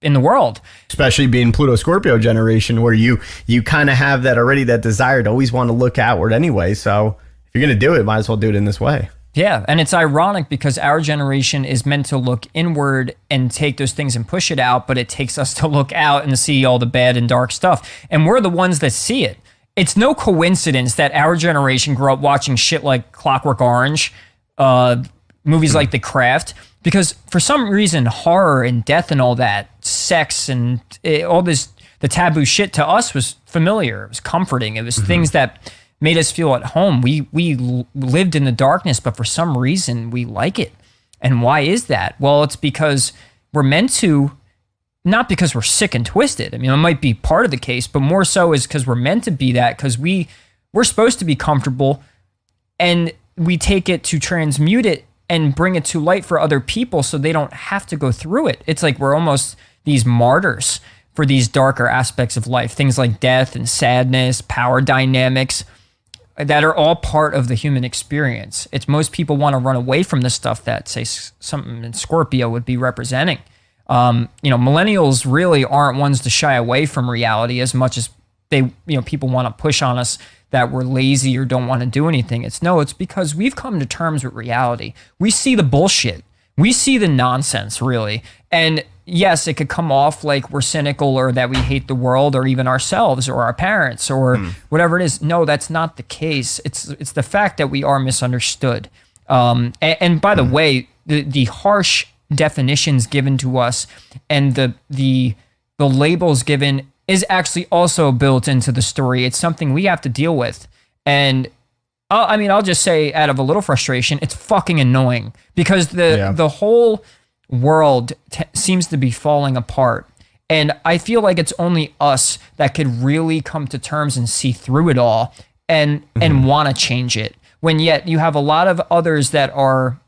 in the world. Especially being Pluto Scorpio generation, where you kind of have that already, that desire to always want to look outward anyway. So if you're going to do it, might as well do it in this way. Yeah. And it's ironic because our generation is meant to look inward and take those things and push it out, but it takes us to look out and see all the bad and dark stuff. And we're the ones that see it. It's no coincidence that our generation grew up watching shit like Clockwork Orange, movies like The Craft, because for some reason, horror and death and all that, sex and all this, the taboo shit to us was familiar. It was comforting. It was things that made us feel at home. We lived in the darkness, but for some reason we like it. And why is that? Well, it's because we're meant to, not because we're sick and twisted. I mean, it might be part of the case, but more so is because we're meant to be that, because we're supposed to be comfortable, and we take it to transmute it and bring it to light for other people so they don't have to go through it. It's like we're almost these martyrs for these darker aspects of life, things like death and sadness, power dynamics, that are all part of the human experience. It's most people want to run away from the stuff that, say, something in Scorpio would be representing. Millennials really aren't ones to shy away from reality as much as people want to push on us that we're lazy or don't want to do anything. It's because we've come to terms with reality. We see the bullshit. We see the nonsense, really. And yes, it could come off like we're cynical or that we hate the world or even ourselves or our parents or whatever it is. No, that's not the case. It's the fact that we are misunderstood. And by the way, the harsh definitions given to us and the labels given is actually also built into the story. It's something we have to deal with. And I'll just say, out of a little frustration, it's fucking annoying because the whole world seems to be falling apart. And I feel like it's only us that could really come to terms and see through it all and want to change it. When yet you have a lot of others that are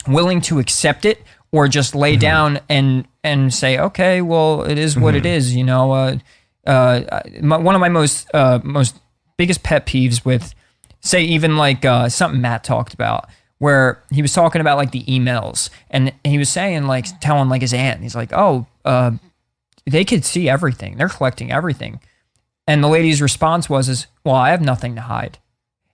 willing to accept it or just lay down and say, okay, well, it is what it is. One of my most biggest pet peeves with, say, even like something Matt talked about, where he was talking about like the emails, and he was saying, like, telling like his aunt, he's like, oh, they could see everything. They're collecting everything. And the lady's response was, well, I have nothing to hide.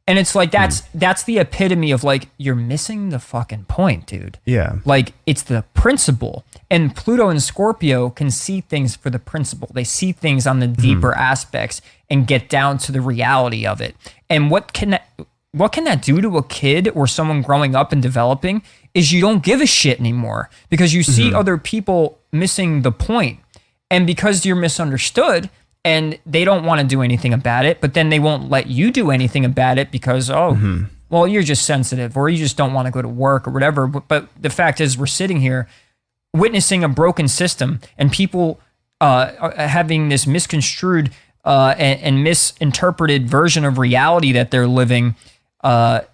And it's like, that's the epitome of like, you're missing the fucking point, dude. Yeah. Like, it's the principle. And Pluto and Scorpio can see things for the principle. They see things on the deeper aspects and get down to the reality of it. And what can that do to a kid or someone growing up and developing is you don't give a shit anymore because you see other people missing the point. And because you're misunderstood, and they don't want to do anything about it, but then they won't let you do anything about it because, well, you're just sensitive or you just don't want to go to work or whatever. But the fact is, we're sitting here witnessing a broken system and people having this misconstrued and misinterpreted version of reality that they're living. It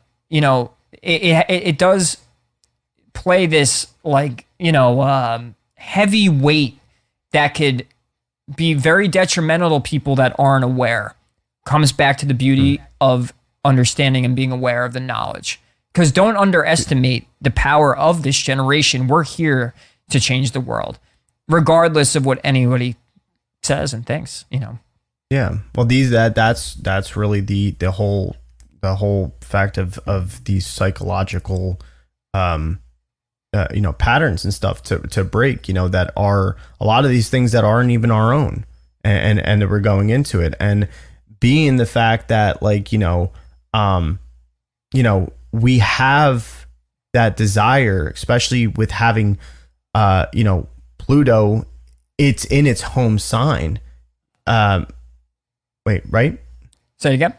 does play this like, heavy weight that could be very detrimental to people that aren't aware. Comes back to the beauty of understanding and being aware of the knowledge. Because don't underestimate the power of this generation. We're here to change the world, regardless of what anybody says and thinks, Yeah. Well, that's really the whole fact of these psychological patterns and stuff to break, that are a lot of these things that aren't even our own, and that we're going into it, and being the fact that we have that desire, especially with having Pluto, it's in its home sign. Wait, right? Say it again.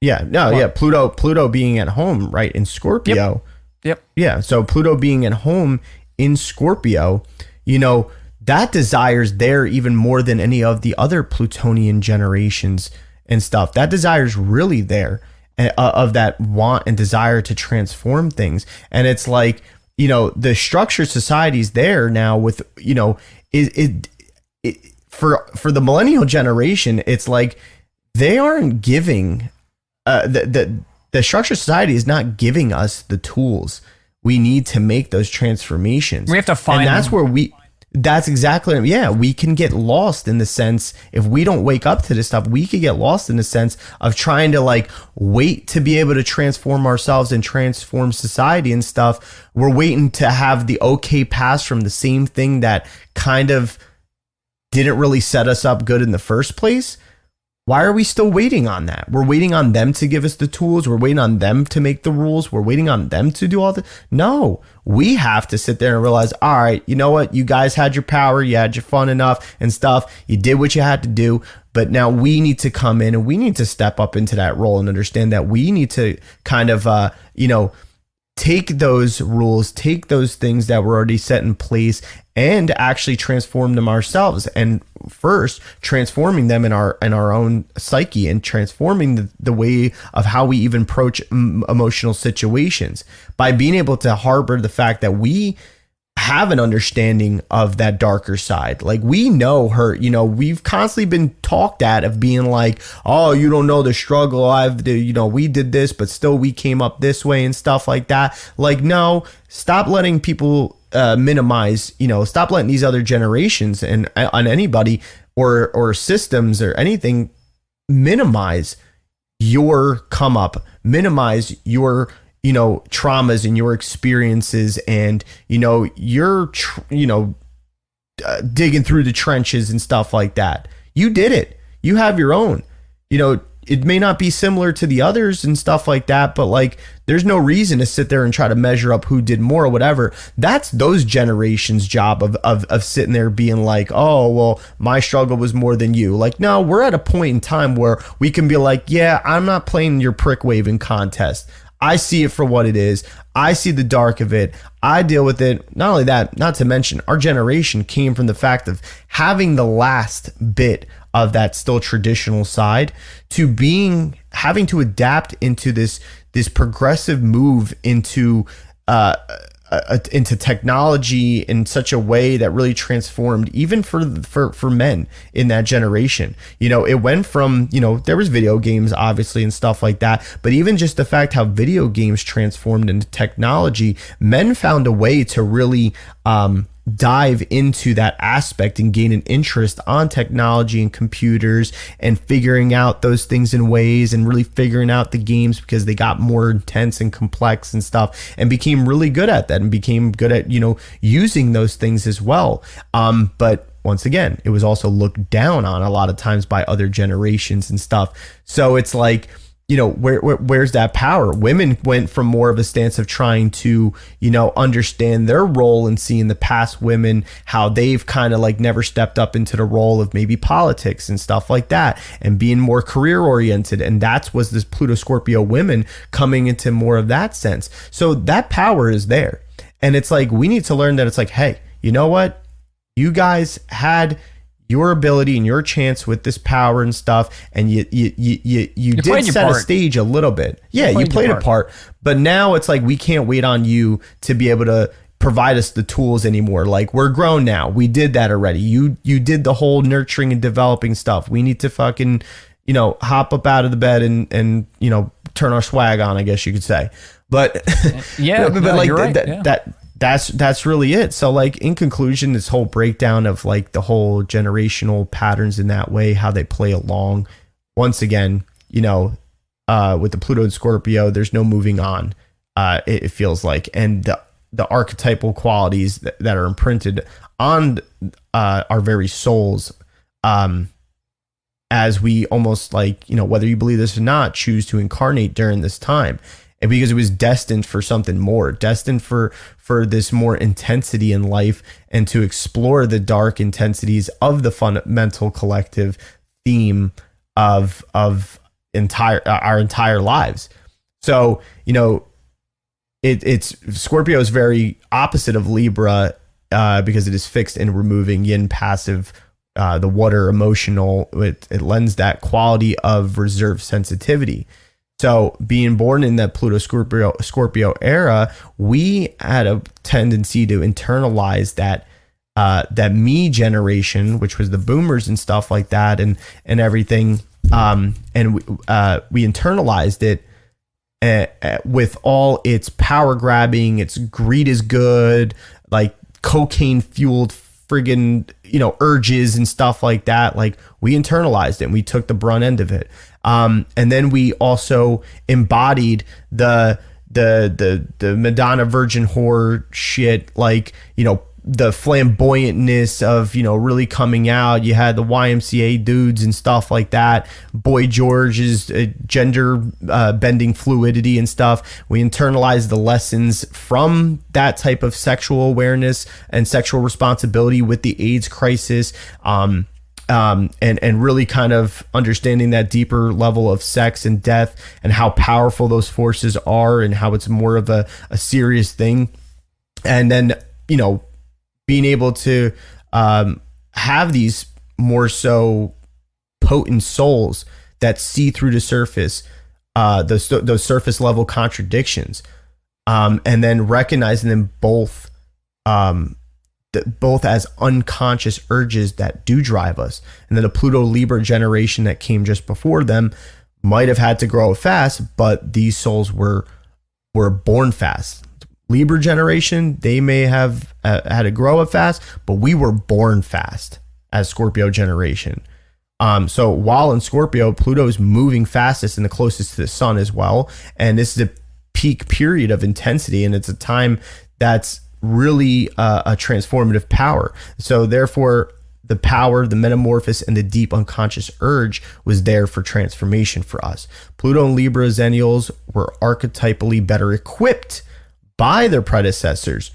Yeah, no, what? Yeah, Pluto being at home, right, in Scorpio. Yep. Yeah. So Pluto being at home in Scorpio, that desire's there even more than any of the other Plutonian generations and stuff. That desire's really there, of that want and desire to transform things. And it's like, the structured society's there now with, for the millennial generation, it's like they aren't giving the structured society is not giving us the tools we need to make those transformations. We have to find them. That's exactly, we can get lost in the sense, if we don't wake up to this stuff, we could get lost in the sense of trying to wait to be able to transform ourselves and transform society and stuff. We're waiting to have the okay pass from the same thing that kind of didn't really set us up good in the first place. Why are we still waiting on that? We're waiting on them to give us the tools. We're waiting on them to make the rules. We're waiting on them to do all the. No, we have to sit there and realize, all right, you know what? You guys had your power. You had your fun enough and stuff. You did what you had to do. But now we need to come in and we need to step up into that role and understand that we need to kind of, take those rules, take those things that were already set in place and actually transform them ourselves. And first transforming them in our own psyche and transforming the way of how we even approach emotional situations by being able to harbor the fact that we have an understanding of that darker side. Like, we know her, we've constantly been talked at of being like, oh, you don't know the struggle we did this, but still we came up this way and stuff like that. Like, no, stop letting people minimize, stop letting these other generations and on anybody or systems or anything minimize your come up, minimize your traumas and your experiences and, you're, digging through the trenches and stuff like that. You did it. You have your own, it may not be similar to the others and stuff like that, but there's no reason to sit there and try to measure up who did more or whatever. That's those generations' job of sitting there being like, oh, well, my struggle was more than you. No, we're at a point in time where we can be like, yeah, I'm not playing your prick waving contest. I see it for what it is. I see the dark of it. I deal with it. Not only that, not to mention, our generation came from the fact of having the last bit of that still traditional side to having to adapt into this progressive move into a into technology in such a way that really transformed even for men in that generation. You know, it went from, you know, there was video games obviously and stuff like that, but even just the fact how video games transformed into technology, men found a way to really dive into that aspect and gain an interest on technology and computers and figuring out those things in ways and really figuring out the games because they got more intense and complex and stuff and became really good at that and became good at, you know, using those things as well. But once again, it was also looked down on a lot of times by other generations and stuff. So it's like, you know, where's that power? Women went from more of a stance of trying to, you know, understand their role and seeing the past women, how they've kind of like never stepped up into the role of maybe politics and stuff like that and being more career oriented. And that's was this Pluto Scorpio women coming into more of that sense. So that power is there. And it's like, we need to learn that it's like, hey, you know what? You guys had your ability and your chance with this power and stuff, and you did set a stage a little bit. Yeah, you played a part, but now it's like we can't wait on you to be able to provide us the tools anymore. Like, we're grown now. We did that already. You did the whole nurturing and developing stuff. We need to fucking, you know, hop up out of the bed and you know, turn our swag on, I guess you could say. But yeah, but no, like you're right. That's really it. So like in conclusion, this whole breakdown of like the whole generational patterns in that way, how they play along. Once again, you know, with the Pluto and Scorpio, there's no moving on. It feels like, and the archetypal qualities that are imprinted on our very souls, as we almost like, you know, whether you believe this or not, choose to incarnate during this time. And because it was destined for something more, destined for this more intensity in life and to explore the dark intensities of the fundamental collective theme of our entire lives. So, you know, it's Scorpio is very opposite of Libra because it is fixed and removing, yin passive, the water emotional. It lends that quality of reserved sensitivity. So being born in that Pluto Scorpio era, we had a tendency to internalize that me generation, which was the boomers and stuff like that, and everything. And we internalized it with all its power grabbing, its greed is good, like cocaine fueled friggin', you know, urges and stuff like that. Like, we internalized it and we took the brunt end of it. And then we also embodied the Madonna virgin whore shit, like, you know, the flamboyantness of, you know, really coming out. You had the YMCA dudes and stuff like that. Boy George's gender bending fluidity and stuff. We internalized the lessons from that type of sexual awareness and sexual responsibility with the AIDS crisis. And really kind of understanding that deeper level of sex and death and how powerful those forces are and how it's more of a serious thing. And then, you know, being able to have these more so potent souls that see through the surface, those surface level contradictions, and then recognizing them both as unconscious urges that do drive us. And then the Pluto Libra generation that came just before them might have had to grow fast, but these souls were born fast. Libra generation, they may have had to grow up fast, but we were born fast as Scorpio generation. So while in Scorpio, Pluto is moving fastest and the closest to the sun as well. And this is a peak period of intensity, and it's a time that's really a transformative power. So therefore, the power, the metamorphosis, and the deep unconscious urge was there for transformation for us. Pluto and Libra Zennials were archetypally better equipped by their predecessors,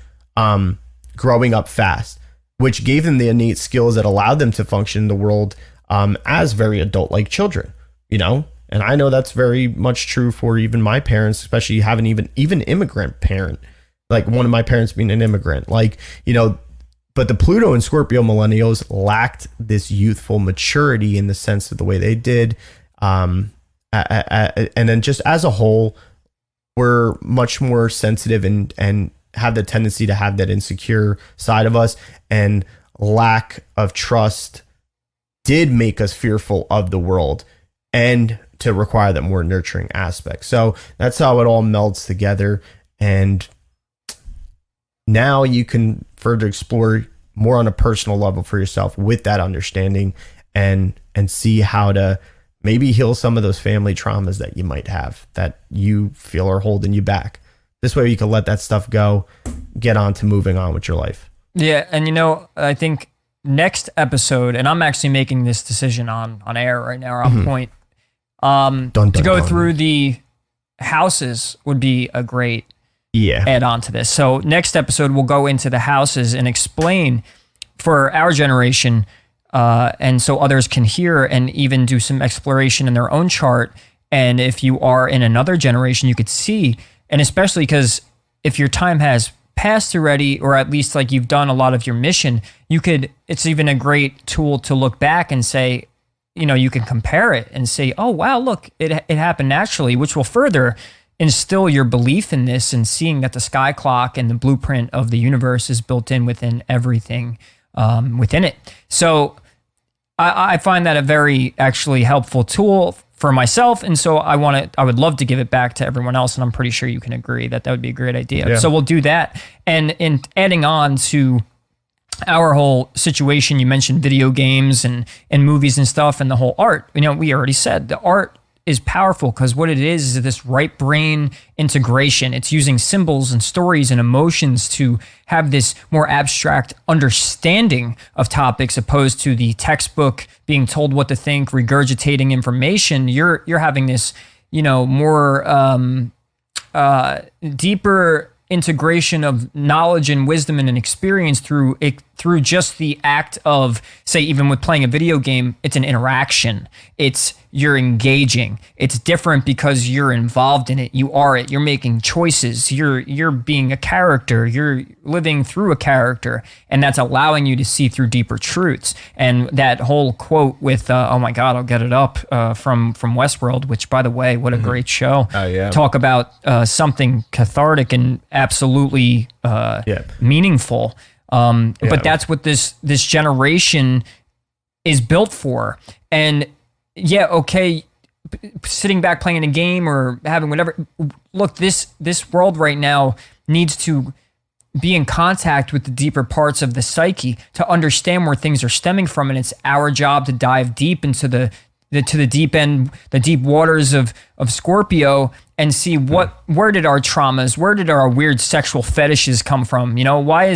growing up fast, which gave them the innate skills that allowed them to function in the world as very adult-like children, you know? And I know that's very much true for even my parents, especially having even immigrant parent, like one of my parents being an immigrant, like, you know. But the Pluto and Scorpio millennials lacked this youthful maturity in the sense of the way they did. And then just as a whole, were much more sensitive and have the tendency to have that insecure side of us, and lack of trust did make us fearful of the world and to require that more nurturing aspect. So that's how it all melds together. And now you can further explore more on a personal level for yourself with that understanding, and see how to maybe heal some of those family traumas that you might have that you feel are holding you back. This way you can let that stuff go, get on to moving on with your life. Yeah. And I think next episode, and I'm actually making this decision on air right now, or on point, to go through the houses would be a great add on to this. So next episode, we'll go into the houses and explain for our generation, and so others can hear and even do some exploration in their own chart. And if you are in another generation, you could see, and especially because if your time has passed already, or at least like you've done a lot of your mission, it's even a great tool to look back and say, you can compare it and say, oh, wow, look, it happened naturally, which will further instill your belief in this, and seeing that the sky clock and the blueprint of the universe is built in within everything within it. So I find that a very actually helpful tool for myself. And so I would love to give it back to everyone else. And I'm pretty sure you can agree that would be a great idea. Yeah. So we'll do that. And in adding on to our whole situation, you mentioned video games and movies and stuff, and the whole art. We already said the art is powerful because what it is this right brain integration. It's using symbols and stories and emotions to have this more abstract understanding of topics, opposed to the textbook being told what to think, regurgitating information. You're having this, more deeper integration of knowledge and wisdom and an experience through just the act of, say, even with playing a video game, it's an interaction. You're engaging. It's different because you're involved in it. You are it. You're making choices. You're being a character. You're living through a character, and that's allowing you to see through deeper truths. And that whole quote with, oh my God, I'll get it up, from Westworld, which, by the way, what a great show. Oh, yeah. Talk about something cathartic and absolutely meaningful. But that's what this generation is built for. And sitting back playing a game or having whatever. Look, this world right now needs to be in contact with the deeper parts of the psyche to understand where things are stemming from. And it's our job to dive deep into the deep end, the deep waters of Scorpio, and see where did our traumas, where did our weird sexual fetishes come from? Why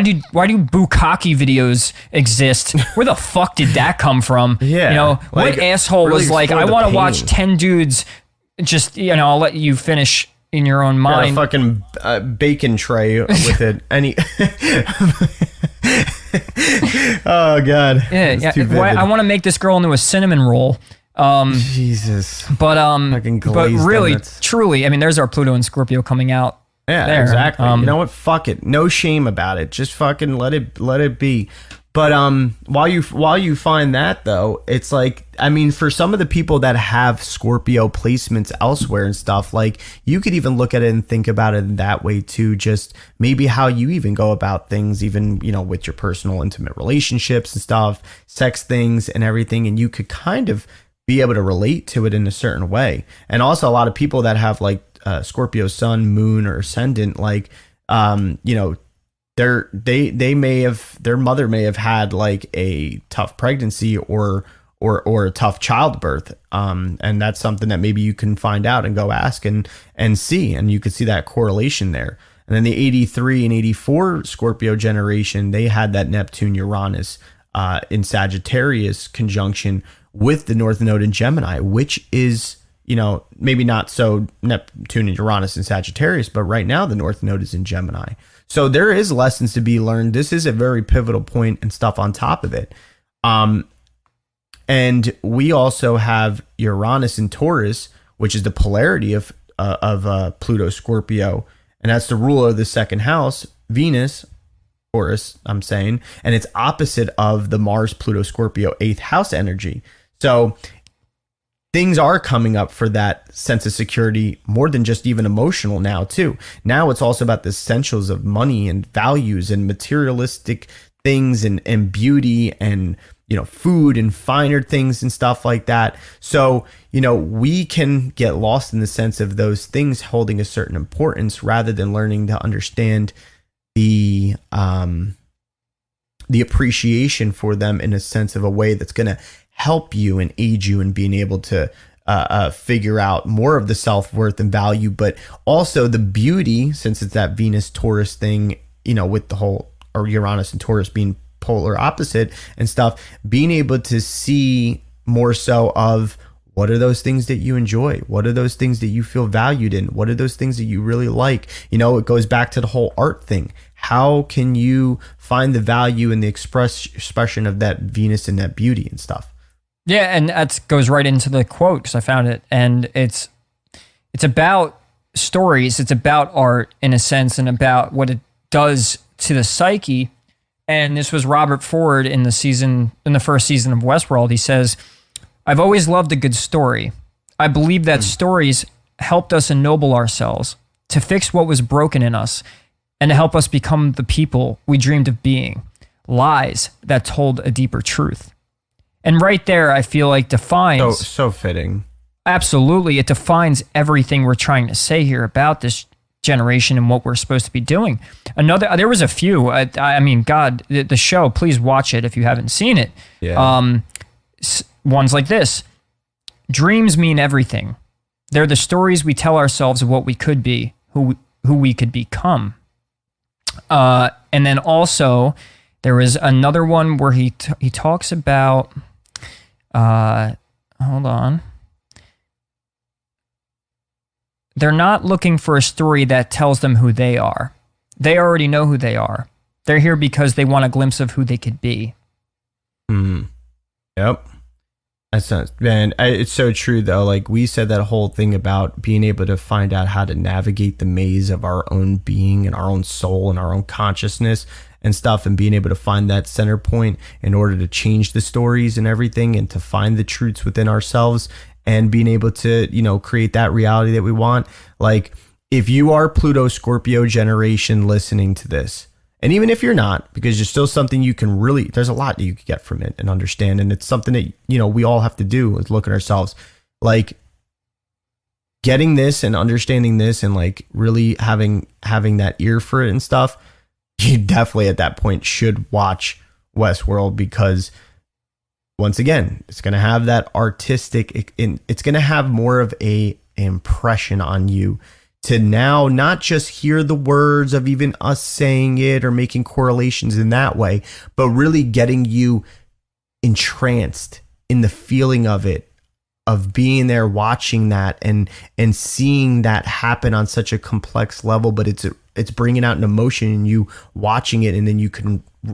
do bukkake videos exist? Where the fuck did that come from? Yeah. What asshole really was like, I want to pain. watch 10 dudes just, I'll let you finish in your own mind. Got a fucking bacon tray with it. Oh God. Yeah. I want to make this girl into a cinnamon roll. Jesus. But really, truly, there's our Pluto and Scorpio coming out. Yeah, there. Exactly. You know what? Fuck it. No shame about it. Just fucking let it be. But while you find that though, it's like, for some of the people that have Scorpio placements elsewhere and stuff, like, you could even look at it and think about it in that way too. Just maybe how you even go about things, even, with your personal intimate relationships and stuff, sex things and everything. And you could kind of be able to relate to it in a certain way. And also a lot of people that have like Scorpio sun, moon, or ascendant, like, their mother may have had like a tough pregnancy or a tough childbirth, and that's something that maybe you can find out and go ask and see, and you could see that correlation there. And then the 83 and 84 Scorpio generation, they had that Neptune Uranus in Sagittarius conjunction with the North Node in Gemini, which is, maybe not so Neptune and Uranus in Sagittarius, but right now the North Node is in Gemini. So there is lessons to be learned. This is a very pivotal point and stuff on top of it. And we also have Uranus in Taurus, which is the polarity of Pluto Scorpio. And that's the ruler of the second house, Venus, Taurus, I'm saying. And it's opposite of the Mars Pluto Scorpio 8th house energy. So things are coming up for that sense of security more than just even emotional now too. Now it's also about the essentials of money and values and materialistic things and beauty and, food and finer things and stuff like that. So, we can get lost in the sense of those things holding a certain importance rather than learning to understand the appreciation for them in a sense of a way that's going to help you and aid you in being able to figure out more of the self-worth and value, but also the beauty, since it's that Venus Taurus thing, with the whole, or Uranus and Taurus being polar opposite and stuff, being able to see more so of what are those things that you enjoy? What are those things that you feel valued in? What are those things that you really like? It goes back to the whole art thing. How can you find the value in the expression of that Venus and that beauty and stuff? Yeah, and that goes right into the quote because I found it, and it's about stories. It's about art in a sense, and about what it does to the psyche. And this was Robert Ford in the first season of Westworld. He says, "I've always loved a good story. I believe that stories helped us ennoble ourselves, to fix what was broken in us, and to help us become the people we dreamed of being. Lies that told a deeper truth." And right there, I feel like defines... So fitting. Absolutely. It defines everything we're trying to say here about this generation and what we're supposed to be doing. There was a few. I mean, God, the show, please watch it if you haven't seen it. Yeah. Ones like this. Dreams mean everything. They're the stories we tell ourselves of what we could be, who we could become. And then also, there was another one where he talks about... hold on. They're not looking for a story that tells them who they are. They already know who they are. They're here because they want a glimpse of who they could be. Yep. That's not, man, it's so true though. Like we said that whole thing about being able to find out how to navigate the maze of our own being and our own soul and our own consciousness and stuff, and being able to find that center point in order to change the stories and everything and to find the truths within ourselves and being able to, create that reality that we want. Like if you are Pluto Scorpio generation listening to this, and even if you're not, because there's still something you can really, there's a lot that you can get from it and understand. And it's something that, we all have to do is look at ourselves. Like getting this and understanding this and like really having that ear for it and stuff, you definitely at that point should watch Westworld, because once again, it's going to have that artistic, it's going to have more of a impression on you to now not just hear the words of even us saying it or making correlations in that way, but really getting you entranced in the feeling of it, of being there, watching that and seeing that happen on such a complex level, but it's bringing out an emotion in you watching it, and then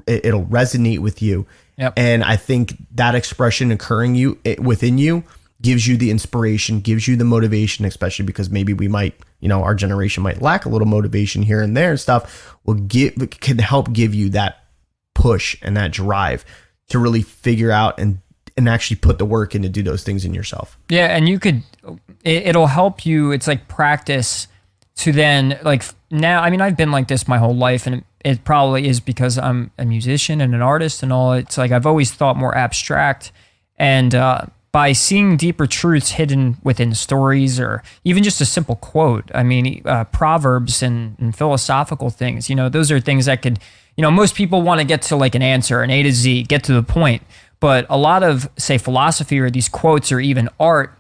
it'll resonate with you. Yep. And I think that expression occurring within you gives you the inspiration, gives you the motivation, especially because maybe we might, our generation might lack a little motivation here and there and stuff, can help give you that push and that drive to really figure out and actually put the work in to do those things in yourself. Yeah, and it'll help you. It's like practice to then, like now, I mean, I've been like this my whole life, and it probably is because I'm a musician and an artist and all. It's like I've always thought more abstract, and by seeing deeper truths hidden within stories or even just a simple quote. I mean, proverbs and philosophical things, those are things that could, most people want to get to like an answer, an A to Z, get to the point. But a lot of, say, philosophy or these quotes or even art,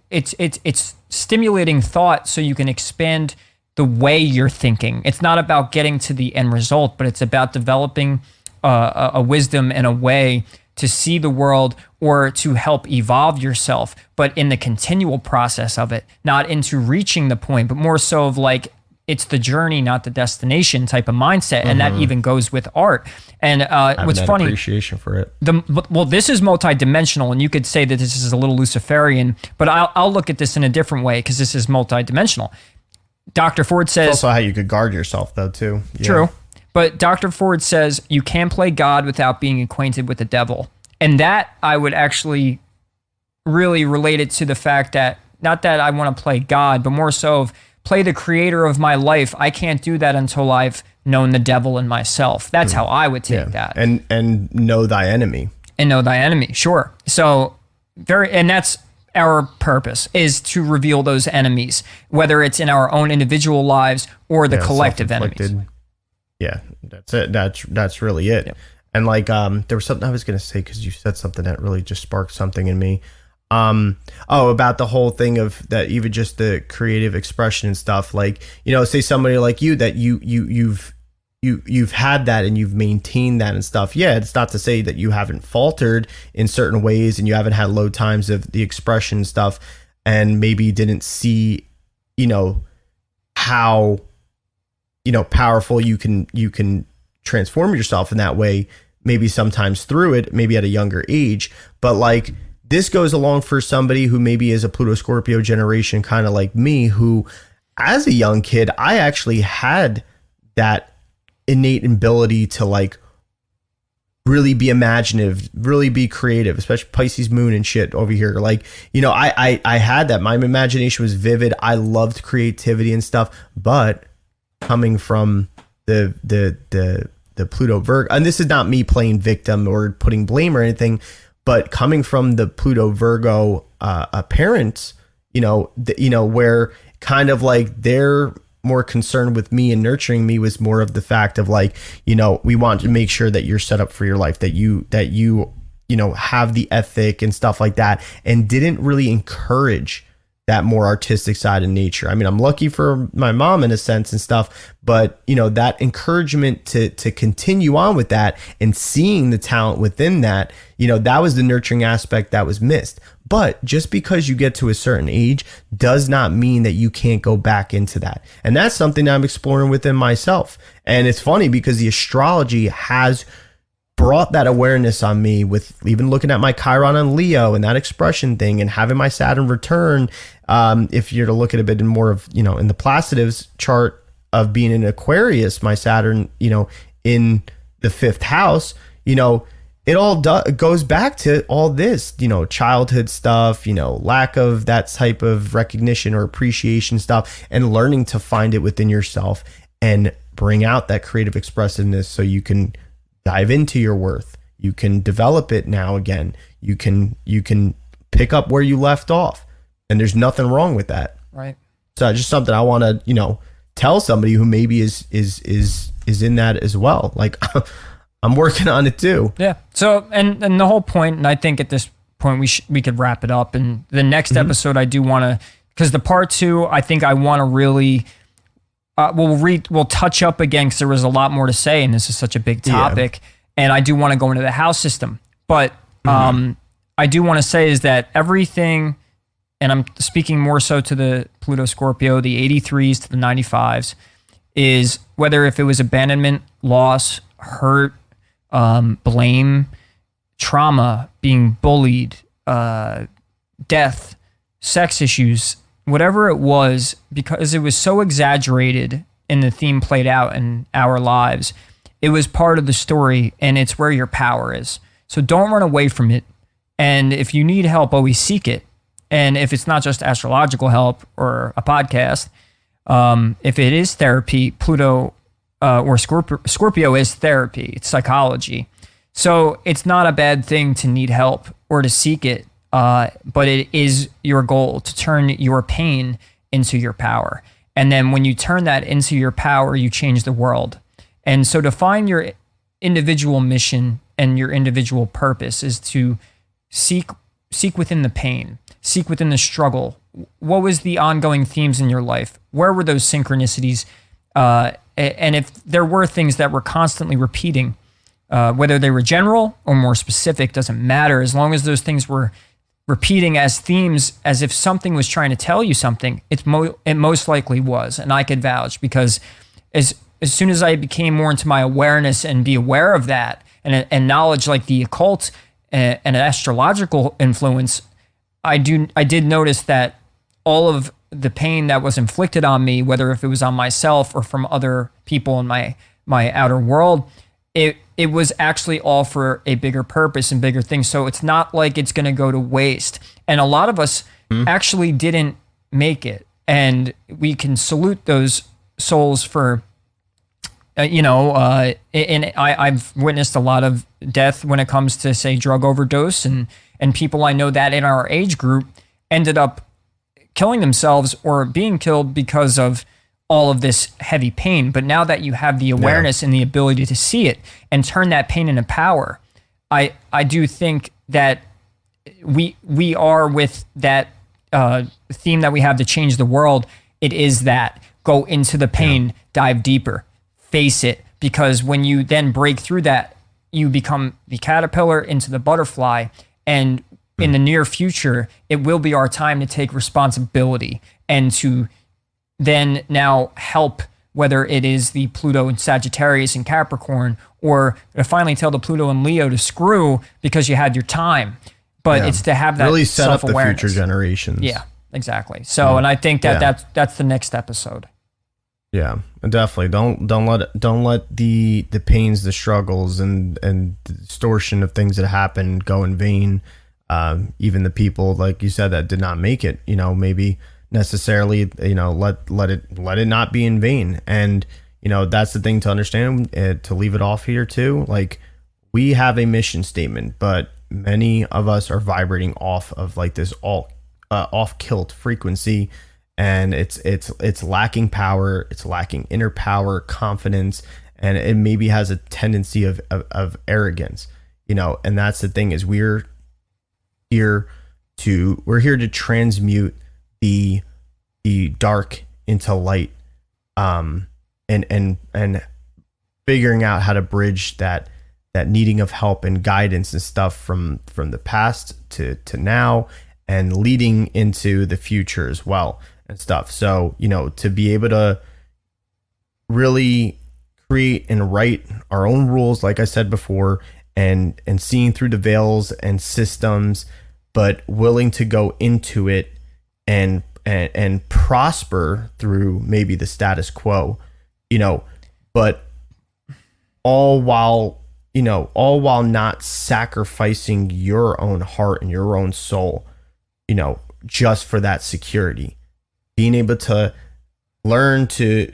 it's stimulating thought so you can expand the way you're thinking. It's not about getting to the end result, but it's about developing a wisdom and a way to see the world or to help evolve yourself, but in the continual process of it, not into reaching the point, but more so of like, it's the journey, not the destination type of mindset. And that even goes with art. And what's funny, appreciation for it. Well, this is multidimensional, and you could say that this is a little Luciferian, but I'll look at this in a different way because this is multidimensional. Dr. Ford says... It's also how you could guard yourself, though, too. Yeah. True. But Dr. Ford says you can't play God without being acquainted with the devil. And that I would actually really related to the fact that not that I want to play God, but more so of play the creator of my life. I can't do that until I've known the devil in myself. That's how I would take that. And know thy enemy. And know thy enemy. Sure. So and that's our purpose, is to reveal those enemies, whether it's in our own individual lives or the collective enemies. Yeah, that's it. That's really it. Yep. And like, there was something I was going to say, because you said something that really just sparked something in me. About the whole thing of that, even just the creative expression and stuff. Like, say somebody like you, that you've had that and you've maintained that and stuff. Yeah, it's not to say that you haven't faltered in certain ways and you haven't had low times of the expression and stuff, and maybe didn't see, how, powerful you can transform yourself in that way, maybe sometimes through it, maybe at a younger age. But like, this goes along for somebody who maybe is a Pluto Scorpio generation, kind of like me, who as a young kid, I actually had that innate ability to like really be imaginative, really be creative, especially Pisces moon and shit over here. Like, I had that. My imagination was vivid. I loved creativity and stuff, but coming from the Pluto Virgo, and this is not me playing victim or putting blame or anything, but coming from the Pluto Virgo parents, where kind of like they're more concerned with me and nurturing me, was more of the fact of like, we want to make sure that you're set up for your life, that you have the ethic and stuff like that, and didn't really encourage that more artistic side of nature. I mean, I'm lucky for my mom in a sense and stuff, but that encouragement to continue on with that and seeing the talent within that, that was the nurturing aspect that was missed. But just because you get to a certain age does not mean that you can't go back into that. And that's something that I'm exploring within myself. And it's funny because the astrology has brought that awareness on me, with even looking at my Chiron on Leo and that expression thing, and having my Saturn return. If you're to look at a bit in more of, in the Placidus chart of being in Aquarius, my Saturn, in the 5th house, it all goes back to all this, childhood stuff, lack of that type of recognition or appreciation stuff, and learning to find it within yourself and bring out that creative expressiveness so you can dive into your worth. You can develop it now again. You can pick up where you left off, and there's nothing wrong with that. Right. So just something I want to, tell somebody who maybe is in that as well. Like, I'm working on it too. Yeah. So, and the whole point, and I think at this point we could wrap it up. And the next episode, I do want to, because the part 2, I think I want to really, we'll touch up again, because there was a lot more to say, and this is such a big topic. Yeah. And I do want to go into the house system, but I do want to say is that everything, and I'm speaking more so to the Pluto Scorpio, the 83s to the 95s, is whether if it was abandonment, loss, hurt, blame, trauma, being bullied, death, sex issues, whatever it was, because it was so exaggerated and the theme played out in our lives, it was part of the story, and it's where your power is. So don't run away from it. And if you need help, always seek it. And if it's not just astrological help or a podcast, if it is therapy, Pluto or Scorpio is therapy. It's psychology. So it's not a bad thing to need help or to seek it, but it is your goal to turn your pain into your power. And then when you turn that into your power, you change the world. And so to find your individual mission and your individual purpose is to seek within the pain, seek within the struggle. What was the ongoing themes in your life? Where were those synchronicities? And if there were things that were constantly repeating, whether they were general or more specific, doesn't matter. As long as those things were repeating as themes, as if something was trying to tell you something, it most likely was. And I could vouch, because as soon as I became more into my awareness and be aware of that, and knowledge like the occult and an astrological influence, I did notice that all of the pain that was inflicted on me, whether if it was on myself or from other people in my outer world, it it was actually all for a bigger purpose and bigger things. So it's not like it's going to go to waste. And a lot of us actually didn't make it. And we can salute those souls for, and I've witnessed a lot of death when it comes to, say, drug overdose, and people I know that in our age group ended up killing themselves or being killed because of all of this heavy pain. But now that you have the awareness and the ability to see it and turn that pain into power, I do think that we are with that theme that we have to change the world. It is that go into the pain, dive deeper, face it, because when you then break through that, you become the caterpillar into the butterfly. And in the near future, it will be our time to take responsibility and to then now help, whether it is the Pluto and Sagittarius and Capricorn, or to finally tell the Pluto and Leo to screw because you had your time. But it's to have that really set up the self-awareness. future generations. Yeah, exactly. So, and I think that's the next episode. Yeah, definitely. Don't let the pains, the struggles, and the distortion of things that happen go in vain. Even the people, like you said, that did not make it, maybe necessarily, let it not be in vain. And that's the thing to understand. To leave it off here too, like, we have a mission statement, but many of us are vibrating off of like this off kilt frequency. And it's lacking power, it's lacking inner power, confidence, and it maybe has a tendency of arrogance, and that's the thing, is we're here to transmute the dark into light, and figuring out how to bridge that needing of help and guidance and stuff from the past to now, and leading into the future as well. And stuff. So, to be able to really create and write our own rules, like I said before, and seeing through the veils and systems, but willing to go into it and prosper through maybe the status quo, but all while not sacrificing your own heart and your own soul, just for that security. Being able to learn to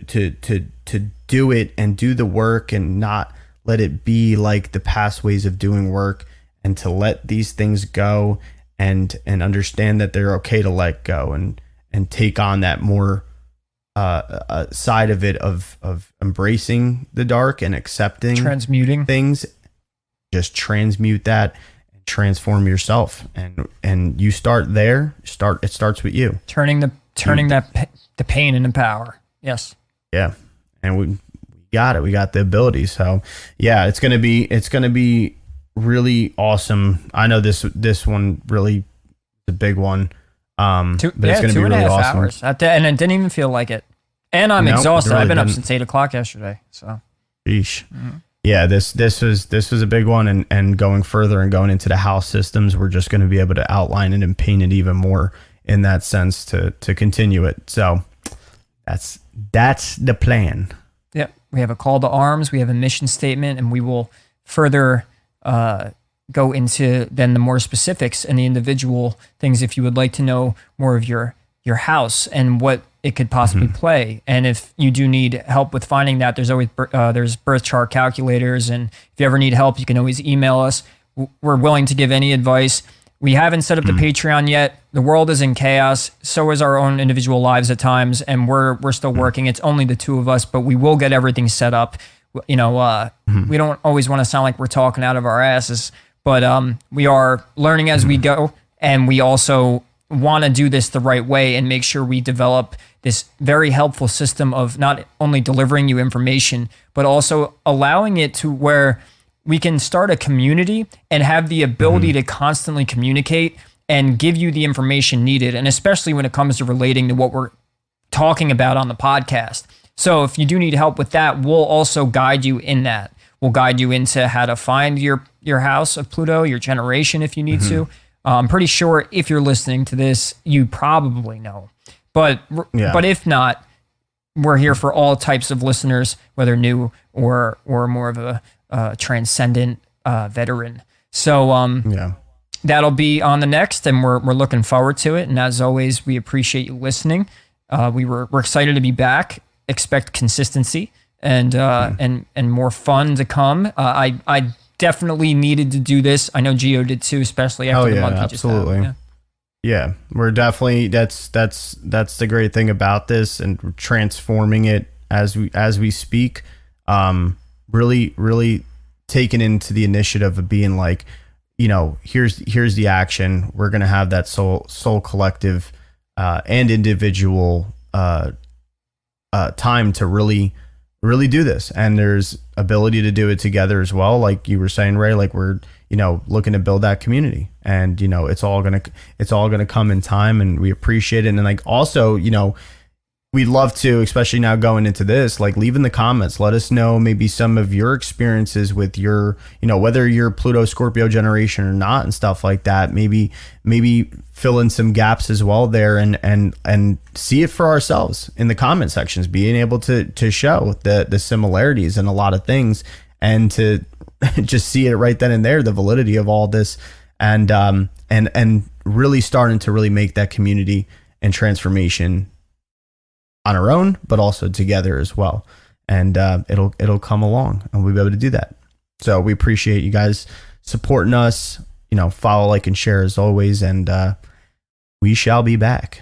do it and do the work, and not let it be like the past ways of doing work, and to let these things go, and understand that they're okay to let go, and take on that more side of it of embracing the dark and accepting, transmuting things. Just transmute that and transform yourself, and you start there. It starts with you turning the pain into power. Yes. Yeah. And we got it. We got the ability. So yeah, it's going to be really awesome. I know this one really is a big one. But it's going to be really awesome. Hours. And it didn't even feel like it. And I'm exhausted. Really I've been up since 8:00 yesterday. So. Sheesh. Mm-hmm. Yeah, this was a big one, and going further and going into the house systems, we're just going to be able to outline it and paint it even more in that sense to continue it. So that's the plan. Yeah, we have a call to arms, we have a mission statement, and we will further go into then the more specifics and the individual things if you would like to know more of your house and what it could possibly play. And if you do need help with finding that, there's always there's birth chart calculators, and if you ever need help, you can always email us. We're willing to give any advice. We haven't set up the Patreon yet. The world is in chaos. So is our own individual lives at times, and we're still working. It's only the two of us, but we will get everything set up. We don't always want to sound like we're talking out of our asses, but we are learning as we go, and we also want to do this the right way and make sure we develop this very helpful system of not only delivering you information, but also allowing it to where we can start a community and have the ability to constantly communicate and give you the information needed. And especially when it comes to relating to what we're talking about on the podcast. So if you do need help with that, we'll also guide you in that. We'll guide you into how to find your house of Pluto, your generation, if you need to. I'm pretty sure if you're listening to this, you probably know. But if not, we're here for all types of listeners, whether new or more of transcendent veteran. So Yeah. that'll be on the next, and we're looking forward to it. And as always, we appreciate you listening. We're excited to be back. Expect consistency and more fun to come. I definitely needed to do this. I know Gio did too, especially after the month he just had. Absolutely. Yeah, we're definitely that's the great thing about this, and transforming it as we speak. Really taking into the initiative of being like, here's the action. We're gonna have that soul collective and individual time to really do this, and there's ability to do it together as well. Like you were saying, Ray, like we're looking to build that community, and it's all gonna come in time, and we appreciate it. And like also, we'd love to, especially now going into this, like leave in the comments, let us know maybe some of your experiences with your, whether you're Pluto Scorpio generation or not and stuff like that. Maybe fill in some gaps as well there, and see it for ourselves in the comment sections, being able to show the similarities in a lot of things, and to just see it right then and there, the validity of all this, and really starting to really make that community and transformation on our own, but also together as well. And it'll come along, and we'll be able to do that. So we appreciate you guys supporting us. Follow, like, and share as always, and we shall be back.